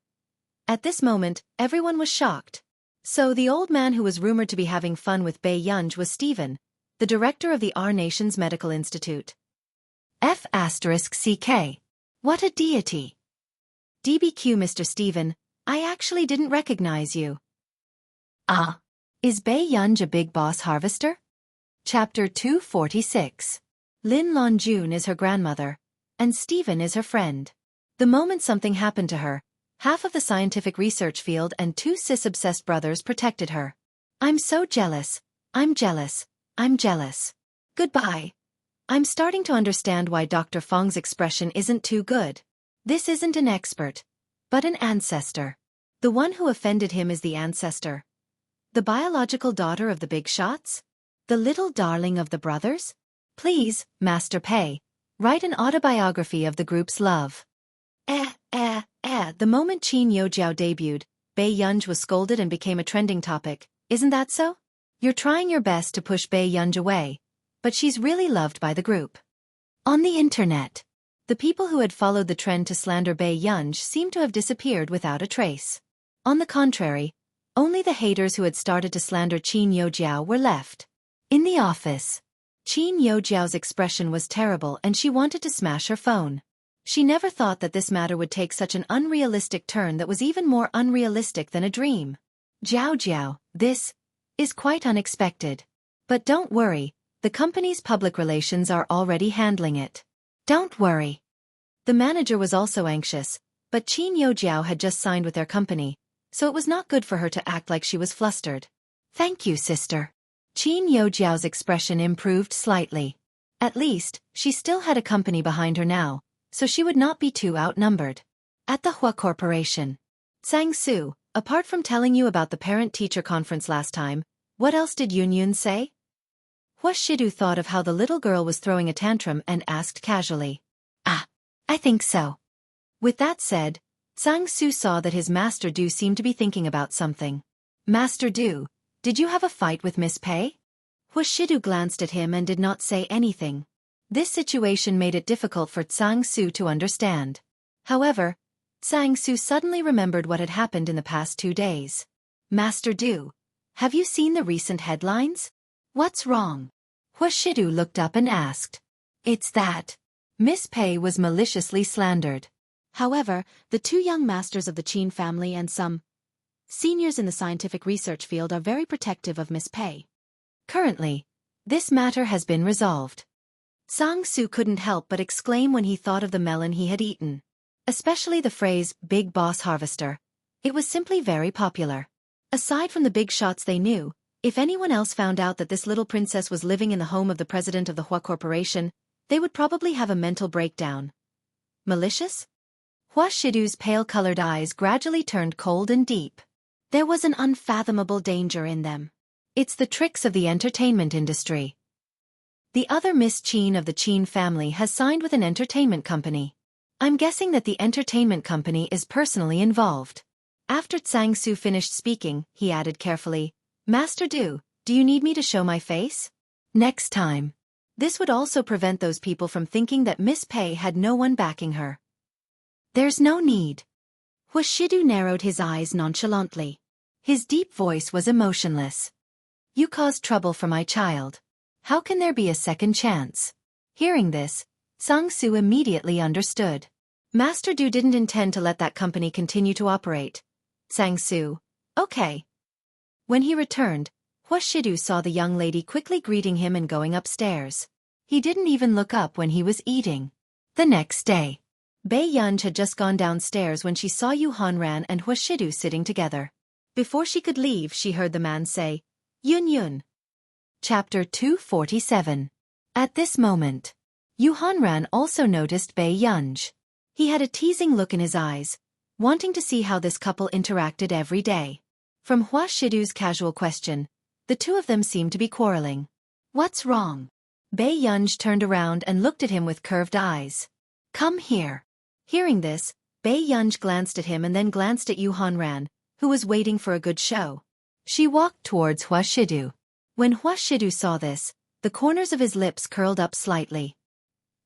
At this moment, everyone was shocked. So the old man who was rumored to be having fun with Bei Yunj was Stephen, the director of the Our Nation's Medical Institute. F***CK. What a deity. DBQ Mr. Stephen, I actually didn't recognize you. Ah. Is Bei Yunj a big boss harvester? Chapter 246. Lin Lonjun is her grandmother, and Stephen is her friend. The moment something happened to her, half of the scientific research field and two cis-obsessed brothers protected her. I'm so jealous. I'm jealous. Goodbye. I'm starting to understand why Dr. Fong's expression isn't too good. This isn't an expert, but an ancestor. The one who offended him is the ancestor. The biological daughter of the big shots? The little darling of the brothers? Please, Master Pei, write an autobiography of the group's love. The moment Qin Yojiao debuted, Bei Yunj was scolded and became a trending topic, isn't that so? You're trying your best to push Bei Yunj away, but she's really loved by the group. On the internet, the people who had followed the trend to slander Bei Yunj seemed to have disappeared without a trace. On the contrary, only the haters who had started to slander Qin Yojiao were left. In the office, Qin Yojiao's expression was terrible and she wanted to smash her phone. She never thought that this matter would take such an unrealistic turn that was even more unrealistic than a dream. Jiao, this is quite unexpected. But don't worry, the company's public relations are already handling it. Don't worry. The manager was also anxious, but Qin Yojiao had just signed with their company, so it was not good for her to act like she was flustered. Thank you, sister. Qin Yojiao's expression improved slightly. At least, she still had a company behind her now, so she would not be too outnumbered. At the Hua Corporation. Sang Su, apart from telling you about the parent-teacher conference last time, what else did Yun say? Hua Shidu thought of how the little girl was throwing a tantrum and asked casually. I think so. With that said, Sang Su saw that his Master Du seemed to be thinking about something. Master Du, did you have a fight with Miss Pei? Hua Shidu glanced at him and did not say anything. This situation made it difficult for Sang Su to understand. However, Sang Su suddenly remembered what had happened in the past 2 days. Master Du, have you seen the recent headlines? What's wrong? Hua Shidu looked up and asked. It's that Miss Pei was maliciously slandered. However, the two young masters of the Qin family and some seniors in the scientific research field are very protective of Miss Pei. Currently, This matter has been resolved. Sang-soo couldn't help but exclaim when he thought of the melon he had eaten. Especially the phrase, Big Boss Harvester. It was simply very popular. Aside from the big shots they knew, if anyone else found out that this little princess was living in the home of the president of the Hua Corporation, they would probably have a mental breakdown. Malicious? Hua Shidu's pale-colored eyes gradually turned cold and deep. There was an unfathomable danger in them. It's the tricks of the entertainment industry. The other Miss Chin of the Chin family has signed with an entertainment company. I'm guessing that the entertainment company is personally involved. After Sang-soo finished speaking, he added carefully, Master Do you need me to show my face? Next time. This would also prevent those people from thinking that Miss Pei had no one backing her. There's no need. Hua Shidu narrowed his eyes nonchalantly. His deep voice was emotionless. You caused trouble for my child. How can there be a second chance? Hearing this, Sang-soo immediately understood. Master Du didn't intend to let that company continue to operate. Sang-soo, okay. When he returned, Hua Shidu saw the young lady quickly greeting him and going upstairs. He didn't even look up when he was eating. The next day, Bei Yunj had just gone downstairs when she saw Yu Hanran and Hua Shidu sitting together. Before she could leave, she heard the man say, Yun Yun. Chapter 247. At this moment, Yu Hanran also noticed Bei Yunj. He had a teasing look in his eyes, wanting to see how this couple interacted every day. From Hua Shidu's casual question, the two of them seemed to be quarreling. What's wrong? Bei Yunj turned around and looked at him with curved eyes. Come here. Hearing this, Bei Yunj glanced at him and then glanced at Yu Hanran, who was waiting for a good show. She walked towards Hua Shidu. When Hua Shidu saw this, the corners of his lips curled up slightly.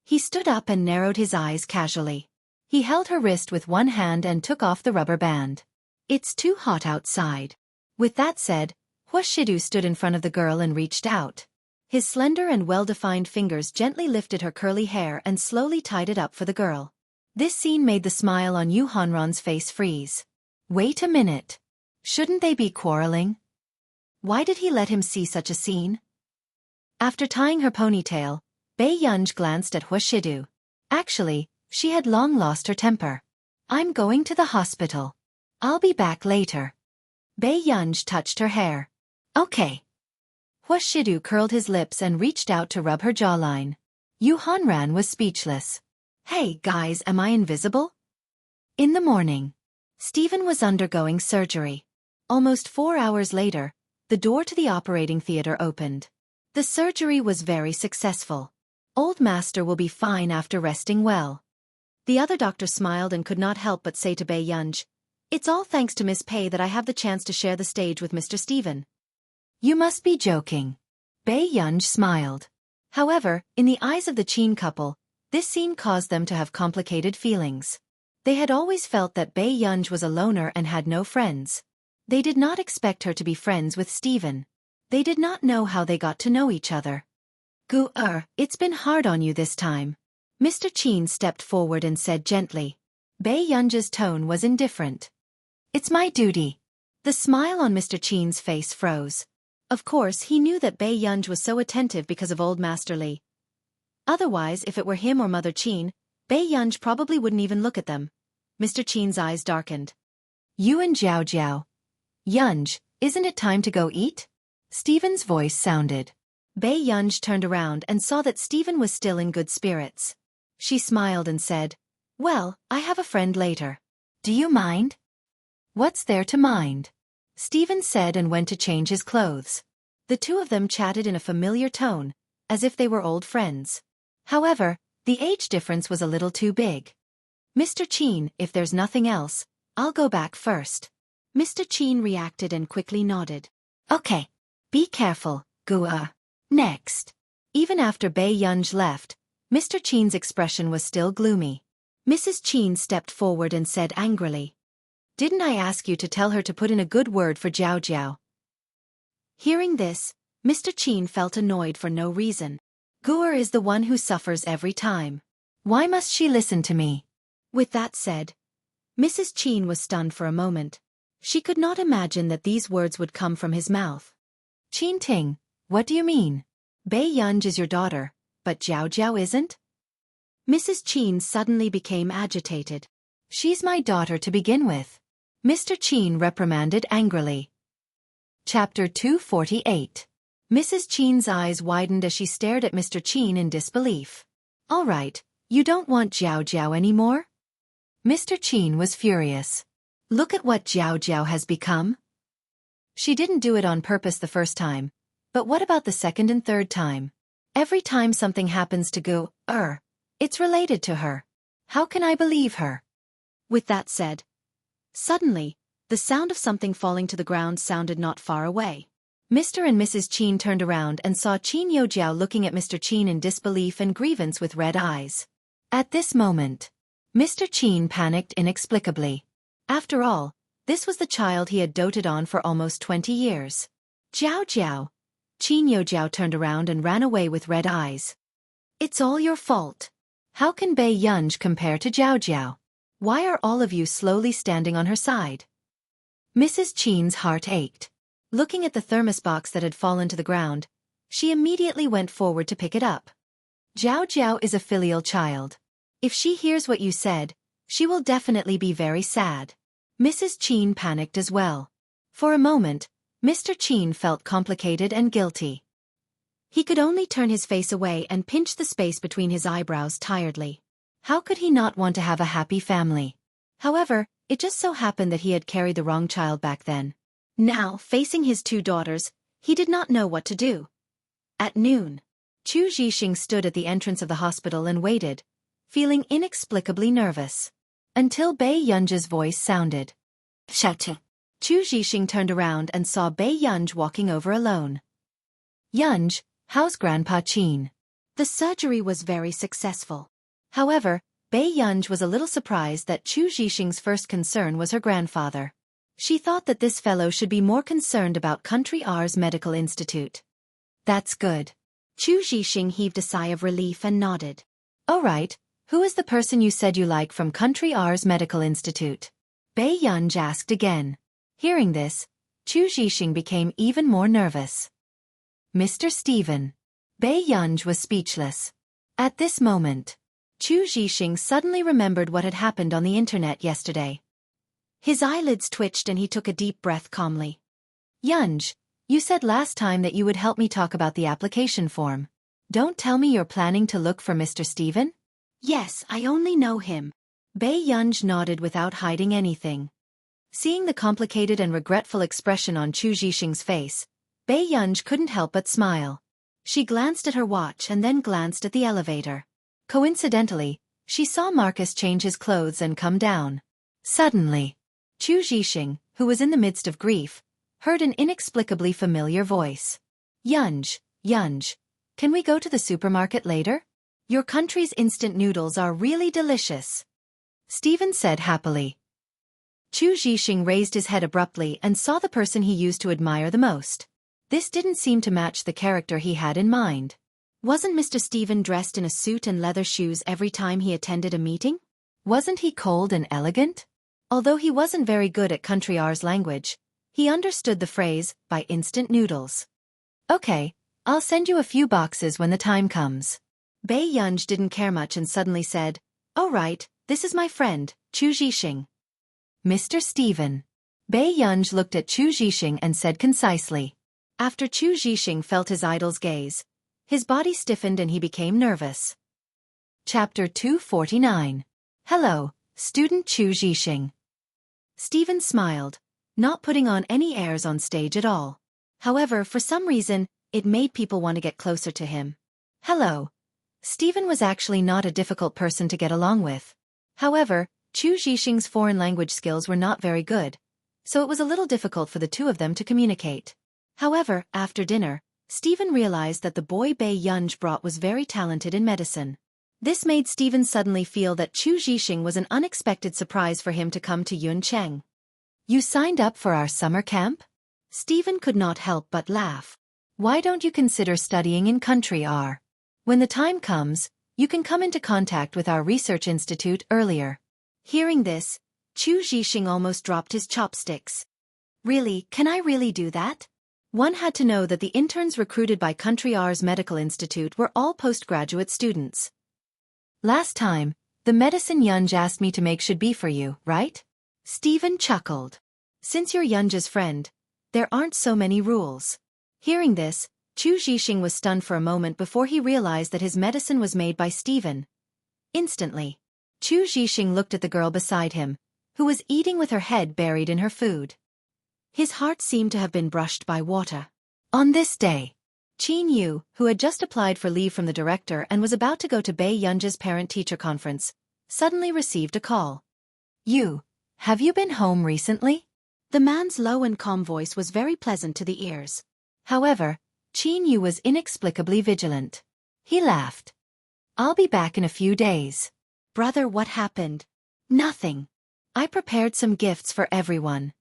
He stood up and narrowed his eyes casually. He held her wrist with one hand and took off the rubber band. It's too hot outside. With that said, Hua Shidu stood in front of the girl and reached out. His slender and well-defined fingers gently lifted her curly hair and slowly tied it up for the girl. This scene made the smile on Yu Hanran's face freeze. Wait a minute. Shouldn't they be quarreling? Why did he let him see such a scene? After tying her ponytail, Bei Yunj glanced at Hua Shidu. Actually, she had long lost her temper. I'm going to the hospital. I'll be back later. Bei Yunj touched her hair. Okay. Hua Shidu curled his lips and reached out to rub her jawline. Yu Hanran was speechless. Hey guys, am I invisible? In the morning, Stephen was undergoing surgery. Almost 4 hours later, the door to the operating theater opened. The surgery was very successful. Old Master will be fine after resting well. The other doctor smiled and could not help but say to Bei Yunj, It's all thanks to Miss Pei that I have the chance to share the stage with Mr. Stephen. You must be joking. Bei Yunj smiled. However, in the eyes of the Chin couple, this scene caused them to have complicated feelings. They had always felt that Bei Yunj was a loner and had no friends. They did not expect her to be friends with Stephen. They did not know how they got to know each other. It's been hard on you this time. Mr. Chin stepped forward and said gently. Bei Yunj's tone was indifferent. It's my duty. The smile on Mr. Chin's face froze. Of course, he knew that Bei Yunj was so attentive because of Old Master Lee. Otherwise, if it were him or Mother Chin, Bei Yunj probably wouldn't even look at them. Mr. Chin's eyes darkened. You and Jiao Jiao. Yunj, isn't it time to go eat? Stephen's voice sounded. Bei Yunj turned around and saw that Stephen was still in good spirits. She smiled and said, Well, I have a friend later. Do you mind? What's there to mind? Stephen said and went to change his clothes. The two of them chatted in a familiar tone, as if they were old friends. However, the age difference was a little too big. Mr. Chin, if there's nothing else, I'll go back first. Mr. Chin reacted and quickly nodded. Okay. Be careful, Gua. Next. Even after Bei Yunj left, Mr. Chin's expression was still gloomy. Mrs. Chin stepped forward and said angrily. Didn't I ask you to tell her to put in a good word for Jiao Jiao? Hearing this, Mr. Chin felt annoyed for no reason. Gua is the one who suffers every time. Why must she listen to me? With that said, Mrs. Chin was stunned for a moment. She could not imagine that these words would come from his mouth. Chin Ting, what do you mean? Bei Yunj is your daughter, but Jiao Jiao isn't? Mrs. Qin suddenly became agitated. She's my daughter to begin with. Mr. Qin reprimanded angrily. Chapter 248. Mrs. Qin's eyes widened as she stared at Mr. Qin in disbelief. All right, you don't want Jiao Jiao anymore? Mr. Qin was furious. Look at what Jiao Jiao has become. She didn't do it on purpose the first time, but what about the second and third time? Every time something happens to go, it's related to her. How can I believe her? With that said, suddenly, the sound of something falling to the ground sounded not far away. Mr. and Mrs. Qin turned around and saw Qin Youjiao looking at Mr. Qin in disbelief and grievance with red eyes. At this moment, Mr. Qin panicked inexplicably. After all, this was the child he had doted on for almost 20 years. Jiao Jiao. Qin Youjiao turned around and ran away with red eyes. It's all your fault. How can Bei Yunj compare to Jiao Jiao? Why are all of you slowly standing on her side? Mrs. Qin's heart ached. Looking at the thermos box that had fallen to the ground, she immediately went forward to pick it up. Jiao Jiao is a filial child. If she hears what you said, she will definitely be very sad. Mrs. Qin panicked as well. For a moment, Mr. Qin felt complicated and guilty. He could only turn his face away and pinch the space between his eyebrows tiredly. How could he not want to have a happy family? However, it just so happened that he had carried the wrong child back then. Now, facing his two daughters, he did not know what to do. At noon, Chu Zhixing stood at the entrance of the hospital and waited, feeling inexplicably nervous. Until Bei Yunj's voice sounded. Xiaofan. Chu Zhixing turned around and saw Bei Yunj walking over alone. Yunj, how's Grandpa Qin? The surgery was very successful. However, Bei Yunj was a little surprised that Chu Zhixing's first concern was her grandfather. She thought that this fellow should be more concerned about Country R's medical institute. That's good. Chu Zhixing heaved a sigh of relief and nodded. All right, who is the person you said you like from Country R's medical institute? Bei Yunj asked again. Hearing this, Chu Zhixing became even more nervous. Mr. Stephen. Bei Yunj was speechless. At this moment, Chu Zhixing suddenly remembered what had happened on the internet yesterday. His eyelids twitched and he took a deep breath calmly. Yunj, you said last time that you would help me talk about the application form. Don't tell me you're planning to look for Mr. Stephen? Yes, I only know him. Bei Yunj nodded without hiding anything. Seeing the complicated and regretful expression on Chu Zhixing's face, Bei Yunj couldn't help but smile. She glanced at her watch and then glanced at the elevator. Coincidentally, she saw Marcus change his clothes and come down. Suddenly, Chu Zhixing, who was in the midst of grief, heard an inexplicably familiar voice. Yunj, can we go to the supermarket later? Your country's instant noodles are really delicious. Stephen said happily. Chu Zhixing raised his head abruptly and saw the person he used to admire the most. This didn't seem to match the character he had in mind. Wasn't Mr. Stephen dressed in a suit and leather shoes every time he attended a meeting? Wasn't he cold and elegant? Although he wasn't very good at Country R's language, he understood the phrase, buy instant noodles. Okay, I'll send you a few boxes when the time comes. Bei Yunj didn't care much and suddenly said, oh right, this is my friend, Chu Zhixing. Mr. Stephen. Bei Yunj looked at Chu Zhixing and said concisely. After Chu Zhixing felt his idol's gaze, his body stiffened and he became nervous. Chapter 249. Hello, student Chu Zhixing. Stephen smiled, not putting on any airs on stage at all. However, for some reason, it made people want to get closer to him. Hello. Stephen was actually not a difficult person to get along with. However, Chu Zhixing's foreign language skills were not very good, so it was a little difficult for the two of them to communicate. However, after dinner, Stephen realized that the boy Bei Yunj brought was very talented in medicine. This made Stephen suddenly feel that Chu Zhixing was an unexpected surprise for him to come to Yuncheng. You signed up for our summer camp? Stephen could not help but laugh. Why don't you consider studying in Country R? When the time comes, you can come into contact with our research institute earlier. Hearing this, Chu Zhixing almost dropped his chopsticks. Really, can I really do that? One had to know that the interns recruited by Country R's Medical Institute were all postgraduate students. Last time, the medicine Yunj asked me to make should be for you, right? Stephen chuckled. Since you're Yunj's friend, there aren't so many rules. Hearing this, Chu Zhixing was stunned for a moment before he realized that his medicine was made by Stephen. Instantly, Chu Zhixing looked at the girl beside him, who was eating with her head buried in her food. His heart seemed to have been brushed by water. On this day, Qin Yu, who had just applied for leave from the director and was about to go to Bei Yunj's parent-teacher conference, suddenly received a call. "You, have you been home recently?" The man's low and calm voice was very pleasant to the ears. However, Qin Yu was inexplicably vigilant. He laughed. "I'll be back in a few days." "Brother, what happened?" "Nothing. I prepared some gifts for everyone."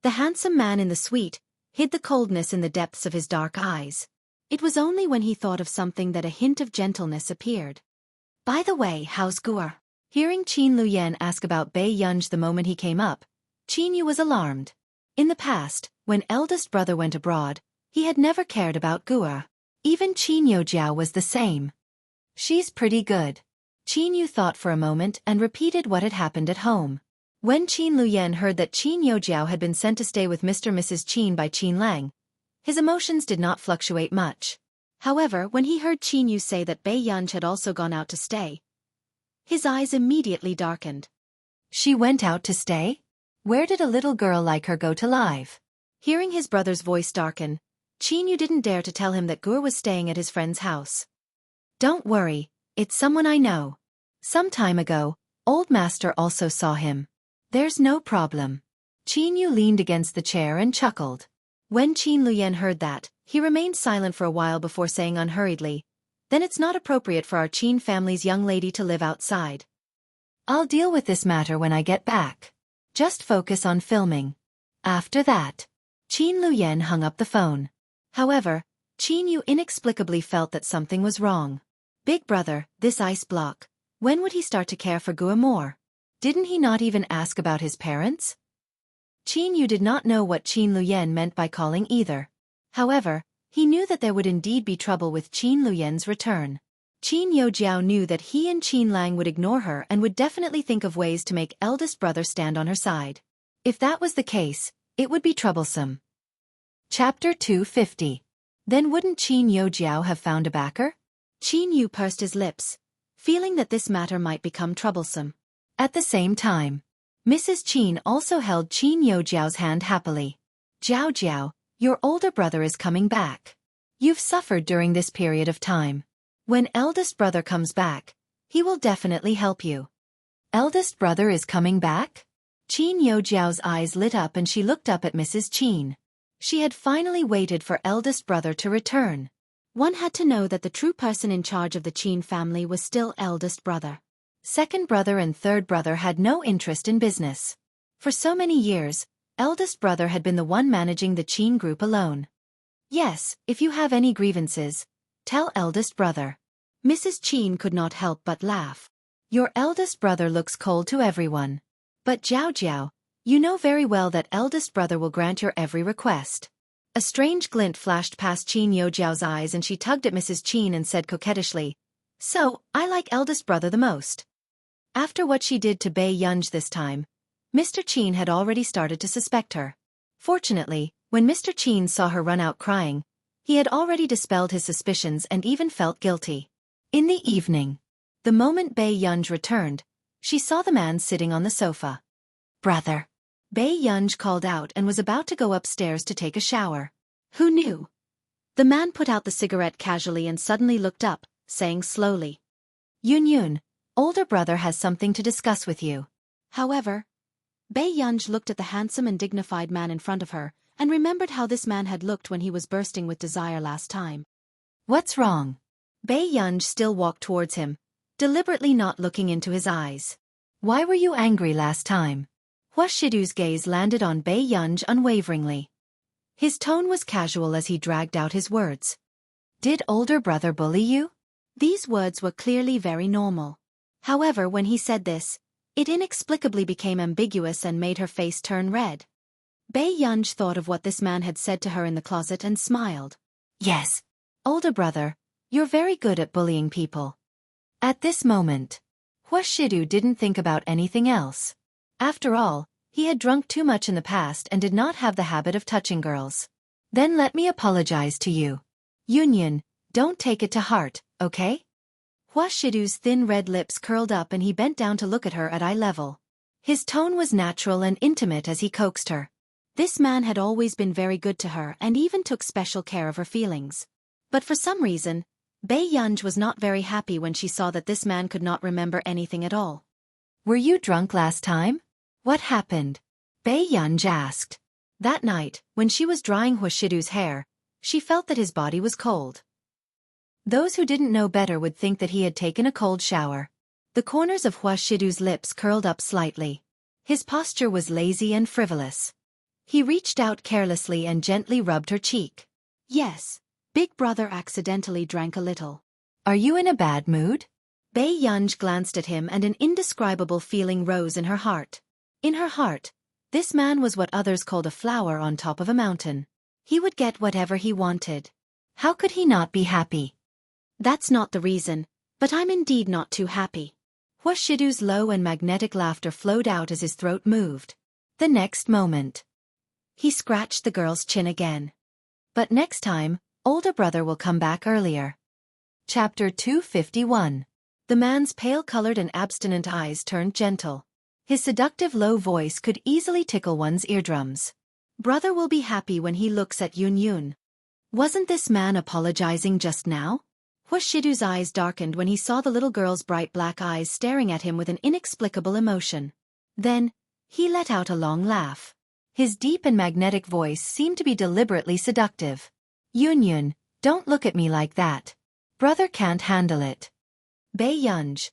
The handsome man in the suite hid the coldness in the depths of his dark eyes. It was only when he thought of something that a hint of gentleness appeared. "By the way, how's Guer?" Hearing Qin Luyan ask about Bei Yunj the moment he came up, Qin Yu was alarmed. In the past, when eldest brother went abroad, he had never cared about Guer. Even Qin Yojiao was the same. "She's pretty good." Qin Yu thought for a moment and repeated what had happened at home. When Qin Luyan heard that Qin Yojiao had been sent to stay with Mr. and Mrs. Qin by Qin Lang, his emotions did not fluctuate much. However, when he heard Qin Yu say that Bei Yunj had also gone out to stay, his eyes immediately darkened. "She went out to stay? Where did a little girl like her go to live?" Hearing his brother's voice darken, Qin Yu didn't dare to tell him that Guer was staying at his friend's house. "Don't worry, it's someone I know. Some time ago, Old Master also saw him. There's no problem." Qin Yu leaned against the chair and chuckled. When Qin Luyan heard that, he remained silent for a while before saying unhurriedly, "Then it's not appropriate for our Qin family's young lady to live outside. I'll deal with this matter when I get back. Just focus on filming." After that, Qin Luyan hung up the phone. However, Qin Yu inexplicably felt that something was wrong. Big brother, this ice block, when would he start to care for Guer more? Didn't he not even ask about his parents? Qin Yu did not know what Qin Luyan meant by calling either. However, he knew that there would indeed be trouble with Qin Luyan's return. Qin Yojiao knew that he and Qin Lang would ignore her and would definitely think of ways to make eldest brother stand on her side. If that was the case, it would be troublesome. Chapter 250. Then wouldn't Qin Yojiao have found a backer? Qin Yu pursed his lips, feeling that this matter might become troublesome. At the same time, Mrs. Qin also held Qin Yojiao's hand happily. "Jiao Jiao, your older brother is coming back. You've suffered during this period of time. When eldest brother comes back, he will definitely help you." "Eldest brother is coming back?" Qin Yojiao's eyes lit up and she looked up at Mrs. Qin. She had finally waited for eldest brother to return. One had to know that the true person in charge of the Qin family was still eldest brother. Second brother and third brother had no interest in business. For so many years, eldest brother had been the one managing the Qin group alone. "Yes, if you have any grievances, tell eldest brother." Mrs. Qin could not help but laugh. "Your eldest brother looks cold to everyone. But Jiao Jiao, you know very well that eldest brother will grant your every request." A strange glint flashed past Qin Yojiao's eyes and she tugged at Mrs. Qin and said coquettishly, "So, I like eldest brother the most." After what she did to Bei Yunj this time, Mr. Qin had already started to suspect her. Fortunately, when Mr. Qin saw her run out crying, he had already dispelled his suspicions and even felt guilty. In the evening, the moment Bei Yunj returned, she saw the man sitting on the sofa. "Brother." Bei Yunj called out and was about to go upstairs to take a shower. "Who knew?" The man put out the cigarette casually and suddenly looked up, saying slowly, "Yun Yun, older brother has something to discuss with you." However, Bei Yunj looked at the handsome and dignified man in front of her, and remembered how this man had looked when he was bursting with desire last time. "What's wrong?" Bei Yunj still walked towards him, deliberately not looking into his eyes. "Why were you angry last time?" Hua Shidu's gaze landed on Bei Yunj unwaveringly. His tone was casual as he dragged out his words. "Did older brother bully you?" These words were clearly very normal. However, when he said this, it inexplicably became ambiguous and made her face turn red. Bei Yunj thought of what this man had said to her in the closet and smiled. Yes, older brother, you're very good at bullying people. At this moment, Hua Shidu didn't think about anything else. After all, he had drunk too much in the past and did not have the habit of touching girls. Then let me apologize to you. Yun, don't take it to heart, okay? Hua Shidu's thin red lips curled up and he bent down to look at her at eye level. His tone was natural and intimate as he coaxed her. This man had always been very good to her and even took special care of her feelings. But for some reason, Bei Yunj was not very happy when she saw that this man could not remember anything at all. Were you drunk last time? What happened? Bei Yunj asked. That night, when she was drying Hua Shidu's hair, she felt that his body was cold. Those who didn't know better would think that he had taken a cold shower. The corners of Hua Shidu's lips curled up slightly. His posture was lazy and frivolous. He reached out carelessly and gently rubbed her cheek. Yes, big brother accidentally drank a little. Are you in a bad mood? Bei Yunj glanced at him and an indescribable feeling rose in her heart. In her heart, this man was what others called a flower on top of a mountain. He would get whatever he wanted. How could he not be happy? That's not the reason, but I'm indeed not too happy. Hua Shidu's low and magnetic laughter flowed out as his throat moved. The next moment, he scratched the girl's chin again. But next time, older brother will come back earlier. Chapter 251. The man's pale-colored and abstinent eyes turned gentle. His seductive low voice could easily tickle one's eardrums. Brother will be happy when he looks at Yun. Wasn't this man apologizing just now? Hua Shidu's eyes darkened when he saw the little girl's bright black eyes staring at him with an inexplicable emotion. Then, he let out a long laugh. His deep and magnetic voice seemed to be deliberately seductive. Yun, don't look at me like that. Brother can't handle it. Bei Yunj.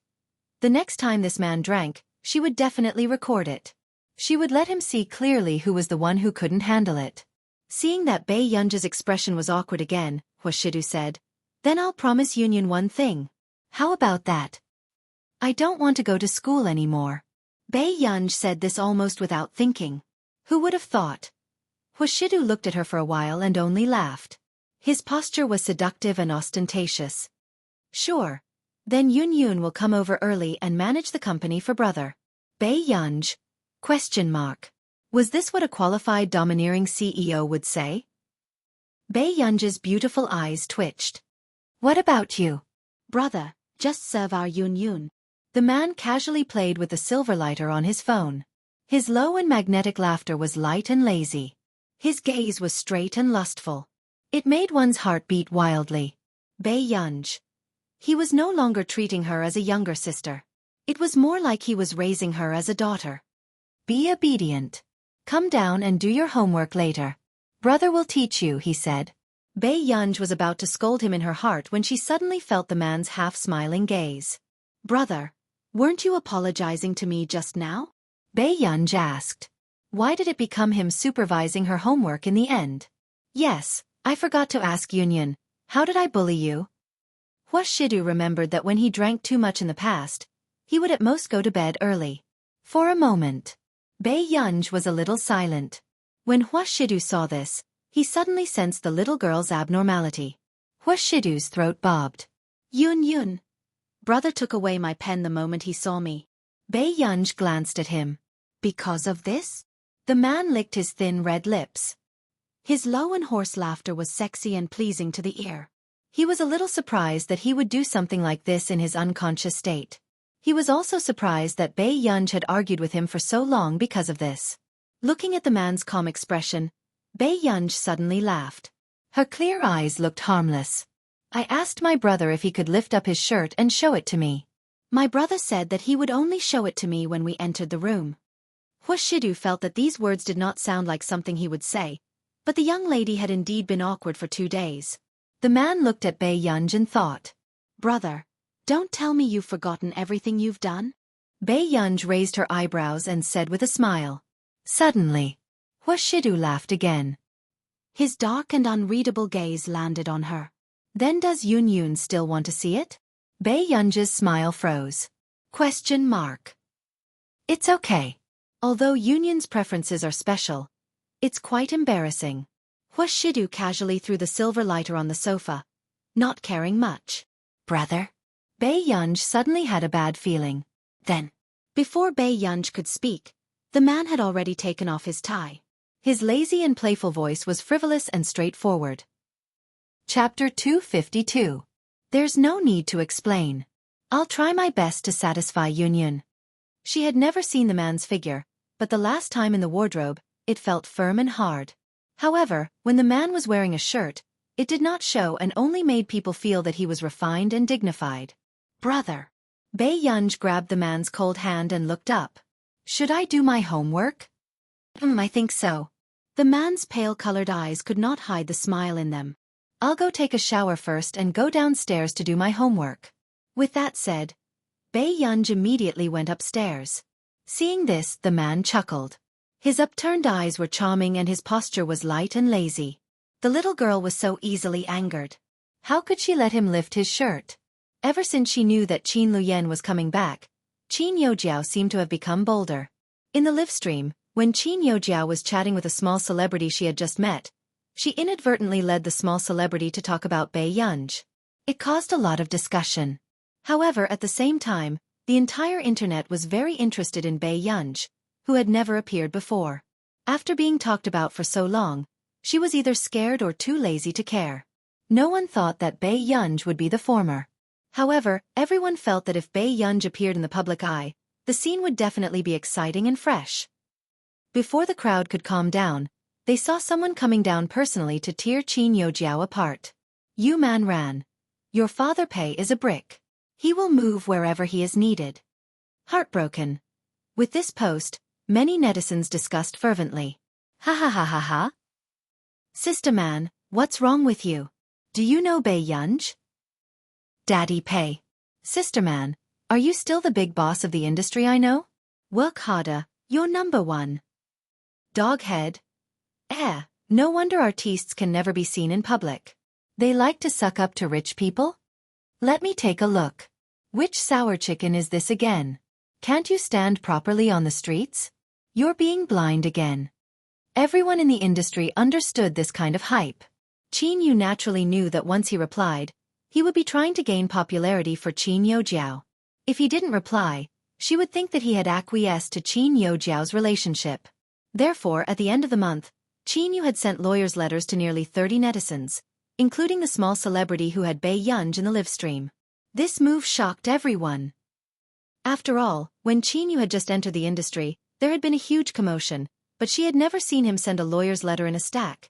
The next time this man drank, she would definitely record it. She would let him see clearly who was the one who couldn't handle it. Seeing that Bei Yunj's expression was awkward again, Hua Shidu said, Then I'll promise Yun one thing. How about that? I don't want to go to school anymore. Bei Yunj said this almost without thinking. Who would have thought? Hua Shidu looked at her for a while and only laughed. His posture was seductive and ostentatious. Sure. Then Yun will come over early and manage the company for brother. Bei Yunj? ? Was this what a qualified domineering CEO would say? Bei Yunj's beautiful eyes twitched. What about you? Brother, just serve our Yun. The man casually played with the silver lighter on his phone. His low and magnetic laughter was light and lazy. His gaze was straight and lustful. It made one's heart beat wildly. Bei Yunj. He was no longer treating her as a younger sister. It was more like he was raising her as a daughter. Be obedient. Come down and do your homework later. Brother will teach you, he said. Bei Yunj was about to scold him in her heart when she suddenly felt the man's half-smiling gaze. Brother, weren't you apologizing to me just now? Bei Yunj asked. Why did it become him supervising her homework in the end? Yes, I forgot to ask Yun. How did I bully you? Hua Shidu remembered that when he drank too much in the past, he would at most go to bed early. For a moment, Bei Yunj was a little silent. When Hua Shidu saw this, he suddenly sensed the little girl's abnormality. Hua Shidu's throat bobbed. Yun. Brother took away my pen the moment he saw me. Bei Yunj glanced at him. Because of this? The man licked his thin red lips. His low and hoarse laughter was sexy and pleasing to the ear. He was a little surprised that he would do something like this in his unconscious state. He was also surprised that Bei Yunj had argued with him for so long because of this. Looking at the man's calm expression, Bei Yunj suddenly laughed. Her clear eyes looked harmless. I asked my brother if he could lift up his shirt and show it to me. My brother said that he would only show it to me when we entered the room. Hua Shidu felt that these words did not sound like something he would say, but the young lady had indeed been awkward for 2 days. The man looked at Bei Yunj and thought, Brother, don't tell me you've forgotten everything you've done? Bei Yunj raised her eyebrows and said with a smile. Suddenly, Hua Shidu laughed again. His dark and unreadable gaze landed on her. Then does Yun still want to see it? Bei Yunj's smile froze. ? It's okay. Although Yun's preferences are special, It's quite embarrassing. Hua Shidu casually threw the silver lighter on the sofa, not caring much. Brother? Bei Yunj suddenly had a bad feeling. Then, before Bei Yunj could speak, the man had already taken off his tie. His lazy and playful voice was frivolous and straightforward. Chapter 252. There's no need to explain. I'll try my best to satisfy Yun. She had never seen the man's figure, but the last time in the wardrobe, it felt firm and hard. However, when the man was wearing a shirt, it did not show and only made people feel that he was refined and dignified. Brother. Bei Yunj grabbed the man's cold hand and looked up. Should I do my homework? I think so. The man's pale-colored eyes could not hide the smile in them. I'll go take a shower first and go downstairs to do my homework. With that said, Bei Yunj immediately went upstairs. Seeing this, the man chuckled. His upturned eyes were charming and his posture was light and lazy. The little girl was so easily angered. How could she let him lift his shirt? Ever since she knew that Qin Luyen was coming back, Qin Youjiao seemed to have become bolder. In the live stream, when Qin Youjiao was chatting with a small celebrity she had just met, she inadvertently led the small celebrity to talk about Bei Yunj. It caused a lot of discussion. However, at the same time, the entire internet was very interested in Bei Yunj, who had never appeared before. After being talked about for so long, she was either scared or too lazy to care. No one thought that Bei Yunj would be the former. However, everyone felt that if Bei Yunj appeared in the public eye, the scene would definitely be exciting and fresh. Before the crowd could calm down, they saw someone coming down personally to tear Qin Youjiao apart. You man ran. Your father Pei is a brick. He will move wherever he is needed. Heartbroken. With this post, many netizens discussed fervently. Ha ha ha ha ha. Sister man, what's wrong with you? Do you know Bei Yunj? Daddy Pei. Sister man, are you still the big boss of the industry I know? Work harder, you're number one. Doghead. No wonder artistes can never be seen in public. They like to suck up to rich people? Let me take a look. Which sour chicken is this again? Can't you stand properly on the streets? You're being blind again. Everyone in the industry understood this kind of hype. Qin Yu naturally knew that once he replied, he would be trying to gain popularity for Qin Youjiao. If he didn't reply, she would think that he had acquiesced to Qin Youjiao's relationship. Therefore, at the end of the month, Qin Yu had sent lawyers' letters to nearly 30 netizens, including the small celebrity who had Bei Yunj in the live stream. This move shocked everyone. After all, when Qin Yu had just entered the industry, there had been a huge commotion, but she had never seen him send a lawyer's letter in a stack.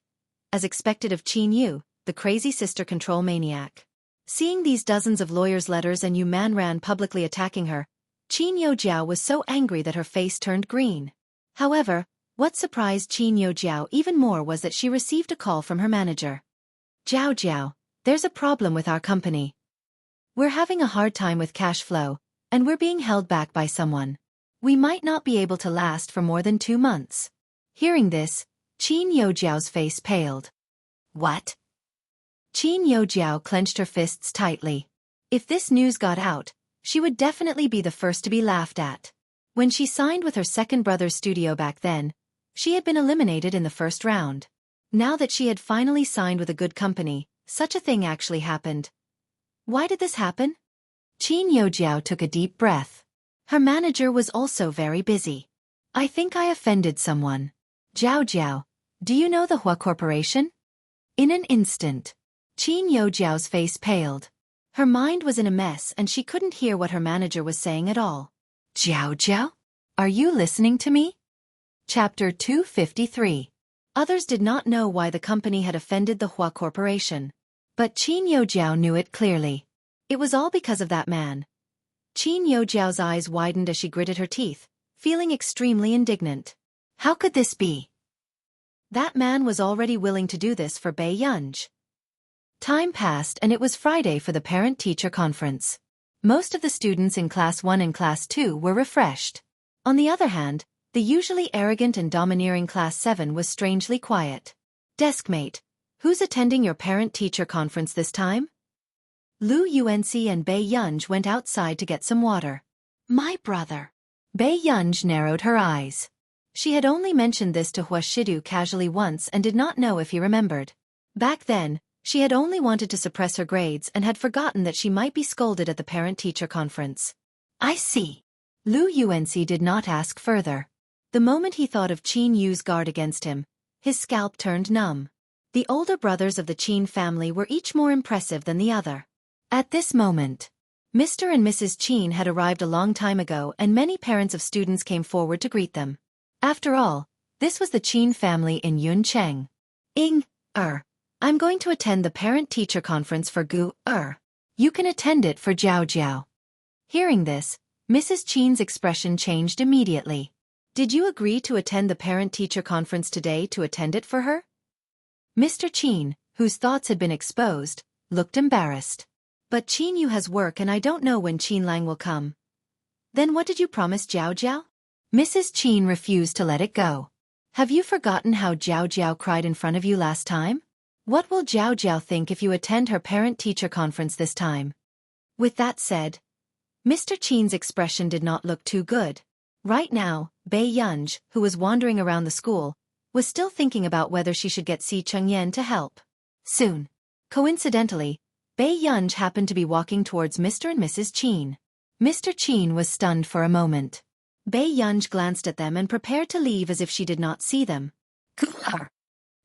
As expected of Qin Yu, the crazy sister control maniac. Seeing these dozens of lawyers' letters and Yu Man ran publicly attacking her, Qin Youjiao was so angry that her face turned green. However, what surprised Qin Youjiao even more was that she received a call from her manager. Jiao, there's a problem with our company. We're having a hard time with cash flow, and we're being held back by someone. We might not be able to last for more than 2 months. Hearing this, Qin Youjiao's face paled. What? Qin Youjiao clenched her fists tightly. If this news got out, she would definitely be the first to be laughed at. When she signed with her second brother's studio back then, she had been eliminated in the first round. Now that she had finally signed with a good company, such a thing actually happened. Why did this happen? Qin Youjiao took a deep breath. Her manager was also very busy. I think I offended someone. Jiao, do you know the Hua Corporation? In an instant, Qin Youjiao's face paled. Her mind was in a mess and she couldn't hear what her manager was saying at all. Jiao, are you listening to me? Chapter 253. Others did not know why the company had offended the Hua Corporation. But Qin Youjiao knew it clearly. It was all because of that man. Qin Youjiao's eyes widened as she gritted her teeth, feeling extremely indignant. How could this be? That man was already willing to do this for Bei Yunj. Time passed and it was Friday for the parent-teacher conference. Most of the students in Class 1 and Class 2 were refreshed. On the other hand, the usually arrogant and domineering Class 7 was strangely quiet. Deskmate, who's attending your parent-teacher conference this time? Lu Yuanxi and Bei Yunj went outside to get some water. My brother. Bei Yunj narrowed her eyes. She had only mentioned this to Huashidu casually once and did not know if he remembered. Back then, she had only wanted to suppress her grades and had forgotten that she might be scolded at the parent-teacher conference. I see. Lu Yuanxi did not ask further. The moment he thought of Qin Yu's guard against him, his scalp turned numb. The older brothers of the Qin family were each more impressive than the other. At this moment, Mr. and Mrs. Qin had arrived a long time ago and many parents of students came forward to greet them. After all, this was the Qin family in Yuncheng. I'm going to attend the parent-teacher conference for Gu. You can attend it for Jiao Jiao. Hearing this, Mrs. Qin's expression changed immediately. Did you agree to attend the parent-teacher conference today to attend it for her? Mr. Qin, whose thoughts had been exposed, looked embarrassed. But Qin Yu has work and I don't know when Qin Lang will come. Then what did you promise Jiao Jiao? Mrs. Qin refused to let it go. Have you forgotten how Jiao Jiao cried in front of you last time? What will Jiao Jiao think if you attend her parent-teacher conference this time? With that said, Mr. Qin's expression did not look too good. Right now, Bei Yunj, who was wandering around the school, was still thinking about whether she should get Si Chengyan to help. Soon. Coincidentally, Bei Yunj happened to be walking towards Mr. and Mrs. Qin. Mr. Qin was stunned for a moment. Bei Yunj glanced at them and prepared to leave as if she did not see them.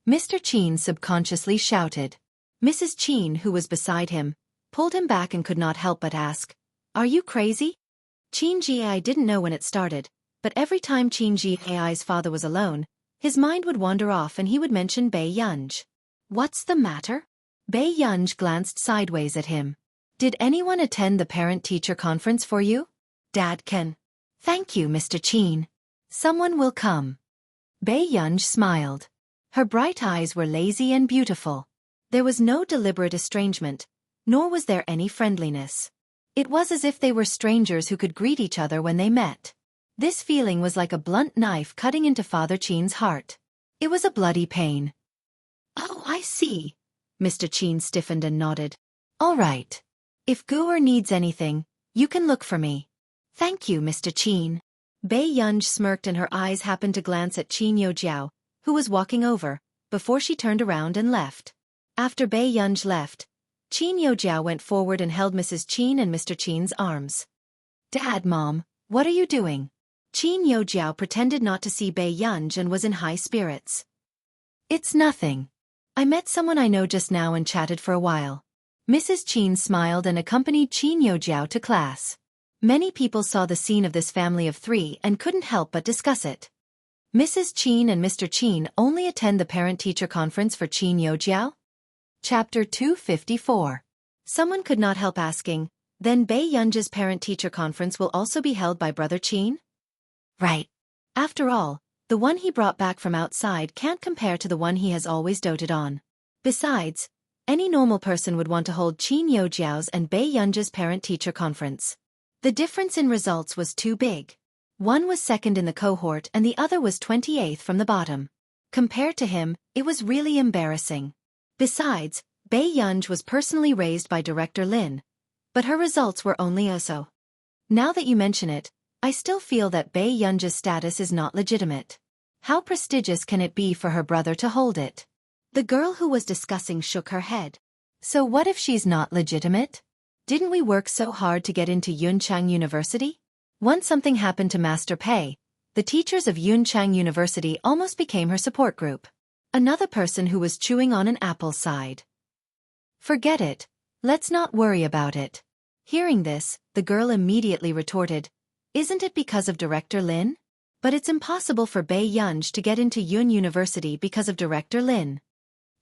Mr. Qin subconsciously shouted. Mrs. Qin, who was beside him, pulled him back and could not help but ask, "Are you crazy?" Qin Jiai didn't know when it started, but every time Qin Jiai's father was alone, his mind would wander off and he would mention Bei Yunj. What's the matter? Bei Yunj glanced sideways at him. Did anyone attend the parent-teacher conference for you? Dad can. Thank you, Mr. Qin. Someone will come. Bei Yunj smiled. Her bright eyes were lazy and beautiful. There was no deliberate estrangement, nor was there any friendliness. It was as if they were strangers who could greet each other when they met. This feeling was like a blunt knife cutting into Father Qin's heart. It was a bloody pain. Oh, I see. Mr. Qin stiffened and nodded. All right. If Guer needs anything, you can look for me. Thank you, Mr. Qin. Bei Yunj smirked and her eyes happened to glance at Qin Yojiao, who was walking over, before she turned around and left. After Bei Yunj left, Qin Yojiao went forward and held Mrs. Qin and Mr. Qin's arms. Dad, Mom, what are you doing? Qin Yojiao pretended not to see Bei Yunj and was in high spirits. It's nothing. I met someone I know just now and chatted for a while. Mrs. Qin smiled and accompanied Qin Yojiao to class. Many people saw the scene of this family of three and couldn't help but discuss it. Mrs. Qin and Mr. Qin only attend the parent-teacher conference for Qin Yojiao? Chapter 254. Someone could not help asking, then Bei Yunj's parent-teacher conference will also be held by Brother Qin? Right. After all, the one he brought back from outside can't compare to the one he has always doted on. Besides, any normal person would want to hold Qin Yojiao's and Bei Yunj's parent-teacher conference. The difference in results was too big. One was second in the cohort and the other was 28th from the bottom. Compared to him, it was really embarrassing. Besides, Bei Yunj was personally raised by Director Lin, but her results were only so. Now that you mention it, I still feel that Bei Yunj's status is not legitimate. How prestigious can it be for her brother to hold it? The girl who was discussing shook her head. So what if she's not legitimate? Didn't we work so hard to get into Yunchang University? Once something happened to Master Pei, the teachers of Yunchang University almost became her support group. Another person who was chewing on an apple sighed. Forget it. Let's not worry about it. Hearing this, the girl immediately retorted, Isn't it because of Director Lin? But it's impossible for Bei Yunj to get into Yun University because of Director Lin.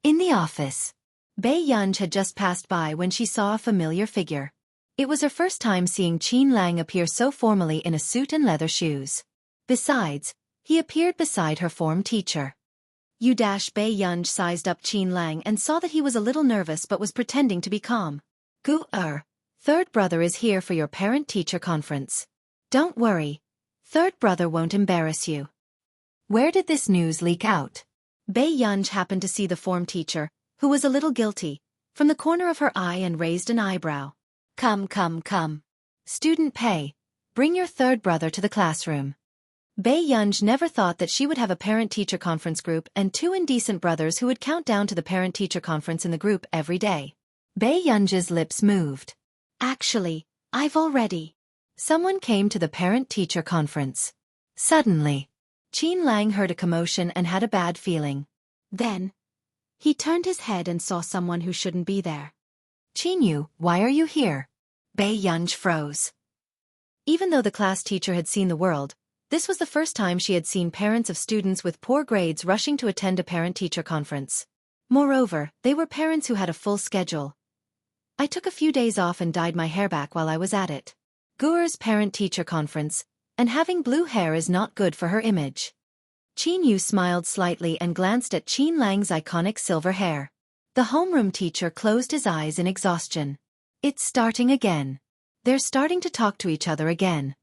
In the office, Bei Yunj had just passed by when she saw a familiar figure. It was her first time seeing Qin Lang appear so formally in a suit and leather shoes. Besides, he appeared beside her form teacher. Bei Yunj sized up Qin Lang and saw that he was a little nervous but was pretending to be calm. Third brother is here for your parent-teacher conference. Don't worry. Third brother won't embarrass you. Where did this news leak out? Bei Yunj happened to see the form teacher, who was a little guilty, from the corner of her eye and raised an eyebrow. Come. Student Pei, bring your third brother to the classroom. Bei Yunj never thought that she would have a parent-teacher conference group and two indecent brothers who would count down to the parent-teacher conference in the group every day. Bei Yunj's lips moved. Actually, I've already. Someone came to the parent-teacher conference. Suddenly, Qin Lang heard a commotion and had a bad feeling. Then, he turned his head and saw someone who shouldn't be there. Qin Yu, why are you here? Bei Yunj froze. Even though the class teacher had seen the world, this was the first time she had seen parents of students with poor grades rushing to attend a parent-teacher conference. Moreover, they were parents who had a full schedule. I took a few days off and dyed my hair back while I was at it. Guer's parent-teacher conference, and having blue hair is not good for her image. Qin Yu smiled slightly and glanced at Qin Lang's iconic silver hair. The homeroom teacher closed his eyes in exhaustion. It's starting again. They're starting to talk to each other again.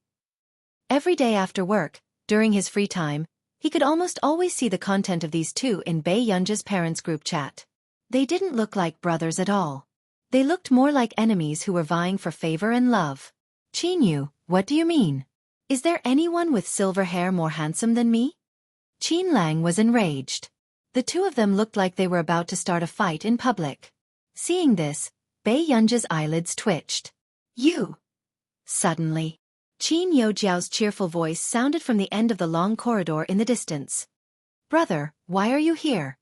Every day after work, during his free time, he could almost always see the content of these two in Bei Yunj's parents' group chat. They didn't look like brothers at all. They looked more like enemies who were vying for favor and love. Qin Yu, what do you mean? Is there anyone with silver hair more handsome than me? Qin Lang was enraged. The two of them looked like they were about to start a fight in public. Seeing this, Bei Yunj's eyelids twitched. You! Suddenly, Qin Yojiao's cheerful voice sounded from the end of the long corridor in the distance. Brother, why are you here?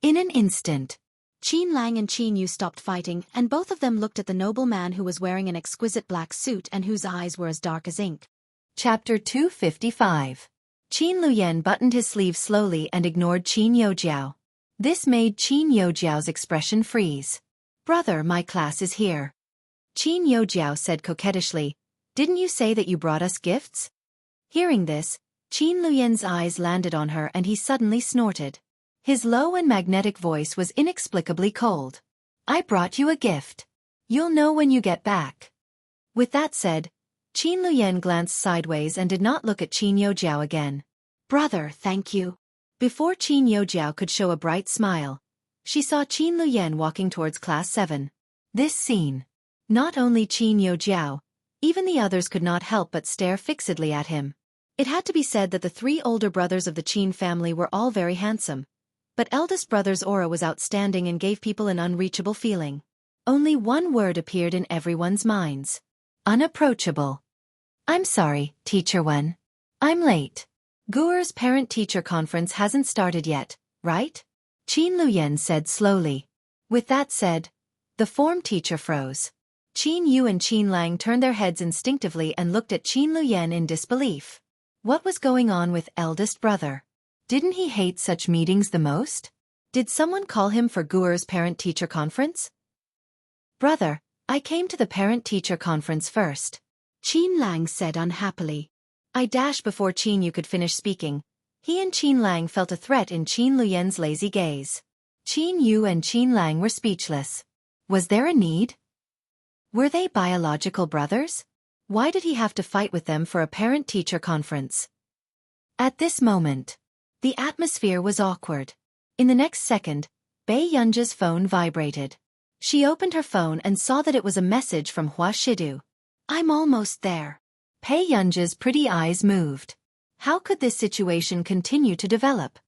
In an instant, Qin Lang and Qin Yu stopped fighting and both of them looked at the noble man who was wearing an exquisite black suit and whose eyes were as dark as ink. Chapter 255. Qin Luyan buttoned his sleeve slowly and ignored Qin Yojiao. This made Qin Yojiao's expression freeze. Brother, my class is here. Qin Yojiao said coquettishly, didn't you say that you brought us gifts? Hearing this, Qin Luyan's eyes landed on her and he suddenly snorted. His low and magnetic voice was inexplicably cold. I brought you a gift. You'll know when you get back. With that said, Qin Luyan glanced sideways and did not look at Qin Yojiao again. Brother, thank you. Before Qin Yojiao could show a bright smile, she saw Qin Luyan walking towards Class 7. This scene. Not only Qin Yojiao, even the others could not help but stare fixedly at him. It had to be said that the three older brothers of the Qin family were all very handsome, but eldest brother's aura was outstanding and gave people an unreachable feeling. Only one word appeared in everyone's minds. Unapproachable. I'm sorry, Teacher Wen. I'm late. Guer's parent-teacher conference hasn't started yet, right? Qin Luyan said slowly. With that said, the form teacher froze. Qin Yu and Qin Lang turned their heads instinctively and looked at Qin Luyan in disbelief. What was going on with eldest brother? Didn't he hate such meetings the most? Did someone call him for Guer's parent-teacher conference? Brother, I came to the parent-teacher conference first. Qin Lang said unhappily. I dashed before Qin Yu could finish speaking. He and Qin Lang felt a threat in Qin Luyan's lazy gaze. Qin Yu and Qin Lang were speechless. Was there a need? Were they biological brothers? Why did he have to fight with them for a parent-teacher conference? At this moment, the atmosphere was awkward. In the next second, Bei Yunja's phone vibrated. She opened her phone and saw that it was a message from Hua Shidu. I'm almost there. Bei Yunja's pretty eyes moved. How could this situation continue to develop?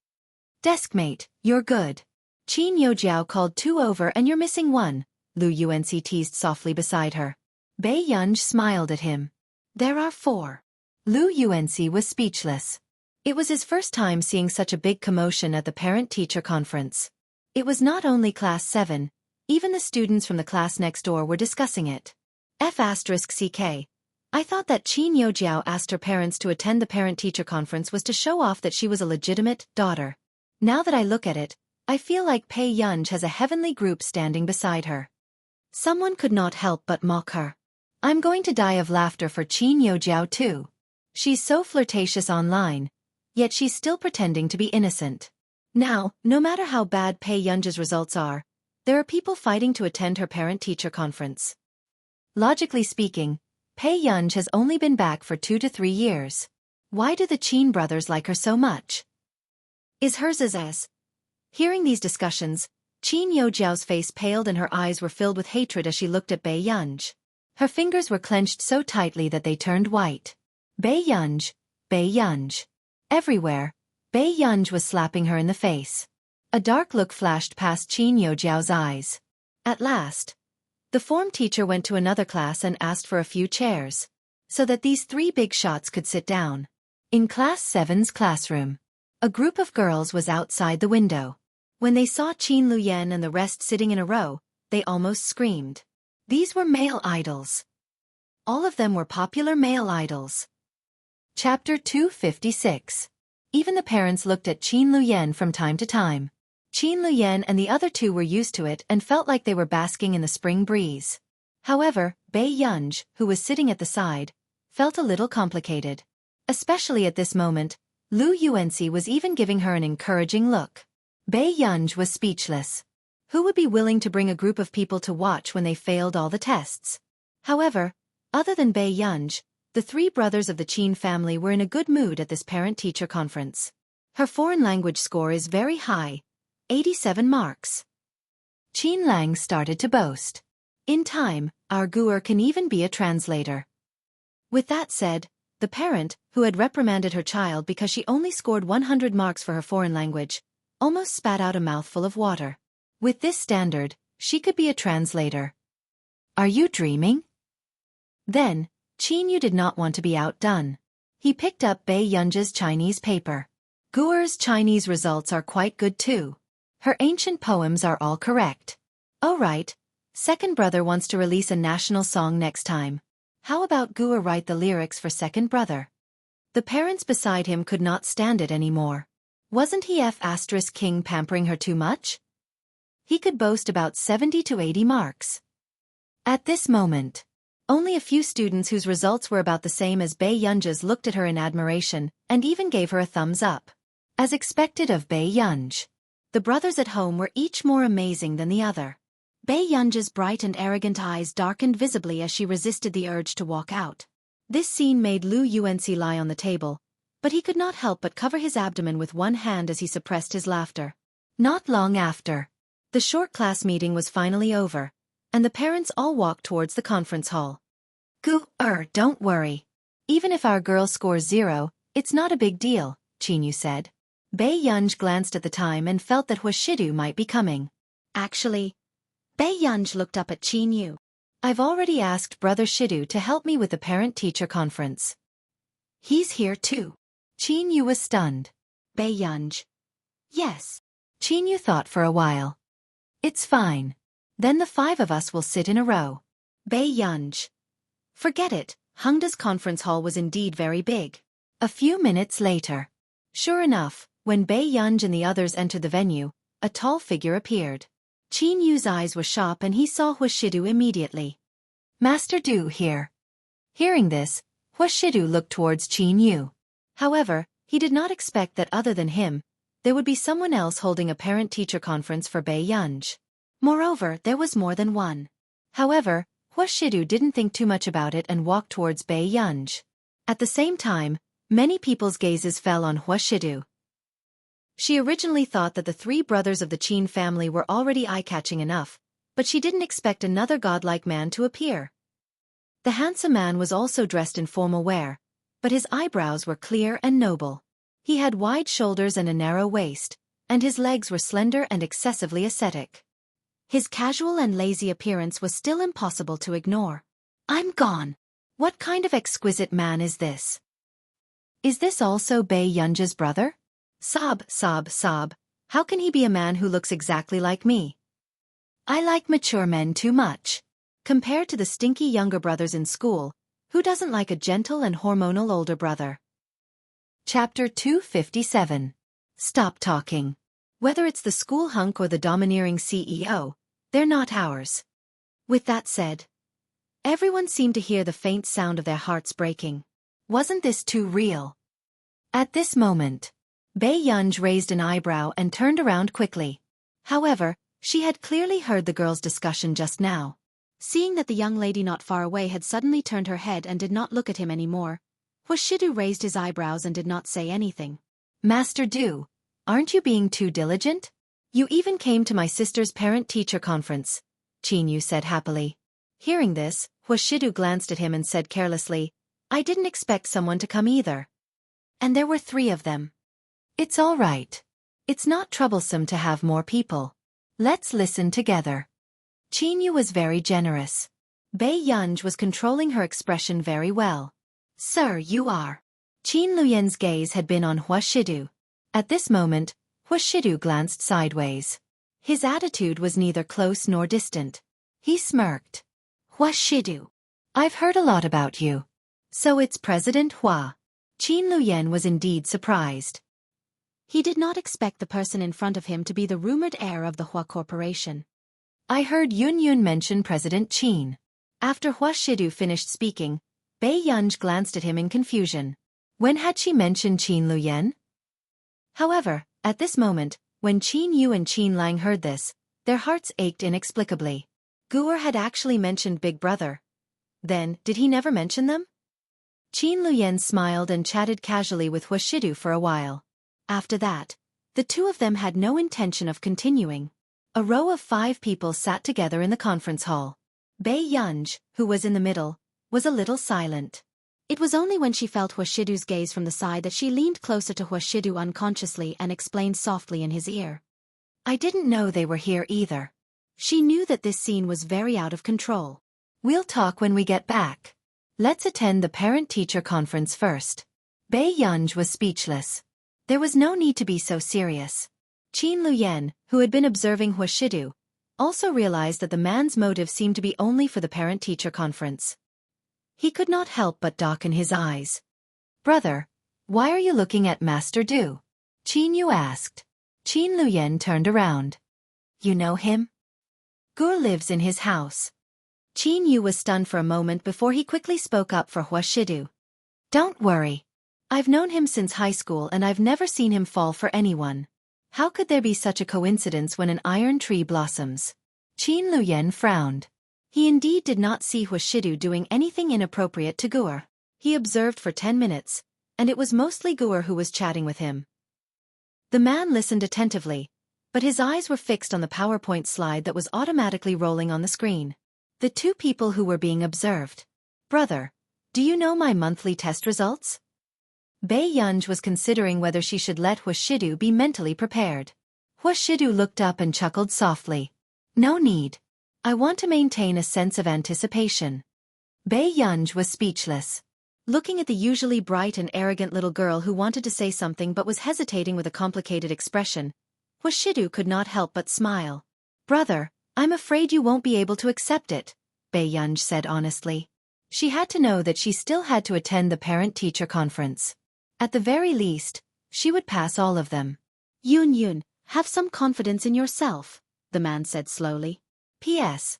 Deskmate, you're good. Qin Yojiao called 2 over and you're missing 1, Lu Yuanci teased softly beside her. Bei Yunj smiled at him. There are 4. Lu Yuanci was speechless. It was his first time seeing such a big commotion at the parent-teacher conference. It was not only Class 7, even the students from the class next door were discussing it. F***CK. I thought that Qin Yojiao asked her parents to attend the parent-teacher conference was to show off that she was a legitimate daughter. Now that I look at it, I feel like Bei Yunj has a heavenly group standing beside her. Someone could not help but mock her. I'm going to die of laughter for Qin Yojiao too. She's so flirtatious online, yet she's still pretending to be innocent. Now, no matter how bad Bei Yunj's results are, there are people fighting to attend her parent-teacher conference. Logically speaking, Bei Yunj has only been back for 2 to 3 years. Why do the Qin brothers like her so much? Is hers as? Hearing these discussions, Qin Yojiao's face paled and her eyes were filled with hatred as she looked at Bei Yunj. Her fingers were clenched so tightly that they turned white. Bei Yunj, Bei Yunj. Everywhere, Bei Yunj was slapping her in the face. A dark look flashed past Qin Yojiao's eyes. At last, the form teacher went to another class and asked for a few chairs, so that these three big shots could sit down. In Class 7's classroom, a group of girls was outside the window. When they saw Qin Luyan and the rest sitting in a row, they almost screamed. These were male idols. All of them were popular male idols. Chapter 256. Even the parents looked at Qin Luyan from time to time. Qin Luyan and the other two were used to it and felt like they were basking in the spring breeze. However, Bei Yunj, who was sitting at the side, felt a little complicated. Especially at this moment, Lu Yuanxi was even giving her an encouraging look. Bei Yunj was speechless. Who would be willing to bring a group of people to watch when they failed all the tests? However, other than Bei Yunj, the three brothers of the Qin family were in a good mood at this parent-teacher conference. Her foreign language score is very high, 87 marks. Qin Lang started to boast. In time, our Guer can even be a translator. With that said, the parent, who had reprimanded her child because she only scored 100 marks for her foreign language, almost spat out a mouthful of water. With this standard, she could be a translator. Are you dreaming? Then, Qin Yu did not want to be outdone. He picked up Bei Yunj's Chinese paper. Guer's Chinese results are quite good too. Her ancient poems are all correct. Oh right, second brother wants to release a national song next time. How about Guer write the lyrics for second brother? The parents beside him could not stand it anymore. Wasn't he King pampering her too much? He could boast about 70 to 80 marks. At this moment, only a few students whose results were about the same as Bei Yunj's looked at her in admiration and even gave her a thumbs up. As expected of Bei Yunj, the brothers at home were each more amazing than the other. Bei Yunj's bright and arrogant eyes darkened visibly as she resisted the urge to walk out. This scene made Lu Yuanxi lie on the table, but he could not help but cover his abdomen with one hand as he suppressed his laughter. Not long after, the short class meeting was finally over, and the parents all walked towards the conference hall. Don't worry. Even if our girl scores 0, it's not a big deal, Qin Yu said. Bei Yunj glanced at the time and felt that Shidu might be coming. Actually, Bei Yunj looked up at Qin Yu. I've already asked Brother Shidu to help me with the parent-teacher conference. He's here too. Qin Yu was stunned. Bei Yunj. Yes. Qin Yu thought for a while. It's fine. Then the 5 of us will sit in a row. Bei Yunj. Forget it, Hengda's conference hall was indeed very big. A few minutes later. Sure enough, when Bei Yunj and the others entered the venue, a tall figure appeared. Qin Yu's eyes were sharp and he saw Shidu immediately. Master Du here. Hearing this, Shidu looked towards Qin Yu. However, he did not expect that other than him, there would be someone else holding a parent-teacher conference for Bei Yunj. Moreover, there was more than one. However, Shidu didn't think too much about it and walked towards Bei Yunj. At the same time, many people's gazes fell on Shidu. She originally thought that the 3 brothers of the Qin family were already eye-catching enough, but she didn't expect another godlike man to appear. The handsome man was also dressed in formal wear, but his eyebrows were clear and noble. He had wide shoulders and a narrow waist, and his legs were slender and excessively ascetic. His casual and lazy appearance was still impossible to ignore. I'm gone. What kind of exquisite man is this? Is this also Bei Yunj's brother? Sob, sob, sob. How can he be a man who looks exactly like me? I like mature men too much. Compared to the stinky younger brothers in school, who doesn't like a gentle and hormonal older brother? Chapter 257. Stop talking. Whether it's the school hunk or the domineering CEO, they're not ours. With that said, everyone seemed to hear the faint sound of their hearts breaking. Wasn't this too real? At this moment, Bei Yunj raised an eyebrow and turned around quickly. However, she had clearly heard the girls' discussion just now. Seeing that the young lady not far away had suddenly turned her head and did not look at him anymore, Shidu raised his eyebrows and did not say anything. Master Du, aren't you being too diligent? You even came to my sister's parent-teacher conference, Qin Yu said happily. Hearing this, Shidu glanced at him and said carelessly, I didn't expect someone to come either. And there were 3 of them. It's all right. It's not troublesome to have more people. Let's listen together. Qinyu was very generous. Bei Yunj was controlling her expression very well. Sir, you are. Qin Luyan's gaze had been on Hua Shidu. At this moment, Hua Shidu glanced sideways. His attitude was neither close nor distant. He smirked. Hua Shidu. I've heard a lot about you. So it's President Hua. Qin Luyan was indeed surprised. He did not expect the person in front of him to be the rumored heir of the Hua Corporation. I heard Yun Yun mention President Qin. After Hua Shidu finished speaking, Bei Yunj glanced at him in confusion. When had she mentioned Qin Luyan? However, at this moment, when Qin Yu and Qin Lang heard this, their hearts ached inexplicably. Guer had actually mentioned Big Brother. Then, did he never mention them? Qin Luyan smiled and chatted casually with Hua Shidu for a while. After that, the 2 of them had no intention of continuing. A row of 5 people sat together in the conference hall. Bei Yunj, who was in the middle, was a little silent. It was only when she felt Hua Shidu's gaze from the side that she leaned closer to Hua Shidu unconsciously and explained softly in his ear. I didn't know they were here either. She knew that this scene was very out of control. We'll talk when we get back. Let's attend the parent-teacher conference first. Bei Yunj was speechless. There was no need to be so serious. Qin Luyan, who had been observing Hua Shidu, also realized that the man's motive seemed to be only for the parent-teacher conference. He could not help but darken his eyes. Brother, why are you looking at Master Du? Qin Yu asked. Qin Luyan turned around. You know him? Gur lives in his house. Qin Yu was stunned for a moment before he quickly spoke up for Hua Shidu. Don't worry. I've known him since high school and I've never seen him fall for anyone. How could there be such a coincidence when an iron tree blossoms? Qin Luyan frowned. He indeed did not see Hua Shidu doing anything inappropriate to Gur. He observed for 10 minutes, and it was mostly Gur who was chatting with him. The man listened attentively, but his eyes were fixed on the PowerPoint slide that was automatically rolling on the screen. The 2 people who were being observed. Brother, do you know my monthly test results? Bei Yunj was considering whether she should let Hua Shidu be mentally prepared. Hua Shidu looked up and chuckled softly. No need. I want to maintain a sense of anticipation. Bei Yunj was speechless. Looking at the usually bright and arrogant little girl who wanted to say something but was hesitating with a complicated expression, Hua Shidu could not help but smile. Brother, I'm afraid you won't be able to accept it, Bei Yunj said honestly. She had to know that she still had to attend the parent-teacher conference. At the very least, she would pass all of them. Yun Yun, have some confidence in yourself, the man said slowly. P.S.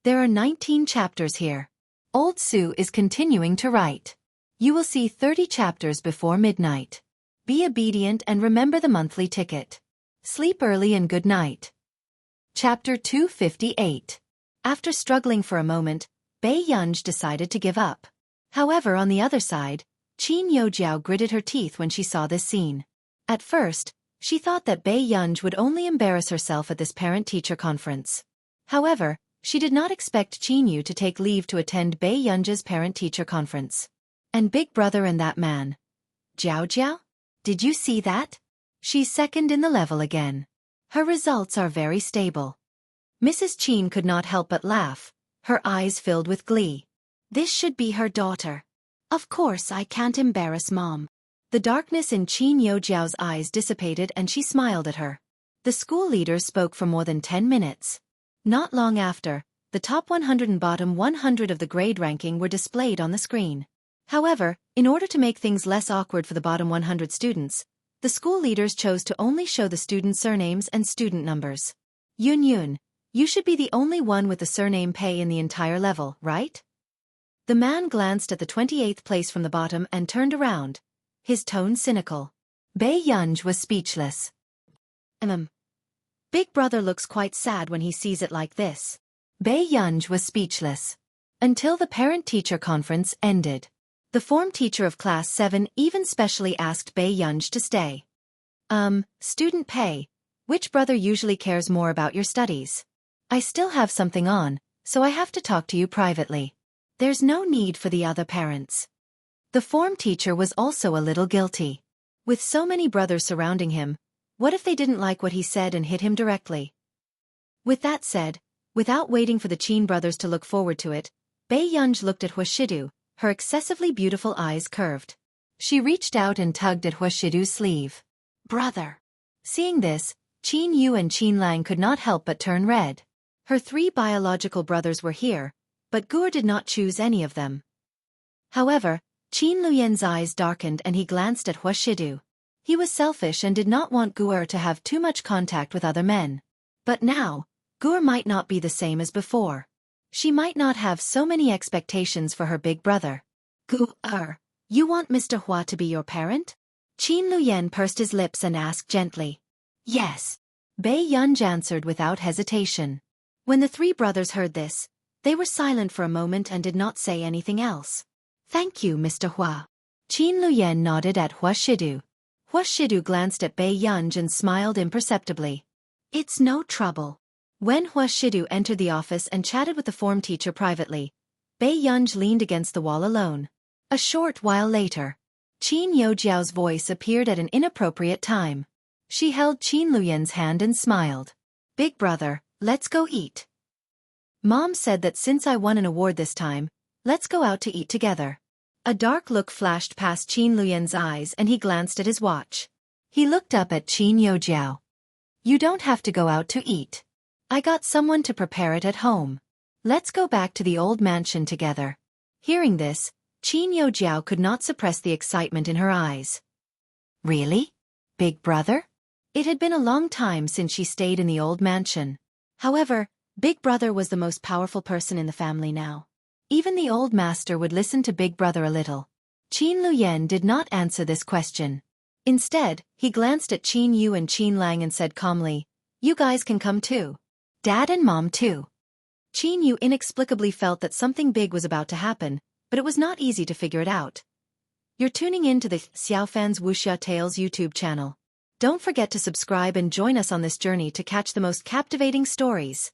There are 19 chapters here. Old Sue is continuing to write. You will see 30 chapters before midnight. Be obedient and remember the monthly ticket. Sleep early and good night. Chapter 258. After struggling for a moment, Bei Yunj decided to give up. However, on the other side, Qin Yojiao gritted her teeth when she saw this scene. At first, she thought that Bei Yunj would only embarrass herself at this parent-teacher conference. However, she did not expect Qin Yu to take leave to attend Bei Yunj's parent-teacher conference. And Big Brother and that man. Jiao Jiao? Did you see that? She's second in the level again. Her results are very stable. Mrs. Qin could not help but laugh, her eyes filled with glee. This should be her daughter. Of course I can't embarrass Mom. The darkness in Qin Yojiao's eyes dissipated and she smiled at her. The school leaders spoke for more than 10 minutes. Not long after, the top 100 and bottom 100 of the grade ranking were displayed on the screen. However, in order to make things less awkward for the bottom 100 students, the school leaders chose to only show the student surnames and student numbers. Yun Yun, you should be the only one with the surname Pei in the entire level, right? The man glanced at the 28th place from the bottom and turned around, his tone cynical. Bei Yunj was speechless. Big Brother looks quite sad when he sees it like this. Bei Yunj was speechless. Until the parent-teacher conference ended. The form teacher of class 7 even specially asked Bei Yunj to stay. Student Pei, which brother usually cares more about your studies? I still have something on, so I have to talk to you privately. There's no need for the other parents. The form teacher was also a little guilty. With so many brothers surrounding him, what if they didn't like what he said and hit him directly? With that said, without waiting for the Qin brothers to look forward to it, Bei Yunj looked at Huashidu, her excessively beautiful eyes curved. She reached out and tugged at Huashidu's sleeve. Brother. Seeing this, Qin Yu and Qin Lang could not help but turn red. Her 3 biological brothers were here, but Gur did not choose any of them. However, Qin Luyan's eyes darkened and he glanced at Huashidu. He was selfish and did not want Gur to have too much contact with other men. But now, Gur might not be the same as before. She might not have so many expectations for her big brother. Gur, you want Mr. Hua to be your parent? Qin Luyan pursed his lips and asked gently. Yes. Bei Yunj answered without hesitation. When the 3 brothers heard this, they were silent for a moment and did not say anything else. Thank you, Mr. Hua. Qin Luyan nodded at Huashidu. Huashidu glanced at Bei Yunj and smiled imperceptibly. It's no trouble. When Huashidu entered the office and chatted with the form teacher privately, Bei Yunj leaned against the wall alone. A short while later, Qin Youjiao's voice appeared at an inappropriate time. She held Qin Luyan's hand and smiled. Big brother, let's go eat. Mom said that since I won an award this time, let's go out to eat together. A dark look flashed past Qin Luyan's eyes and he glanced at his watch. He looked up at Qin Youjiao. You don't have to go out to eat. I got someone to prepare it at home. Let's go back to the old mansion together. Hearing this, Qin Youjiao could not suppress the excitement in her eyes. Really? Big brother? It had been a long time since she stayed in the old mansion. However, Big Brother was the most powerful person in the family now. Even the old master would listen to Big Brother a little. Qin Luyan did not answer this question. Instead, he glanced at Qin Yu and Qin Lang and said calmly, You guys can come too. Dad and Mom too. Qin Yu inexplicably felt that something big was about to happen, but it was not easy to figure it out. You're tuning in to the Xiaofan's Wuxia Tales YouTube channel. Don't forget to subscribe and join us on this journey to catch the most captivating stories.